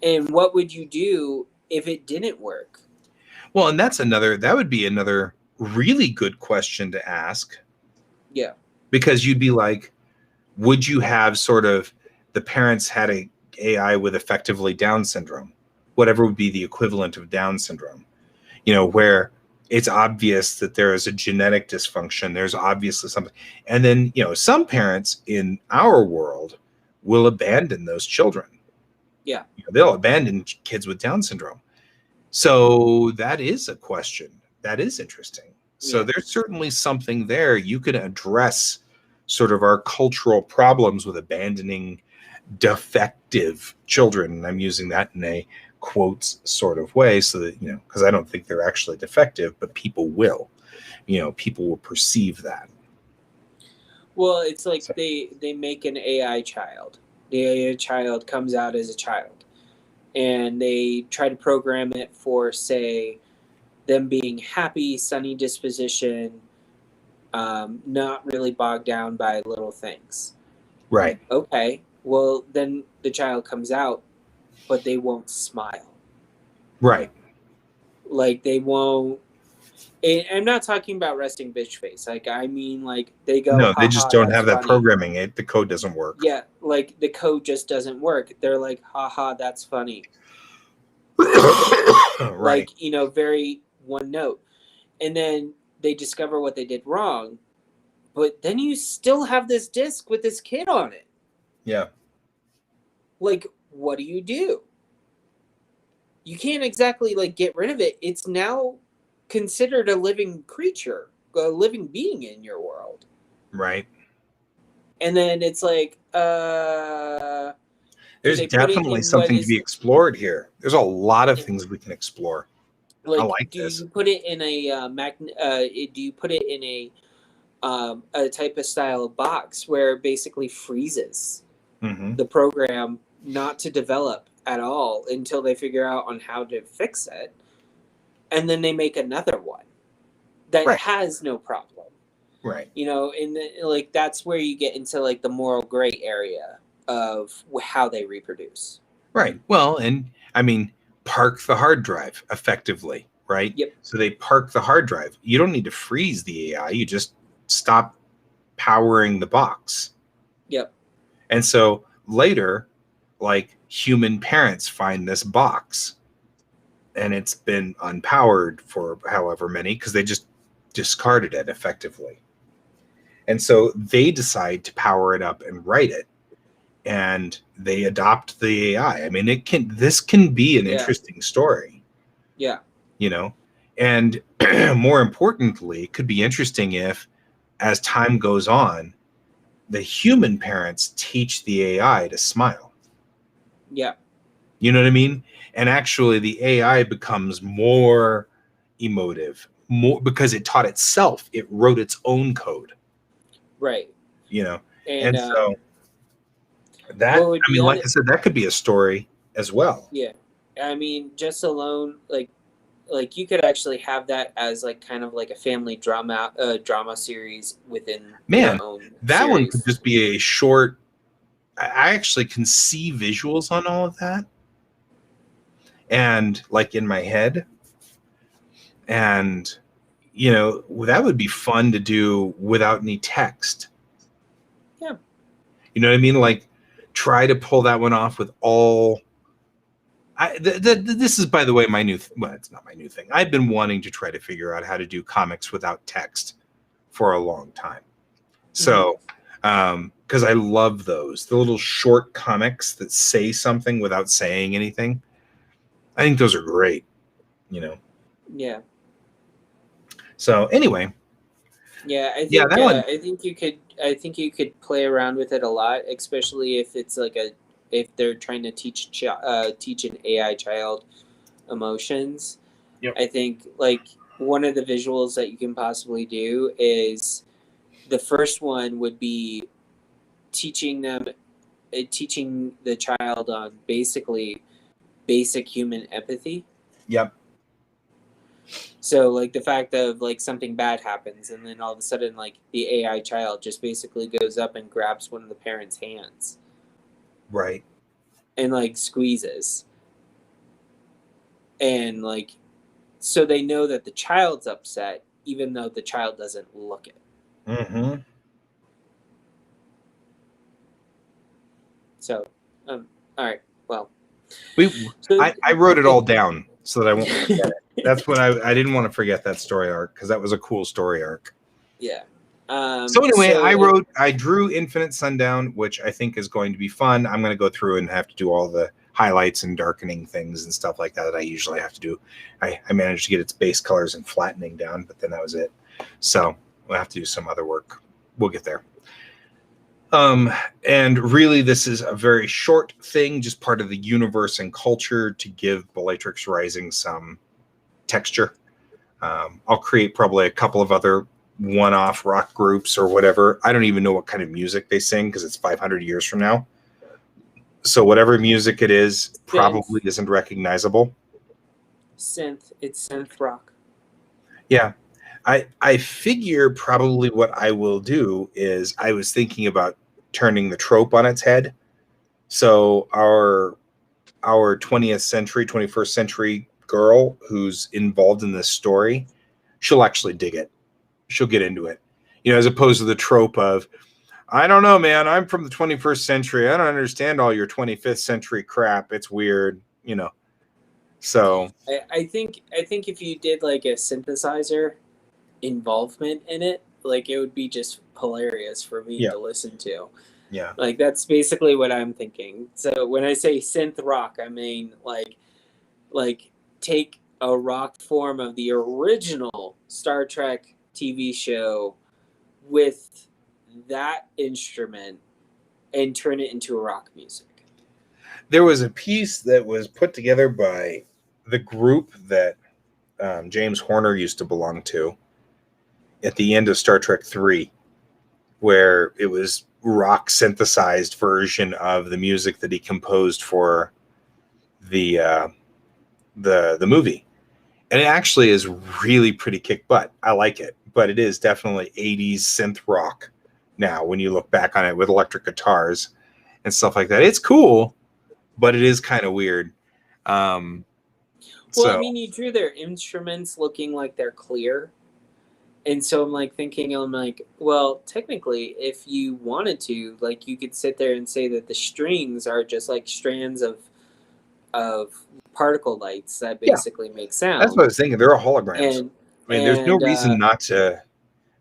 and what would you do if it didn't work? Well, and that would be another really good question to ask. Yeah. Because you'd be like, would you have sort of the parents had a AI with effectively Down syndrome, whatever would be the equivalent of Down syndrome, where it's obvious that there is a genetic dysfunction. There's obviously something. And then, some parents in our world will abandon those children. Yeah. They'll abandon kids with Down syndrome. So that is a question. That is interesting. So there's certainly something there. You can address sort of our cultural problems with abandoning defective children. And I'm using that in a quotes sort of way, so that, because I don't think they're actually defective, but people will, people will perceive that. Well, it's like they make an AI child. The AI child comes out as a child, and they try to program it for, say, them being happy, sunny disposition, not really bogged down by little things. Right. Okay. Well, then the child comes out, but they won't smile. Right. Like, they won't. I'm not talking about resting bitch face. Like, I mean, like, they go. No, they just don't have that programming. The code doesn't work. Yeah, like the code just doesn't work. They're like, haha, that's funny. Right. Like, very one note. And then they discover what they did wrong. But then you still have this disc with this kid on it. Yeah. Like, what do? You can't exactly, like, get rid of it. It's now considered a living creature, a living being in your world. Right. And then it's like, there's definitely something to be explored here. There's a lot of things we can explore. Like, I like this. Do you put it in do you put it in a type of style of box where it basically freezes the program not to develop at all until they figure out on how to fix it, and then they make another one that has no problem. Right. And like that's where you get into like the moral gray area of how they reproduce. Right. Well, and I mean, park the hard drive effectively, right? Yep. So they park the hard drive. You don't need to freeze the AI. You just stop powering the box. Yep. And so later, like, human parents find this box and it's been unpowered for however many, because they just discarded it effectively. And so they decide to power it up and write it. and they adopt the AI. I mean, this can be an interesting story. Yeah. You know, and more importantly, it could be interesting if, as time goes on, the human parents teach the AI to smile. Yeah. You know what I mean? And actually the AI becomes more emotive, more because it taught itself. It wrote its own code. Right. You know, and so that, I mean, like I said, that could be a story as well. Yeah. I mean, just alone, like you could actually have that as like kind of like a family drama series within your own that series. One could just be a short. I actually can see visuals on all of that, and like in my head, and you know, that would be fun to do without any text. Yeah. You know what I mean? Like, try to pull that one off with all. This is, by the way, my new. Well, it's not my new thing. I've been wanting to try to figure out how to do comics without text for a long time. So, because I love those, the little short comics that say something without saying anything. I think those are great. You know. Yeah. So anyway. Yeah, I think that one. I think you could play around with it a lot, especially if it's like if they're trying to teach an AI child emotions. Yep. I think like one of the visuals that you can possibly do is the first one would be teaching the child on basically basic human empathy. Yep. So like the fact of like something bad happens and then all of a sudden like the AI child just basically goes up and grabs one of the parents' hands. Right. And like squeezes. And like so they know that the child's upset even though the child doesn't look it. Mm-hmm. So all right. Well, I wrote it all down so that I won't forget it. That's what I didn't want to forget that story arc because that was a cool story arc. Yeah. So anyway, I drew Infinite Sundown, which I think is going to be fun. I'm going to go through and have to do all the highlights and darkening things and stuff like that I usually have to do. I managed to get its base colors and flattening down, but then that was it. So we'll have to do some other work. We'll get there. And really, this is a very short thing, just part of the universe and culture to give Bellatrix Rising some texture. I'll create probably a couple of other one-off rock groups or whatever. I don't even know what kind of music they sing because it's 500 years from now. So whatever music it is probably isn't recognizable. It's synth rock. Yeah. I figure probably what I will do is I was thinking about turning the trope on its head. So our 21st century girl who's involved in this story, she'll actually dig it. She'll get into it. You know, as opposed to the trope of, I don't know, man, I'm from the 21st century. I don't understand all your 25th century crap. It's weird, you know. So I think if you did like a synthesizer involvement in it, like it would be just hilarious for me to listen to. Yeah. Like that's basically what I'm thinking. So when I say synth rock, I mean like take a rock form of the original Star Trek TV show with that instrument and turn it into rock music. There was a piece that was put together by the group that James Horner used to belong to at the end of Star Trek 3, where it was rock synthesized version of the music that he composed for the movie. And it actually is really pretty kick butt. I like it, but it is definitely 80s synth rock now when you look back on it with electric guitars and stuff like that. It's cool, but it is kind of weird. I mean, you drew their instruments looking like they're clear. And so I'm like, well, technically, if you wanted to, like, you could sit there and say that the strings are just like strands of particle lights that basically make sound. That's what I was thinking. They're holograms. There's no reason not to.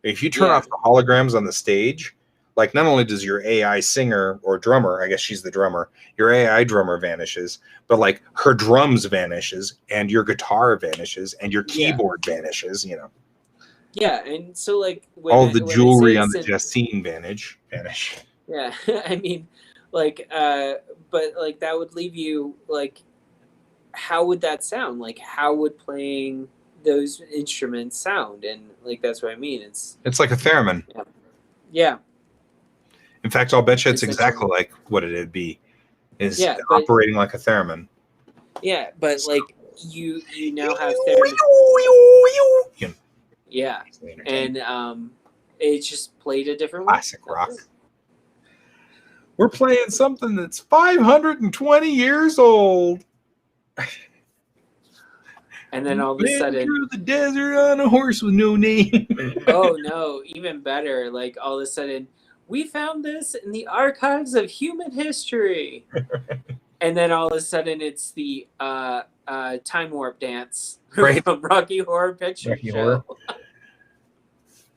If you turn off the holograms on the stage, Like, not only does your AI singer or drummer, I guess she's the drummer, your AI drummer vanishes, but like her drums vanishes and your guitar vanishes and your keyboard vanishes, you know. Yeah, and so like All the when I jewelry say on the Justine vanish. yeah, I mean, like, but like that would leave you like, how would that sound? Like, how would playing those instruments sound? And like that's what I mean. It's like a theremin. Yeah. In fact, I'll bet you it's Essentially. exactly like what it'd be. Is Yeah, but operating like a theremin. yeah, but like you now have yeah, and it's just played a different way. Classic rock. We're playing something that's 520 years old. And then all of a sudden, through the desert on a horse with no name. Oh no, even better! Like all of a sudden, we found this in the archives of human history. And then all of a sudden, it's the time warp dance from Rocky Horror Picture Show.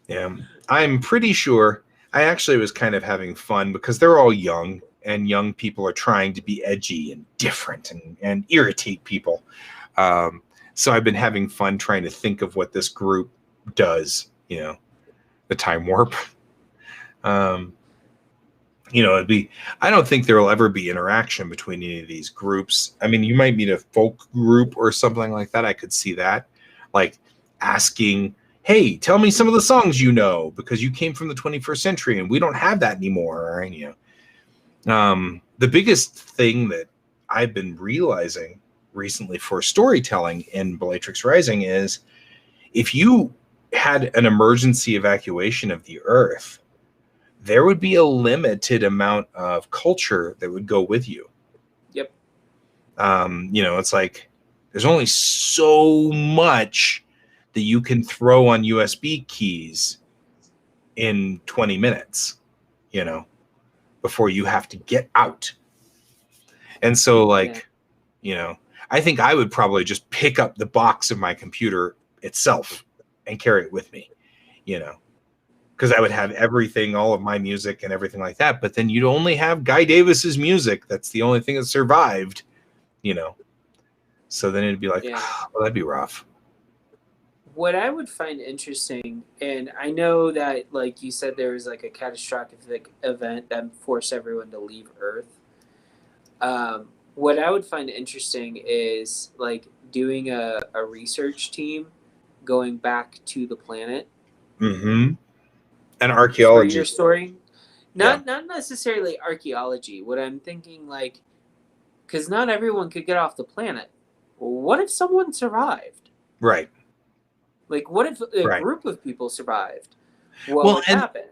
Yeah, I'm pretty sure. I actually was kind of having fun because they're all young, and young people are trying to be edgy and different and irritate people. So I've been having fun trying to think of what this group does, you know, the time warp. You know, I don't think there will ever be interaction between any of these groups. I mean, you might meet a folk group or something like that. I could see that, like asking, hey, tell me some of the songs you know, because you came from the 21st century and we don't have that anymore. Right? You know, the biggest thing that I've been realizing recently for storytelling in Bellatrix Rising is if you had an emergency evacuation of the Earth, there would be a limited amount of culture that would go with you. Yep. You know, it's like there's only so much that you can throw on USB keys in 20 minutes, you know, before you have to get out. And so, like, you know, I think I would probably just pick up the box of my computer itself and carry it with me, you know, because I would have everything, all of my music and everything like that. But then you'd only have Guy Davis's music. That's the only thing that survived, you know. So then it'd be like, well, that'd be rough. What I would find interesting, and I know that, like you said, there was like a catastrophic event that forced everyone to leave Earth. What I would find interesting is like doing a research team going back to the planet. Mm-hmm. And archaeology. For your story. Not necessarily archaeology. What I'm thinking, like, because not everyone could get off the planet. Well, what if someone survived? Right. Like, what if a group of people survived? What would happen?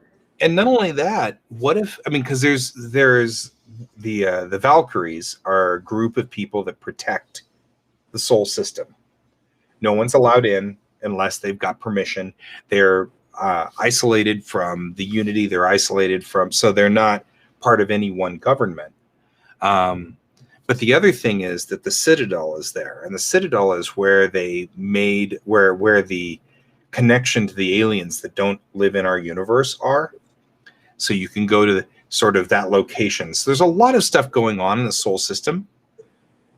And not only that, what if, I mean, because there's the Valkyries are a group of people that protect the Sol system. No one's allowed in unless they've got permission. They're isolated from the Unity. They're isolated from, so they're not part of any one government. But the other thing is that the Citadel is there, and the Citadel is where they made where the connection to the aliens that don't live in our universe are. So you can go to sort of that location. So there's a lot of stuff going on in the Sol system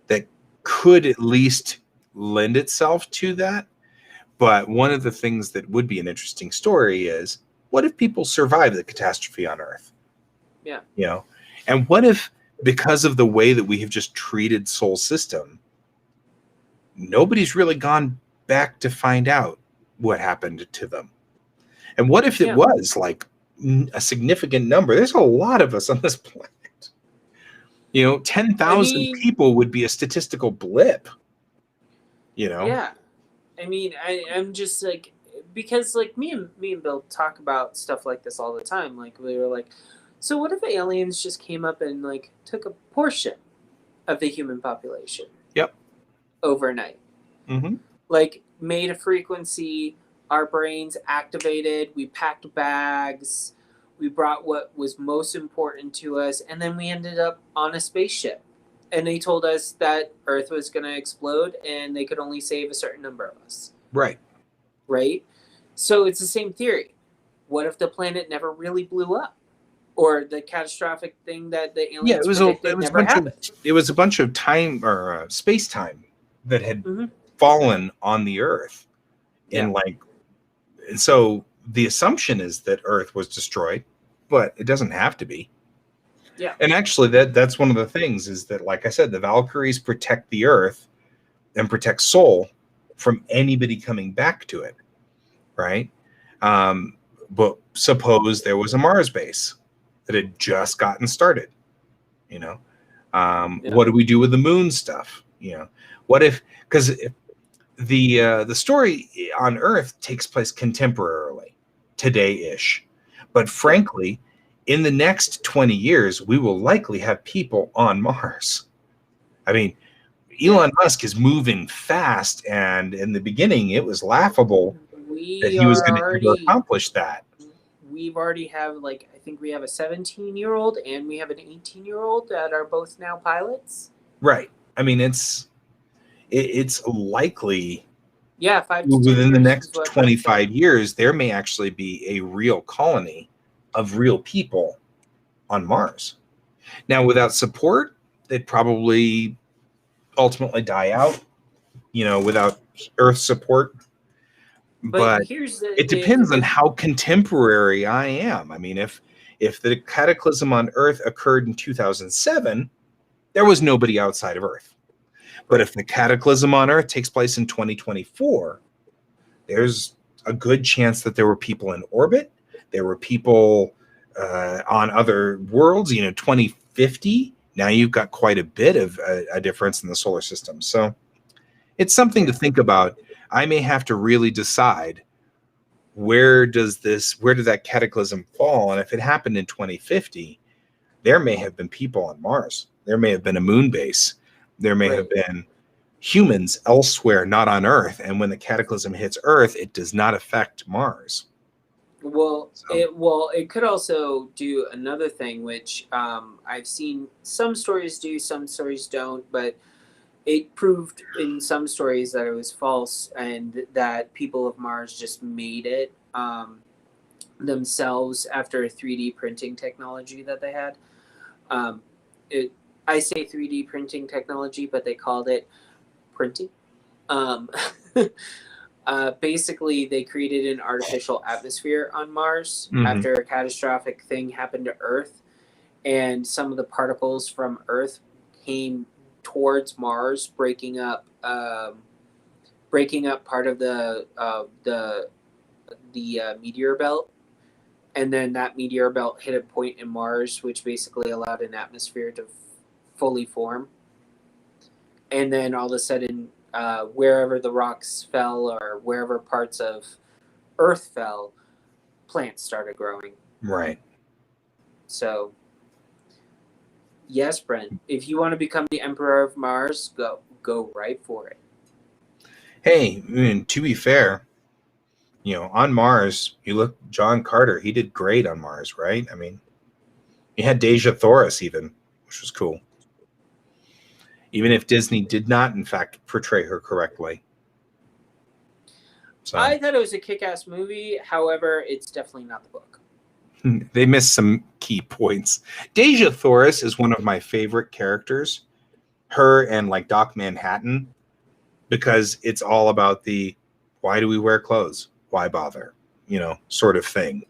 that could at least lend itself to that. But one of the things that would be an interesting story is, what if people survive the catastrophe on Earth? Yeah. You know, and what if, because of the way that we have just treated Sol system, nobody's really gone back to find out what happened to them? And what if it was like a significant number? There's a lot of us on this planet. You know, 10,000 people would be a statistical blip. You know? Yeah. I mean, I'm just like, because like me and Bill talk about stuff like this all the time. Like we were like, so what if aliens just came up and like took a portion of the human population? Yep. Overnight. Mm-hmm. Like made a frequency, our brains activated, we packed bags, we brought what was most important to us, and then we ended up on a spaceship. And they told us that Earth was going to explode and they could only save a certain number of us. Right. Right? So it's the same theory. What if the planet never really blew up? or the catastrophic thing that the Yeah, aliens predicted never happened. It was a bunch of time or space time that had Mm-hmm. fallen on the Earth, Yeah. and so the assumption is that Earth was destroyed, but it doesn't have to be. Yeah. And actually, that's one of the things is that, like I said, the Valkyries protect the Earth and protect Sol from anybody coming back to it, right? But suppose there was a Mars base that had just gotten started, you know. What do we do with the moon stuff? You know, what if, because the story on Earth takes place contemporarily, today-ish, but frankly, in the next 20 years, we will likely have people on Mars. I mean, Elon Musk is moving fast, and in the beginning, it was laughable that he was going to ever accomplish that. We've already have I think we have a 17-year-old and we have an 18-year-old that are both now pilots. Right. I mean, it's likely. Yeah, 5 to 10 within the years next 25 years, there may actually be a real colony of real people on Mars. Now, without support, they'd probably ultimately die out, without Earth support. But it depends on how contemporary I am. I mean, if the cataclysm on Earth occurred in 2007, there was nobody outside of Earth. But if the cataclysm on Earth takes place in 2024, there's a good chance that there were people in orbit. There were people on other worlds. 2050, now you've got quite a bit of a difference in the solar system. So it's something to think about. I may have to really decide where did that cataclysm fall? And if it happened in 2050, there may have been people on Mars. There may have been a moon base. There may have been humans elsewhere, not on Earth. And when the cataclysm hits Earth, it does not affect Mars. Well, it could also do another thing, which I've seen some stories do, some stories don't, but it proved in some stories that it was false and that people of Mars just made it themselves after a 3D printing technology that they had. I say 3D printing technology, but they called it printing. Basically, they created an artificial atmosphere on Mars after a catastrophic thing happened to Earth, and some of the particles from Earth came towards Mars, breaking up part of the meteor belt, and then that meteor belt hit a point in Mars, which basically allowed an atmosphere to fully form. And then all of a sudden, wherever the rocks fell or wherever parts of Earth fell, plants started growing. Right. So, yes, Brent, if you want to become the Emperor of Mars, go right for it. Hey, I mean, to be fair, on Mars, you look, John Carter, he did great on Mars, right? I mean, he had Deja Thoris even, which was cool. Even if Disney did not, in fact, portray her correctly. So I thought it was a kick-ass movie. However, it's definitely not the book. They missed some key points. Deja Thoris is one of my favorite characters. Her and Doc Manhattan, because it's all about the why do we wear clothes? Why bother? Sort of thing.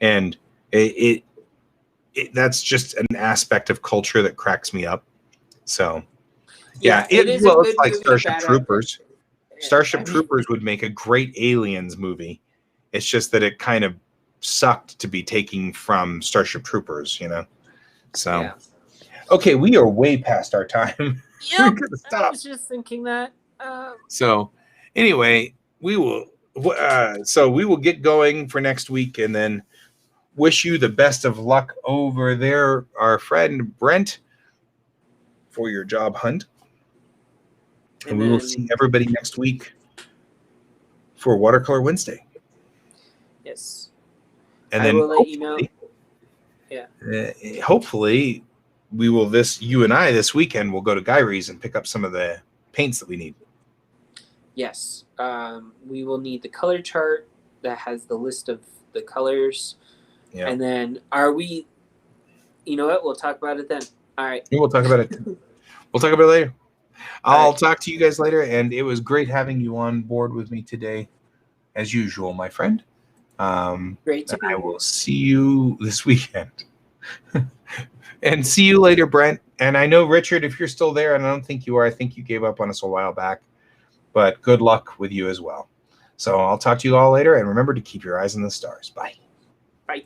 And it that's just an aspect of culture that cracks me up. So yeah, it's like movie, Starship Troopers. Starship Troopers would make a great aliens movie. It's just that it kind of sucked to be taking from Starship Troopers, So yeah. Okay, we are way past our time. Yep, I was just thinking that. So anyway, we will get going for next week, and then wish you the best of luck over there, our friend Brent, for your job hunt. And we will see everybody next week for Watercolor Wednesday. Yes. And then I will let you know. Yeah. Hopefully, you and I this weekend will go to Gyrie's and pick up some of the paints that we need. Yes. We will need the color chart that has the list of the colors. Yeah. And then You know what? We'll talk about it then. All right. We'll talk about it. We'll talk about it later. All I'll right. talk to you guys later, and it was great having you on board with me today, as usual, my friend. Great to And be I here. will see you this weekend. And see you later, Brent. And I know, Richard, if you're still there, and I don't think you are, I think you gave up on us a while back. But good luck with you as well. So I'll talk to you all later, and remember to keep your eyes on the stars. Bye. Bye.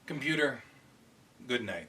Computer, good night.